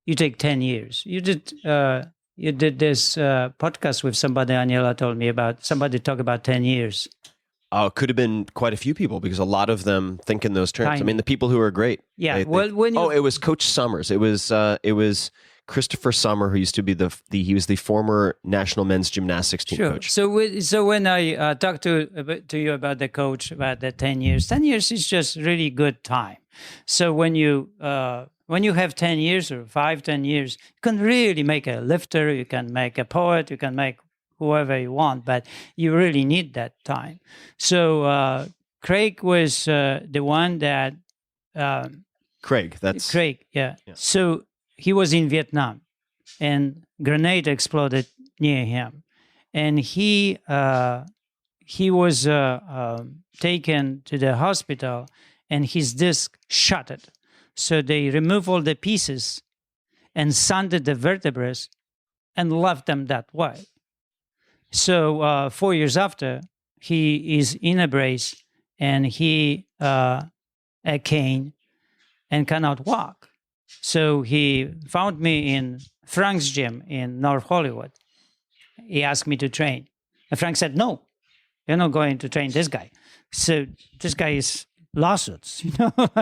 you take 10 years. You did this podcast with somebody, Aniela told me about, somebody talk about 10 years. It could have been quite a few people because a lot of them think in those terms. I mean, the people who are great. Yeah. It was Coach Summers. It was Christopher Sommer, who used to be he was the former national men's gymnastics team coach. So when I talked to you about the coach about the 10 years, 10 years is just really good time. So when you have 10 years or 10 years, you can really make a lifter, you can make a poet, you can make whoever you want, but you really need that time. So Craig was the one that... Craig, yeah. So he was in Vietnam, and grenade exploded near him. And he was taken to the hospital, and his disc shattered. So they removed all the pieces and sanded the vertebrae and left them that way. So 4 years after, he is in a brace and he a cane and cannot walk. So he found me in Frank's gym in North Hollywood. He asked me to train. And Frank said, no, you're not going to train this guy. So this guy is lawsuits,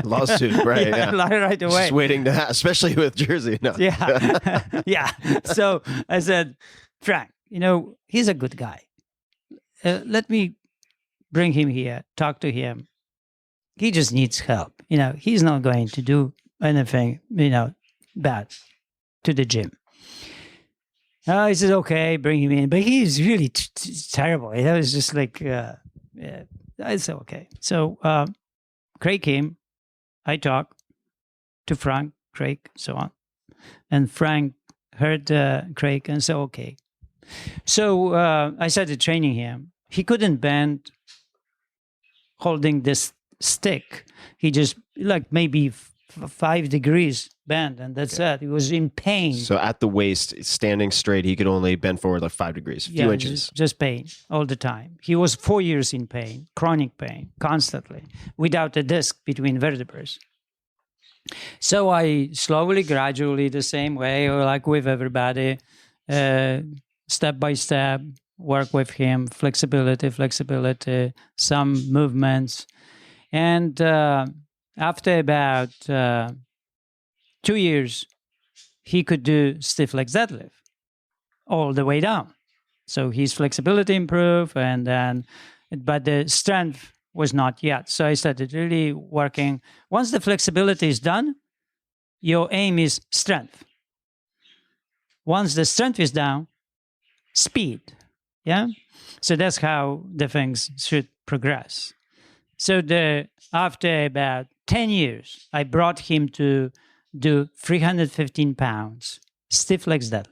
Lawsuit, right? Yeah, right away. Just waiting to especially with Jerzy. No. Yeah. Yeah. So I said, Frank, he's a good guy. Let me bring him here, talk to him. He just needs help. He's not going to do anything, bad to the gym. He said, okay, bring him in. But he's really terrible. It was just like, yeah, I said, okay. So Craig came. I talked to Frank, Craig, so on. And Frank heard Craig and said, okay. So I started training him. He couldn't bend holding this stick. He just, like maybe 5 degrees bend, and that's it. He was in pain. So at the waist, standing straight, he could only bend forward like 5 degrees, a few inches. Just pain all the time. He was 4 years in pain, chronic pain, constantly, without a disc between vertebrae. So I slowly, gradually, the same way, like with everybody, step by step, work with him, flexibility, some movements. And after about 2 years, he could do stiff leg deadlift all the way down. So his flexibility improved, but the strength was not yet. So I started really working. Once the flexibility is done, your aim is strength. Once the strength is down, speed. Yeah. So that's how the things should progress. So after about 10 years, I brought him to do 315 pounds stiff legs deadlift.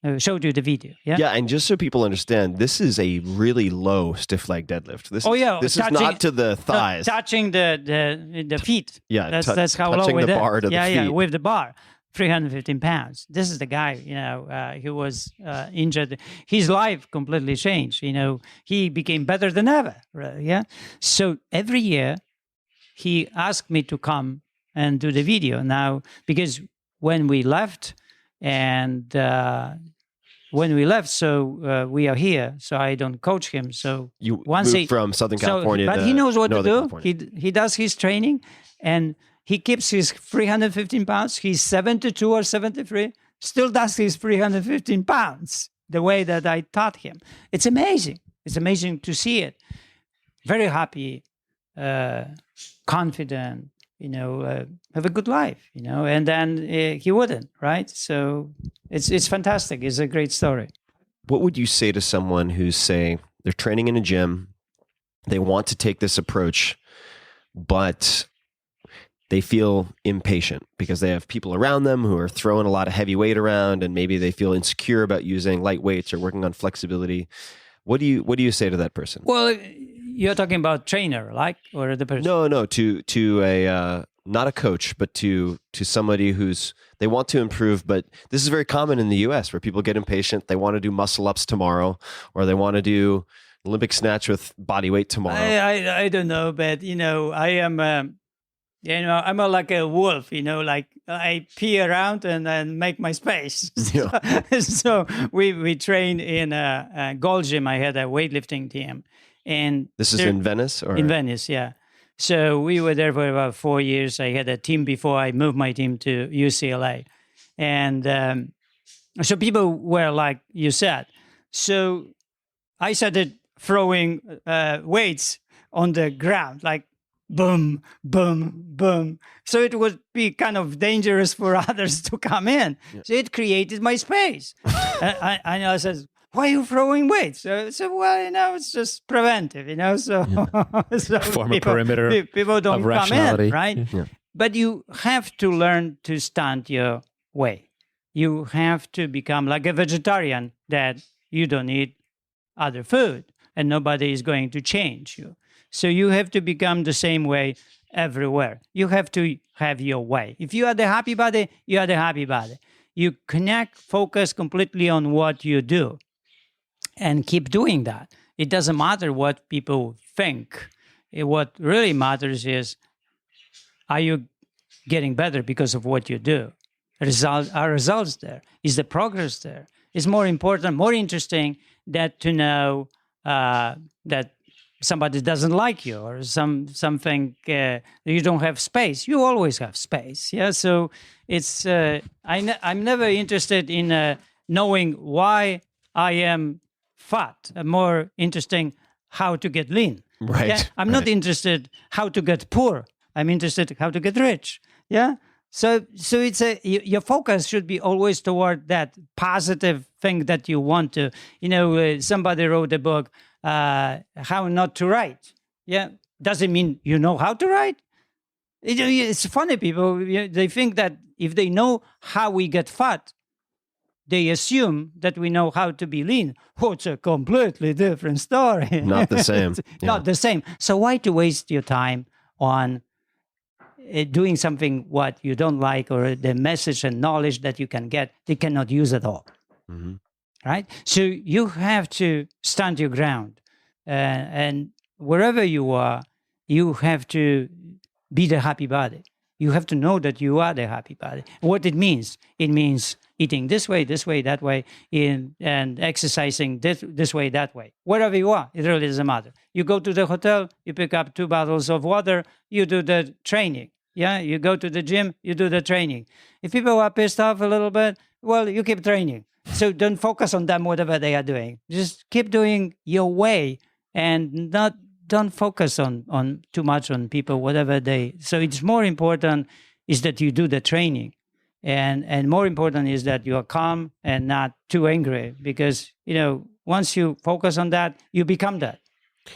I showed you the video. Yeah. Yeah, and just so people understand, this is a really low stiff leg deadlift. This is not to the thighs, touching the feet. Yeah, that's how low touching with the bar to the feet. Yeah, with the bar. 315 pounds. This is the guy, he was injured. His life completely changed. He became better than ever. Yeah. So every year he asked me to come and do the video now, because when we left, so we are here. So I don't coach him. So you moved from Southern California, but he knows what to do. California. He does his training, and he keeps his 315 pounds. He's 72 or 73, still does his 315 pounds the way that I taught him. It's amazing. It's amazing to see it. Very happy, confident, have a good life, and then he wouldn't, right? So it's fantastic. It's a great story. What would you say to someone who's, say, they're training in a gym, they want to take this approach, but they feel impatient because they have people around them who are throwing a lot of heavy weight around, and maybe they feel insecure about using light weights or working on flexibility. What do you say to that person? Well, you're talking about trainer, or the person? No, to a not a coach, but to somebody they want to improve. But this is very common in the U.S. where people get impatient. They want to do muscle ups tomorrow, or they want to do Olympic snatch with body weight tomorrow. I don't know, but I am. I'm like a wolf, like I pee around and then make my space. Yeah. So we train in a gold gym. I had a weightlifting team. And this is in Venice? Or? In Venice, yeah. So we were there for about 4 years. I had a team before I moved my team to UCLA. And so people were like you said. So I started throwing weights on the ground, like boom, boom, boom. So it would be kind of dangerous for others to come in. Yeah. So it created my space. I said, why are you throwing weights? So well, it's just preventive, so, yeah. So form a perimeter people don't of come in, right? Yeah. But you have to learn to stand your way. You have to become like a vegetarian, that you don't eat other food and nobody is going to change you. So you have to become the same way everywhere. You have to have your way. If you are the happy body, you are the happy body. You connect, focus completely on what you do and keep doing that. It doesn't matter what people think. What really matters is, are you getting better because of what you do? Are results there? Is the progress there? It's more important, more interesting that to know that somebody doesn't like you or something you don't have space. You always have space. Yeah. So it's I'm never interested in knowing why I am fat. I'm more interesting how to get lean. Right. Yeah? I'm not interested how to get poor. I'm interested how to get rich. Yeah. So it's your focus should be always toward that positive thing that you want to. Somebody wrote a book, How Not to Write. Yeah, doesn't mean you know how to write. It's funny, people. They think that if they know how we get fat, they assume that we know how to be lean. Oh, it's a completely different story. Not the same. Not the same. So why to waste your time on doing something what you don't like, or the message and knowledge that you can get, they cannot use at all. Mm-hmm. Right? So you have to stand your ground. And wherever you are, you have to be the happy body. You have to know that you are the happy body. What it means eating this way, that way, and exercising this way, that way. Wherever you are, it really doesn't matter. You go to the hotel, you pick up 2 bottles of water, you do the training. Yeah, you go to the gym, you do the training. If people are pissed off a little bit, well, you keep training. So don't focus on them, whatever they are doing. Just keep doing your way, and don't focus on too much on people, whatever they. So it's more important is that you do the training, and more important is that you are calm and not too angry, because once you focus on that, you become that,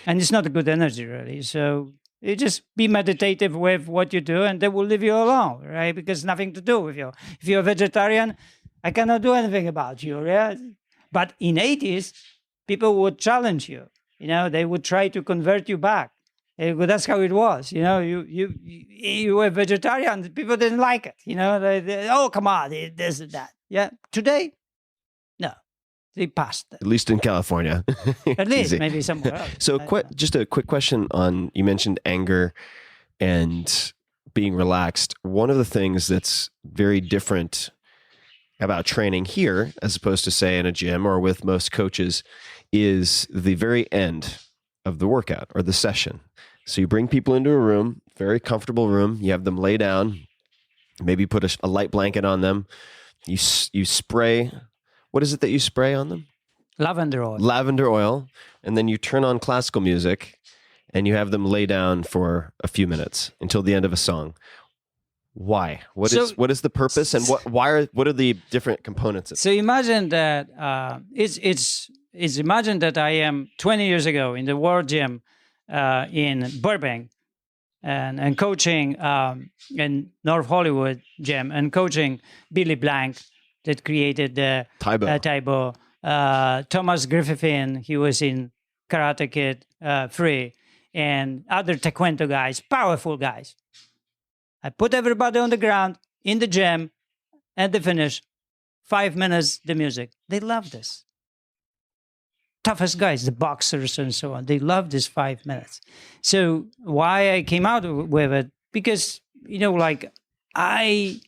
and it's not a good energy really. So you just be meditative with what you do, and they will leave you alone, right? Because nothing to do with you. If you're a vegetarian, I cannot do anything about you, right? But in 80s, people would challenge you. They would try to convert you back. That's how it was. You were vegetarian. People didn't like it. Oh, come on, this and that. Yeah. Today, no, they passed it. At least in California. At least, Easy. maybe somewhere else. So just a quick question on, you mentioned anger and being relaxed. One of the things that's very different about training here, as opposed to say in a gym or with most coaches, is the very end of the workout or the session. So you bring people into a room, very comfortable room. You have them lay down, maybe put a light blanket on them. You spray. What is it that you spray on them? Lavender oil. Lavender oil. And then you turn on classical music and you have them lay down for a few minutes until the end of a song. Why? What is the purpose, and what are the different components of it? So imagine that it's imagine that I am 20 years ago in the World Gym in Burbank and coaching in North Hollywood Gym and coaching Billy Blank that created the Taibo. Thomas Griffin, he was in Karate Kid 3, and other Taekwondo guys, powerful guys. I put everybody on the ground in the gym, and they finish 5 minutes, the music. They love this. Toughest guys, the boxers and so on, they love this 5 minutes. So why I came out with it, because, I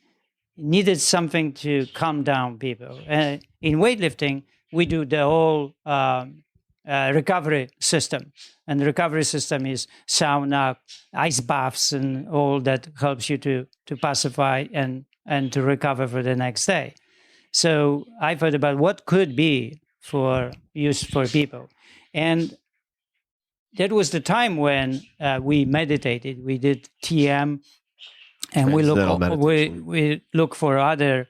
needed something to calm down people. In weightlifting, we do the whole recovery system. And the recovery system is sauna, ice baths, and all that helps you to pacify and to recover for the next day. So I thought about what could be for use for people. And that was the time when we meditated. We did TM, and we look for other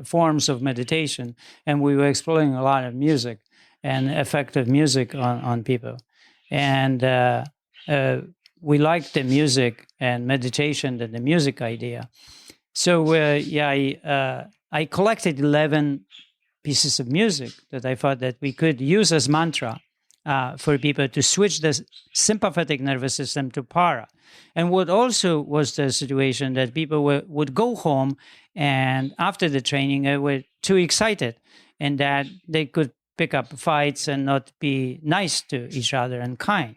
forms of meditation. And we were exploring a lot of music and effective music on people. And we liked the music and meditation and the music idea. So I collected 11 pieces of music that I thought that we could use as mantra for people to switch the sympathetic nervous system to para. And what also was the situation that people would go home, and after the training they were too excited, and that they could pick up fights and not be nice to each other and kind.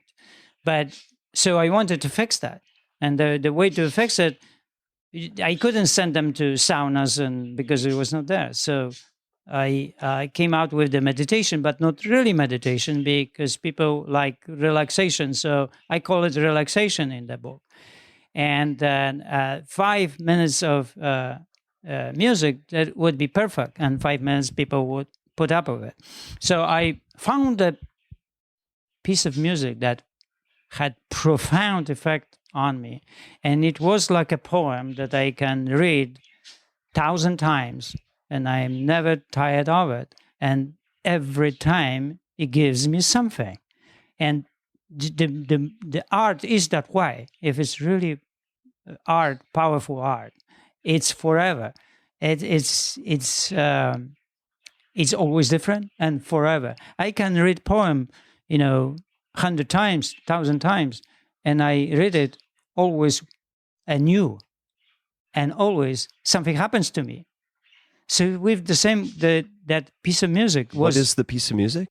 But so I wanted to fix that. And the way to fix it, I couldn't send them to saunas because it was not there. So I came out with the meditation, but not really meditation because people like relaxation. So I call it relaxation in the book. And then 5 minutes of music, that would be perfect. And 5 minutes people would put up with it. So I found a piece of music that had profound effect on me. And it was like a poem that I can read 1,000 times and I'm never tired of it. And every time it gives me something. And the art is that way. If it's really art, powerful art, it's forever. It's always different and forever. I can read poem, 100 times, 1,000 times, and I read it always anew, and always something happens to me. So with that piece of music was. What is the piece of music?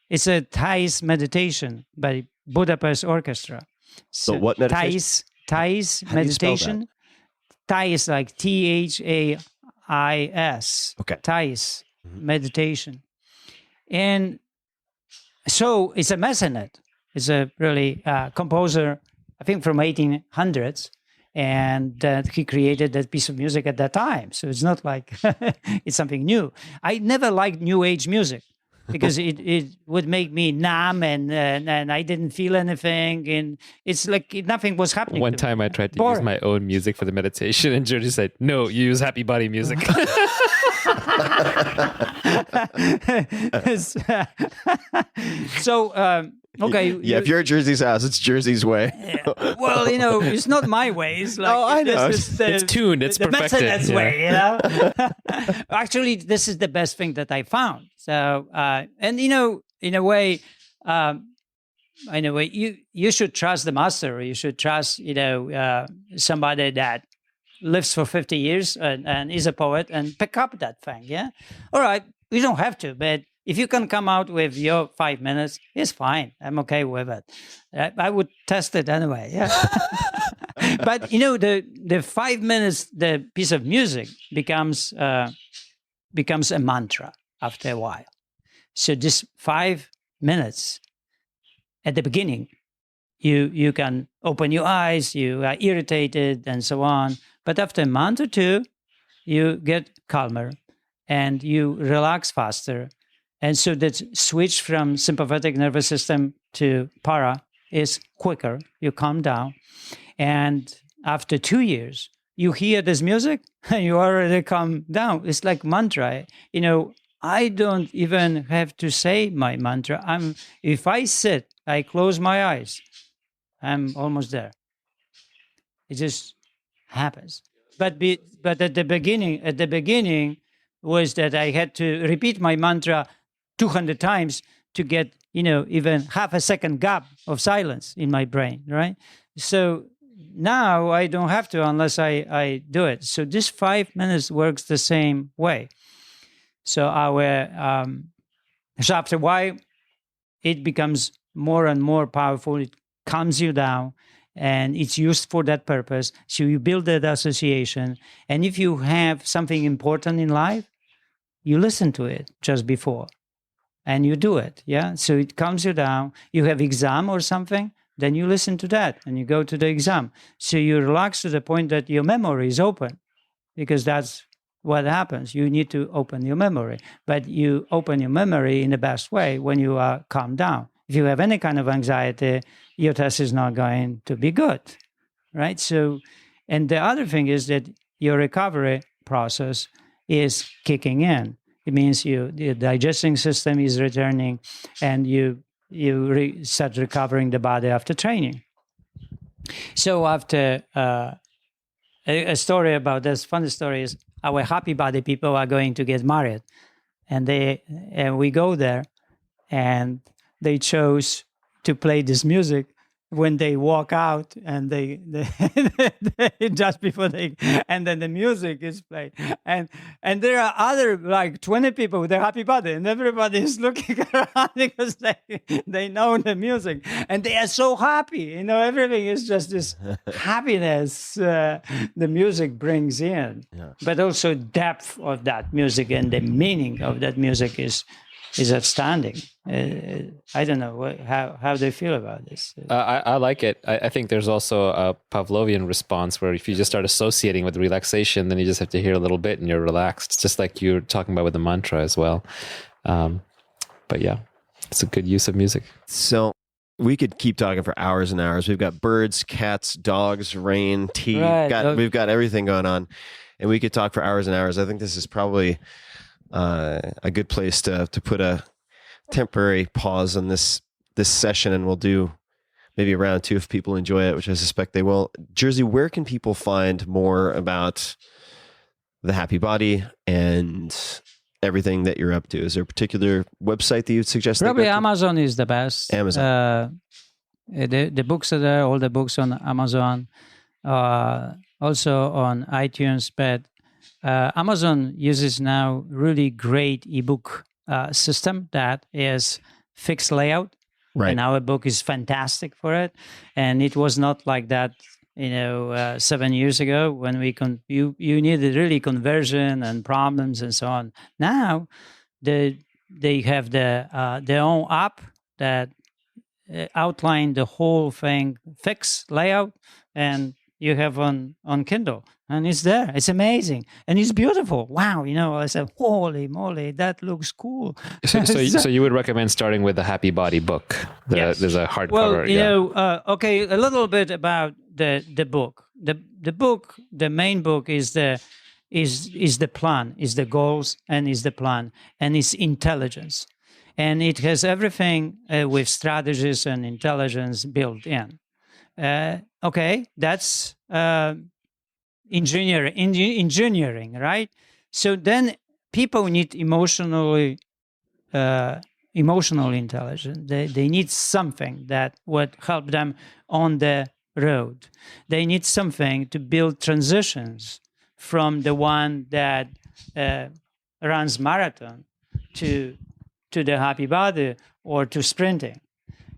It's a Thais meditation by Budapest Orchestra. So what meditation? Thais meditation. Thais like Thais. Okay. Thais meditation. And so it's a mecenate. It's a really composer, I think from 1800s. And he created that piece of music at that time. So it's not like it's something new. I never liked New Age music because it would make me numb and I didn't feel anything. And it's like nothing was happening. One time I tried to use my own music for the meditation and Jerzy said, no, you use happy body music. Okay. Yeah, if you're at Jerzy's house, it's Jerzy's way. Well, it's not my way. It's like, I know. It's tuned. It's perfected. That's way, Actually, this is the best thing that I found. So, and in a way, you should trust the master. You should trust, somebody that lives for 50 years and is a poet and pick up that thing. Yeah. All right. You don't have to, but if you can come out with your 5 minutes, it's fine. I'm okay with it. I would test it anyway. Yeah. But the 5 minutes, the piece of music becomes a mantra after a while. So this 5 minutes at the beginning, you can open your eyes, you are irritated and so on. But after a month or two, you get calmer and you relax faster. And so that switch from sympathetic nervous system to para is quicker. You calm down. And after 2 years, you hear this music and you already calm down. It's like mantra. I don't even have to say my mantra. If I sit, I close my eyes, I'm almost there. It just happens. But at the beginning was that I had to repeat my mantra 200 times to get, even half a second gap of silence in my brain, right? So now I don't have to unless I do it. So this 5 minutes works the same way. So so after a while, it becomes more and more powerful. It calms you down and it's used for that purpose. So you build that association. And if you have something important in life, you listen to it just before. And you do it, yeah? So it calms you down. You have exam or something, then you listen to that and you go to the exam. So you relax to the point that your memory is open because that's what happens. You need to open your memory. But you open your memory in the best way when you are calmed down. If you have any kind of anxiety, your test is not going to be good, right? So, and the other thing is that your recovery process is kicking in. It means the digesting system is returning and you start recovering the body after training. So after a story about this, funny story is our happy body people are going to get married. And we go there and they chose to play this music when they walk out and they just before they, and then the music is played, and there are other like 20 people with a happy body, and everybody is looking around because they know the music and they are so happy. You know, everything is just this happiness the music brings in, but also depth of that music and the meaning of that music is outstanding. I don't know how they feel about this. I like it. I think there's also a Pavlovian response where if you just start associating with relaxation, then you just have to hear a little bit and you're relaxed. It's just like you're talking about with the mantra as well. But yeah, it's a good use of music. So we could keep talking for hours and hours. We've got birds, cats, dogs, rain, tea. Right. We've got everything going on, and we could talk for hours and hours. I think this is probably a good place to put a temporary pause on this session, and we'll do maybe a round two if people enjoy it, which I suspect they will. Jerzy, where can people find more about the Happy Body and everything that you're up to? Is there a particular website that you'd suggest? Probably Amazon is the best. Amazon. The books are there, all the books on Amazon, also on iTunes, but Amazon uses now really great ebook system that is fixed layout. Right. And our book is fantastic for it. And it was not like that, 7 years ago when you needed really conversion and problems and so on. Now they have their own app that outline the whole thing, fixed layout, and you have on Kindle, and it's there. It's amazing, and it's beautiful. Wow, I said, holy moly, that looks cool. So you would recommend starting with the Happy Body book? Yes. There's a hardcover. Well, okay, a little bit about the book. The book, the main book is the plan, is the goals, and is the plan, and it's intelligence, and it has everything with strategies and intelligence built in. Okay, that's engineering, right? So then people need emotional intelligence. They need something that would help them on the road. They need something to build transitions from the one that runs marathon to the Happy Body or to sprinting.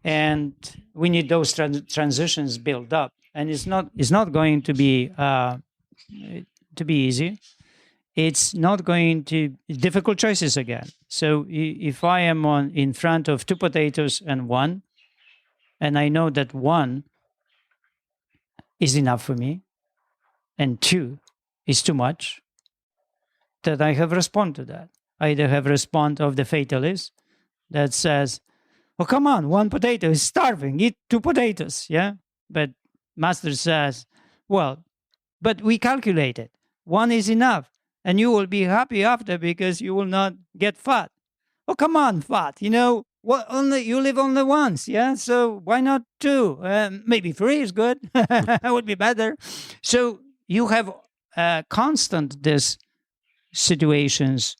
And we need those transitions built up, and it's not going to be easy. It's not going to difficult choices again. So if I am in front of two potatoes and one, and I know that one is enough for me, and two is too much, that I have respond to that. I either have respond of the fatalist that says, oh, come on, one potato is starving. Eat two potatoes, yeah? But Master says, well, but we calculated. One is enough, and you will be happy after because you will not get fat. Oh, come on, fat. You live only once, yeah? So why not two? Maybe three is good. Would be better. So you have constant these situations.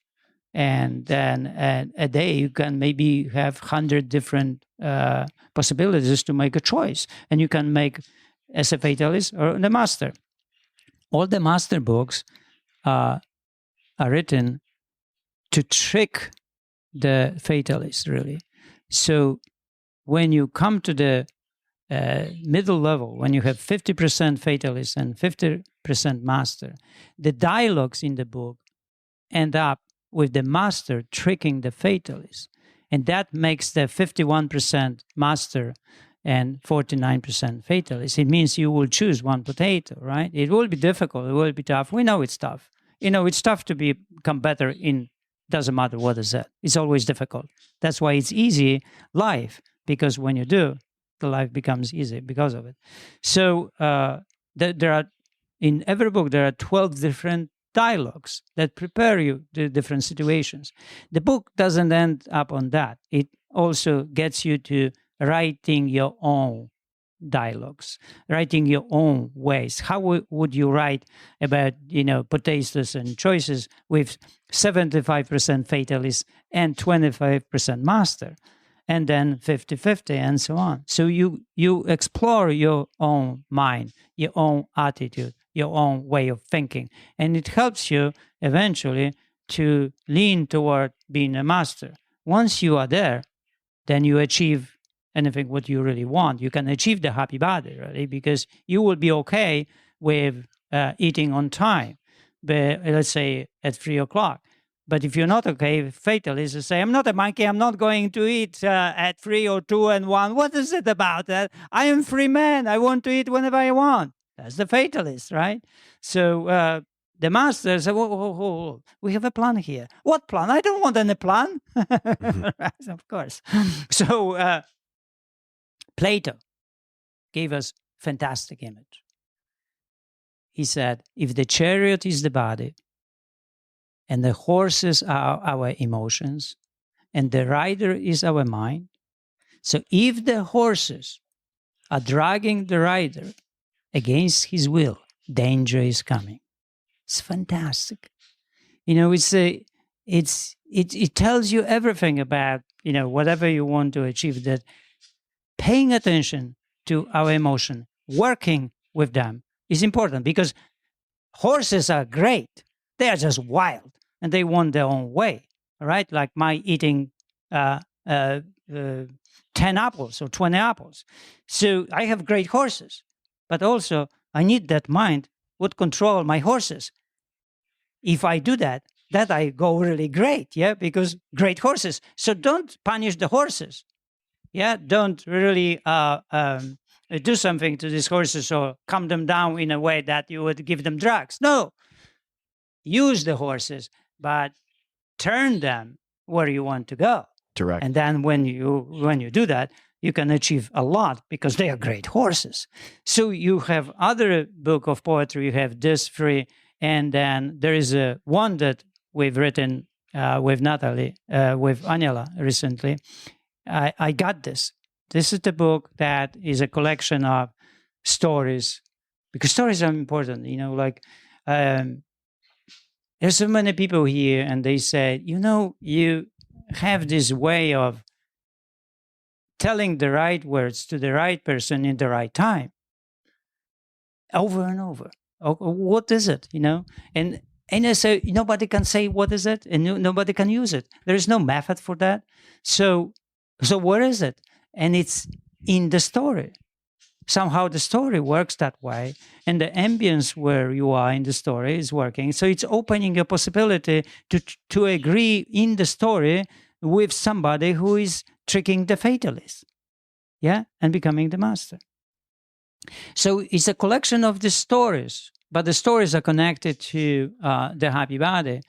And then a day you can maybe have 100 different possibilities to make a choice. And you can make as a fatalist or the master. All the master books are written to trick the fatalist, really. So when you come to the middle level, when you have 50% fatalist and 50% master, the dialogues in the book end up with the master tricking the fatalist. And that makes the 51% master and 49% fatalist. It means you will choose one potato, right? It will be difficult. It will be tough. We know it's tough. It's tough to become better in, doesn't matter what is that. It's always difficult. That's why it's easy life, because when you do, the life becomes easy because of it. So there are, in every book, there are 12 different dialogues that prepare you to different situations. The book doesn't end up on that. It also gets you to writing your own dialogues, writing your own ways. How would you write about, potatoes and choices with 75% fatalist and 25% master? and then 50-50 and so on. So you explore your own mind, your own attitude, your own way of thinking, and it helps you eventually to lean toward being a master. Once you are there, then you achieve anything what you really want. You can achieve the happy body, really, because you will be okay with eating on time, but let's say at 3:00. But if you're not okay, fatalists say, I'm not a monkey, I'm not going to eat at 3 or 2 and 1. What is it about that? I am free man. I want to eat whenever I want. That's the fatalist, right? So the master said, whoa, we have a plan here. What plan? I don't want any plan. Right, of course. So Plato gave us fantastic image. He said, if the chariot is the body, and the horses are our emotions, and the rider is our mind. So if the horses are dragging the rider against his will, danger is coming. It's fantastic. It tells you everything about, whatever you want to achieve, that paying attention to our emotion, working with them is important, because horses are great. They are just wild and they want their own way, right? Like my eating 10 apples or 20 apples. So I have great horses, but also I need that mind would control my horses. If I do that I go really great, yeah, because great horses. So don't punish the horses, yeah. Don't really do something to these horses or calm them down in a way that you would give them drugs. No, use the horses, but turn them where you want to go. Direct. And then when you do that, you can achieve a lot because they are great horses. So you have other book of poetry. You have this three, and then there is one that we've written with Natalie, with Aniela recently. I got this. This is the book that is a collection of stories, because stories are important. There's so many people here, and they say, you have this way of telling the right words to the right person in the right time, over and over. What is it? And I say nobody can say what is it, and nobody can use it. There is no method for that. So where is it? And it's in the story. Somehow the story works that way, and the ambience where you are in the story is working. So it's opening a possibility to agree in the story with somebody who is tricking the fatalist, yeah, and becoming the master. So it's a collection of the stories, but the stories are connected to the happy body,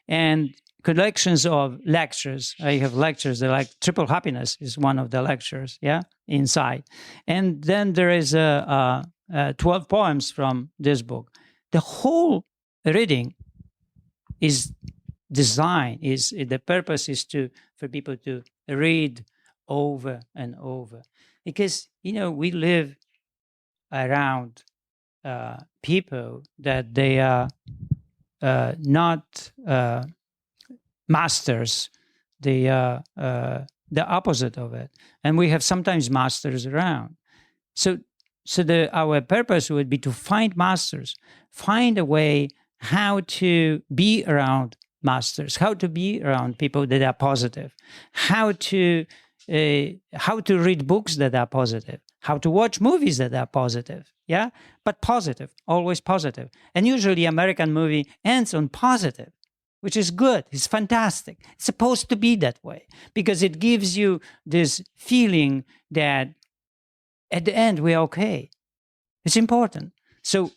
and collections of lectures. I have lectures that like Triple Happiness is one of the lectures, yeah, inside. And then there is 12 poems from this book. The whole reading is designed, the purpose is for people to read over and over. Because, we live around people that they are not masters, the opposite of it, and we have sometimes masters around. So our purpose would be to find masters, find a way how to be around masters, how to be around people that are positive, how to read books that are positive, how to watch movies that are positive, yeah, but positive, always positive. And usually American movie ends on positive, which is good. It's fantastic. It's supposed to be that way because it gives you this feeling that at the end we're okay. It's important. So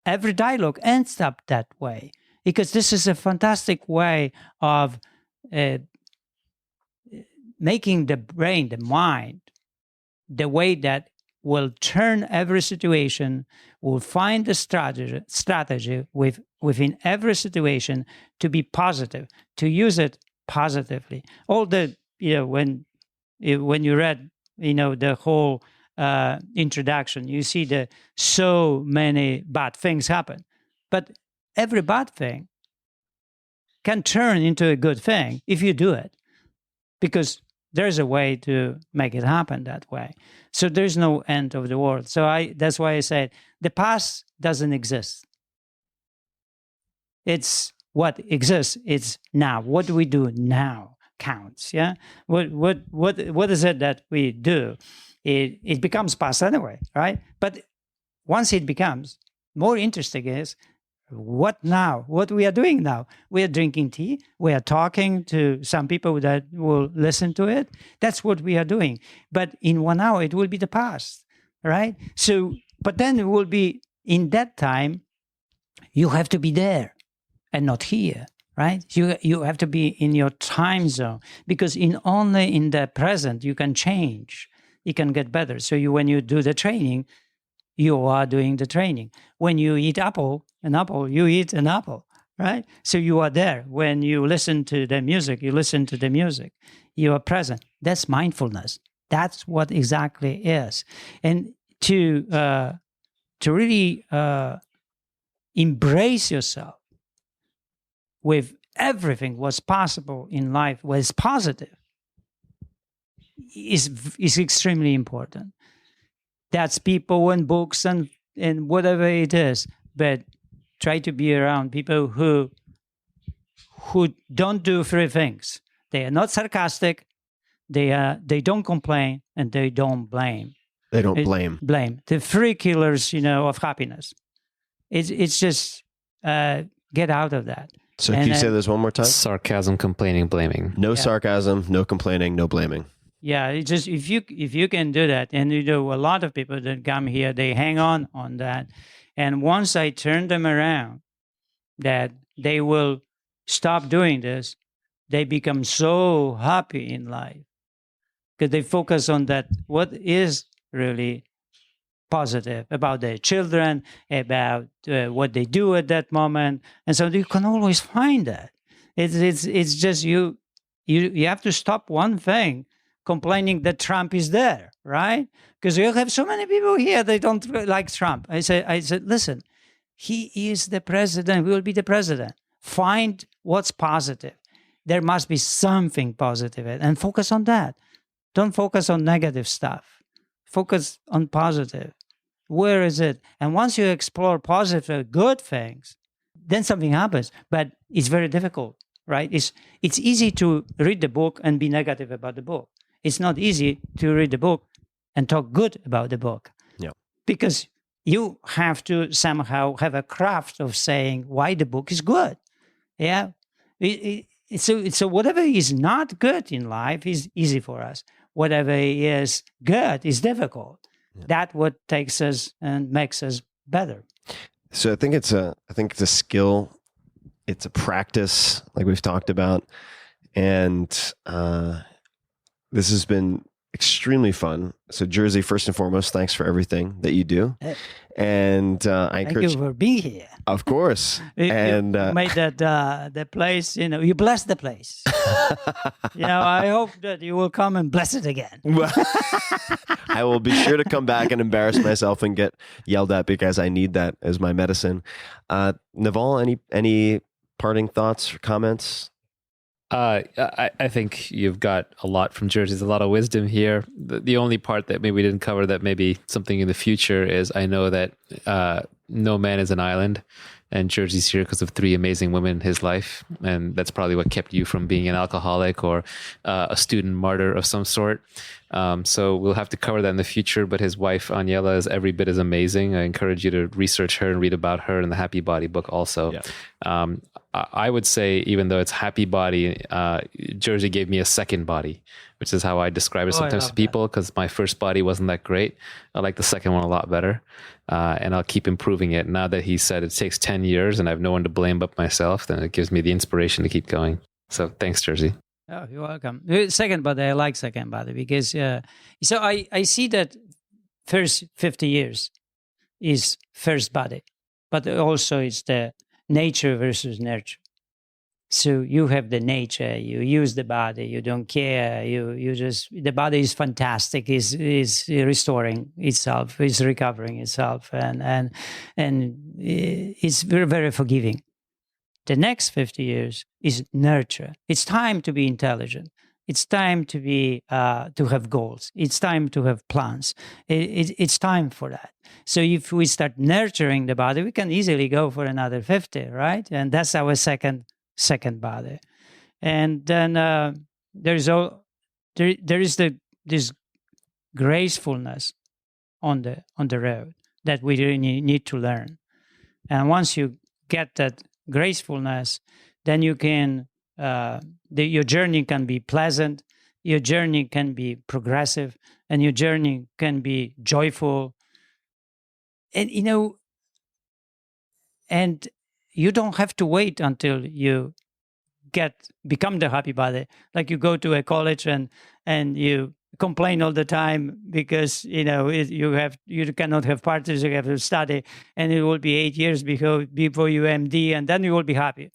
every dialogue ends up that way because this is a fantastic way of making the brain, the mind, the way that will turn every situation, will find the strategy within every situation to be positive, to use it positively. All the, when you read, the whole introduction, you see that so many bad things happen. But every bad thing can turn into a good thing if you do it. Because there's a way to make it happen that way. So there's no end of the world. So that's why I said the past doesn't exist. It's what exists. It's now. What do we do now counts. Yeah. What is it that we do? It becomes past anyway, right? But once it becomes, more interesting is what now? What we are doing now? We are drinking tea. We are talking to some people that will listen to it. That's what we are doing. But in 1 hour, it will be the past, right? So, but then it will be in that time, you have to be there and not here, right? You have to be in your time zone, because only in the present you can change. You can get better. So when you do the training, you are doing the training. When you eat an apple, you eat an apple, right? So you are there. When you listen to the music, you listen to the music. You are present. That's mindfulness. That's what exactly is. And to really embrace yourself with everything what's possible in life, what is positive, is extremely important. That's people and books and whatever it is. But try to be around people who don't do three things. They are not sarcastic, they don't complain, and they don't blame. They don't blame. Blame. The three killers, of happiness. It's just get out of that. So can you say this one more time? Sarcasm, complaining, blaming. No sarcasm, no complaining, no blaming. Yeah, it's just if you can do that, and a lot of people that come here, they hang on that, and once I turn them around, that they will stop doing this, they become so happy in life because they focus on that. What is really positive about their children, about what they do at that moment, and so you can always find that. It's just you have to stop one thing. Complaining that Trump is there, right? Because you have so many people here, they don't like Trump. I said, listen, he is the president, we will be the president. Find what's positive. There must be something positive and focus on that. Don't focus on negative stuff. Focus on positive. Where is it? And once you explore positive, good things, then something happens. But it's very difficult, right? It's easy to read the book and be negative about the book. It's not easy to read the book and talk good about the book. Yeah. Because you have to somehow have a craft of saying why the book is good. Yeah. So whatever is not good in life is easy for us. Whatever is good is difficult. Yeah. That's what takes us and makes us better. So I think it's a skill. It's a practice, like we've talked about. And this has been extremely fun. So Jerzy, first and foremost, thanks for everything that you do. And I encourage you for being here. Of course. And you made that the place, you blessed the place. I hope that you will come and bless it again. I will be sure to come back and embarrass myself and get yelled at because I need that as my medicine. Naval, any parting thoughts or comments? I think you've got a lot from Jerzy. There's a lot of wisdom here. The only part that maybe we didn't cover that maybe something in the future is I know that no man is an island, and Jerzy's here because of 3 amazing women in his life, and that's probably what kept you from being an alcoholic or a student martyr of some sort. So we'll have to cover that in the future, but his wife, Aniela, is every bit as amazing. I encourage you to research her and read about her in the Happy Body book also. Yeah. I would say, even though it's Happy Body, Jerzy gave me a second body, which is how I describe it sometimes to people, because my first body wasn't that great. I like the second one a lot better, and I'll keep improving it. Now that he said it takes 10 years and I have no one to blame but myself, then it gives me the inspiration to keep going. So thanks, Jerzy. Oh, you're welcome. Second body, I like second body because so I see that first 50 years is first body, but also it's the nature versus nurture. So you have the nature, you use the body, you don't care, you just, the body is fantastic, is restoring itself, is recovering itself, and it's very, very forgiving. The next 50 years is nurture. It's time to be intelligent. It's time to be to have goals. It's time to have plans. It's time for that. So if we start nurturing the body, we can easily go for another 50, right? And that's our second body. And then there is this gracefulness on the road that we really need to learn. And once you get that gracefulness, then you can your journey can be pleasant, your journey can be progressive, and your journey can be joyful. And and you don't have to wait until you become the happy body. Like you go to a college and you complain all the time because you cannot have parties, you have to study, and it will be 8 years before you MD, and then you will be happy.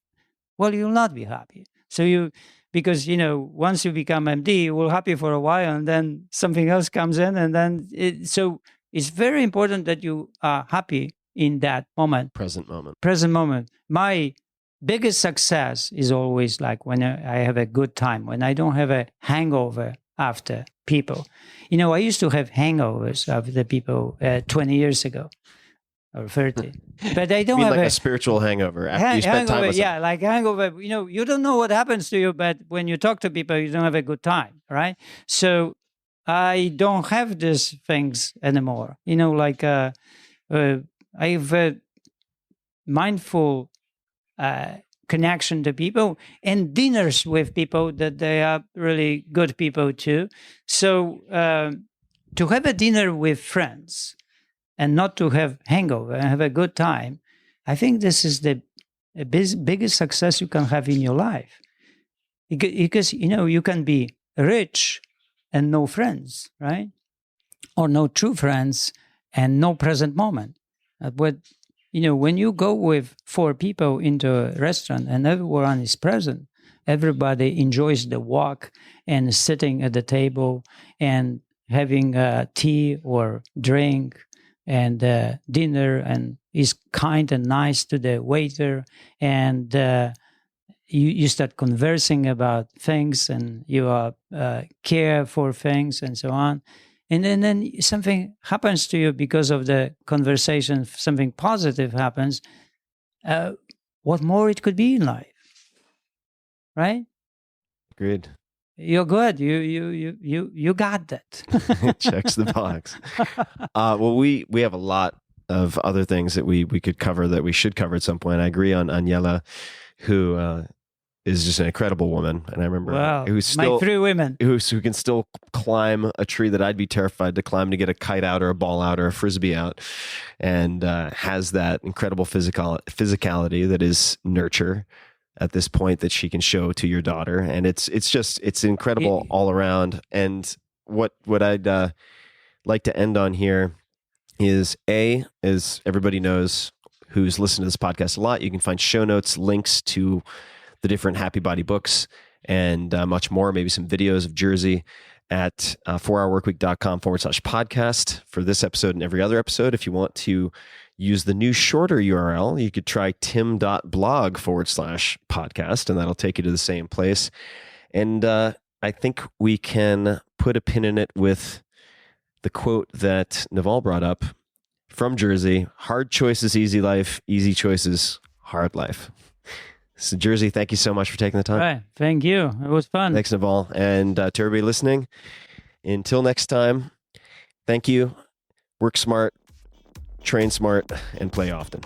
Well, you will not be happy. So because once you become MD, you will happy for a while, and then something else comes in, and then so it's very important that you are happy in that moment. Present moment. My biggest success is always like when I have a good time, when I don't have a hangover after people. I used to have hangovers after people 20 years ago or 30, but I don't have a spiritual hangover after you spent time with them. Yeah, like hangover. You don't know what happens to you, but when you talk to people, you don't have a good time, right? So I don't have these things anymore. I have a mindful connection to people and dinners with people that they are really good people too. So to have a dinner with friends and not to have hangover and have a good time, I think this is the biggest success you can have in your life. Because you can be rich and no friends, right? Or no true friends and no present moment. But when you go with 4 people into a restaurant and everyone is present, everybody enjoys the walk and sitting at the table and having tea or drink and dinner, and is kind and nice to the waiter, and you start conversing about things, and you care for things and so on. And then something happens to you because of the conversation, something positive happens. What more it could be in life, right? Agreed. You're good. You got that. It checks the box. Well, we have a lot of other things that we could cover, that we should cover at some point. I agree on Aniela, who is just an incredible woman. And I remember who's still my 3 women who can still climb a tree that I'd be terrified to climb, to get a kite out or a ball out or a frisbee out, and has that incredible physicality that is nurture at this point that she can show to your daughter. And it's incredible all around. And what I'd like to end on here is, as everybody knows who's listened to this podcast a lot, you can find show notes, links to the different Happy Body books, and much more, maybe some videos of Jerzy at 4hourworkweek.com/podcast for this episode and every other episode. If you want to use the new shorter URL, you could try tim.blog/podcast, and that'll take you to the same place. And I think we can put a pin in it with the quote that Naval brought up from Jerzy: hard choices, easy life; easy choices, hard life. So Jerzy, thank you so much for taking the time. Right. Thank you. It was fun. Thanks, Naval. And to everybody listening, until next time, thank you. Work smart, train smart, and play often.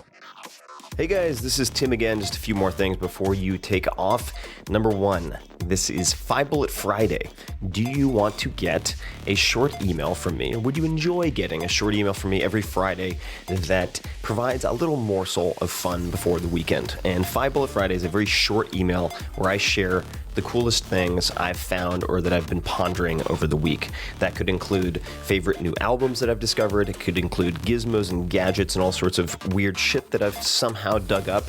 Hey guys, this is Tim again. Just a few more things before you take off. Number 1, this is 5 Bullet Friday. Do you want to get a short email from me? Or would you enjoy getting a short email from me every Friday that provides a little morsel of fun before the weekend? And 5 Bullet Friday is a very short email where I share the coolest things I've found or that I've been pondering over the week. That could include favorite new albums that I've discovered. It could include gizmos and gadgets and all sorts of weird shit that I've somehow dug up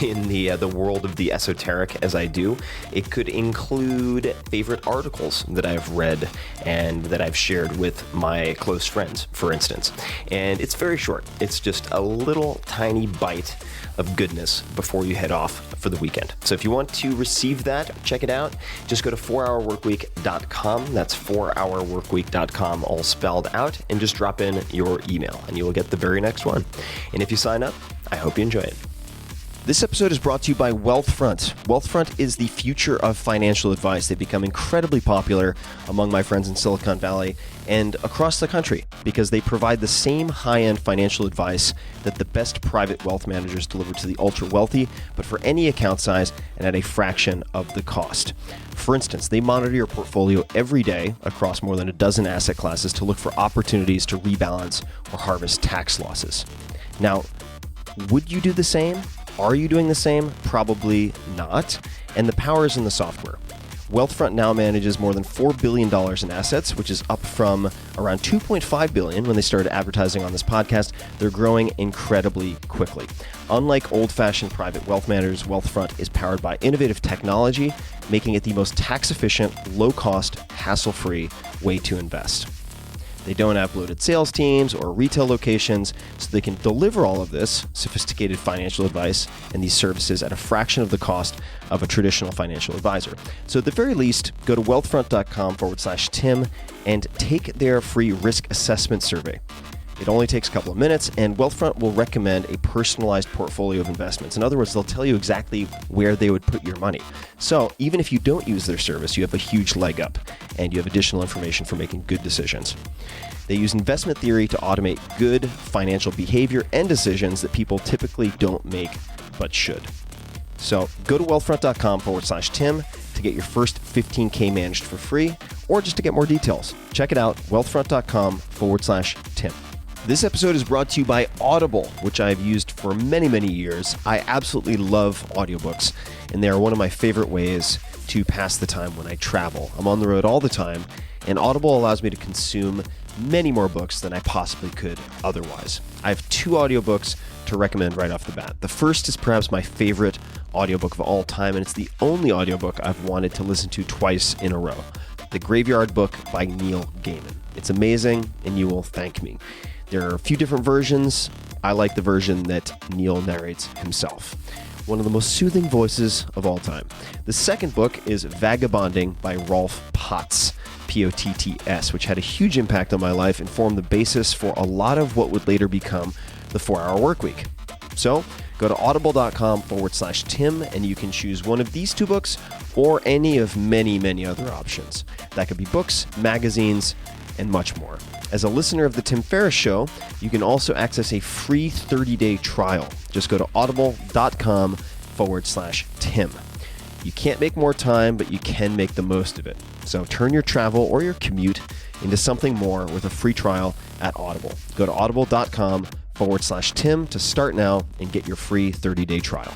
in the world of the esoteric as I do. It could include favorite articles that I've read and that I've shared with my close friends, for instance. And it's very short. It's just a little tiny bite of goodness before you head off for the weekend. So if you want to receive that, check check it out, just go to 4hourworkweek.com. That's 4hourworkweek.com, all spelled out, and just drop in your email, and you will get the very next one. And if you sign up, I hope you enjoy it. This episode is brought to you by Wealthfront. Wealthfront is the future of financial advice. They've become incredibly popular among my friends in Silicon Valley and across the country because they provide the same high-end financial advice that the best private wealth managers deliver to the ultra-wealthy, but for any account size and at a fraction of the cost. For instance, they monitor your portfolio every day across more than a dozen asset classes to look for opportunities to rebalance or harvest tax losses. Now, would you do the same? Are you doing the same? Probably not. And the power is in the software. Wealthfront now manages more than $4 billion in assets, which is up from around $2.5 billion when they started advertising on this podcast. They're growing incredibly quickly. Unlike old-fashioned private wealth managers, Wealthfront is powered by innovative technology, making it the most tax-efficient, low-cost, hassle-free way to invest. They don't have bloated sales teams or retail locations, so they can deliver all of this sophisticated financial advice and these services at a fraction of the cost of a traditional financial advisor. So at the very least, go to wealthfront.com/Tim and take their free risk assessment survey. It only takes a couple of minutes, and Wealthfront will recommend a personalized portfolio of investments. In other words, they'll tell you exactly where they would put your money. So even if you don't use their service, you have a huge leg up, and you have additional information for making good decisions. They use investment theory to automate good financial behavior and decisions that people typically don't make, but should. So go to wealthfront.com/Tim to get your first 15K managed for free, or just to get more details. Check it out, wealthfront.com/Tim. This episode is brought to you by Audible, which I've used for many, many years. I absolutely love audiobooks, and they are one of my favorite ways to pass the time when I travel. I'm on the road all the time, and Audible allows me to consume many more books than I possibly could otherwise. I have 2 audiobooks to recommend right off the bat. The first is perhaps my favorite audiobook of all time, and it's the only audiobook I've wanted to listen to twice in a row. The Graveyard Book by Neil Gaiman. It's amazing, and you will thank me. There are a few different versions. I like the version that Neil narrates himself. One of the most soothing voices of all time. The second book is Vagabonding by Rolf Potts, Potts, which had a huge impact on my life and formed the basis for a lot of what would later become the 4-Hour Workweek. So go to audible.com/Tim and you can choose one of these 2 books or any of many, many other options. That could be books, magazines, and much more. As a listener of The Tim Ferriss Show, you can also access a free 30-day trial. Just go to audible.com/Tim. You can't make more time, but you can make the most of it. So turn your travel or your commute into something more with a free trial at Audible. Go to audible.com/Tim to start now and get your free 30-day trial.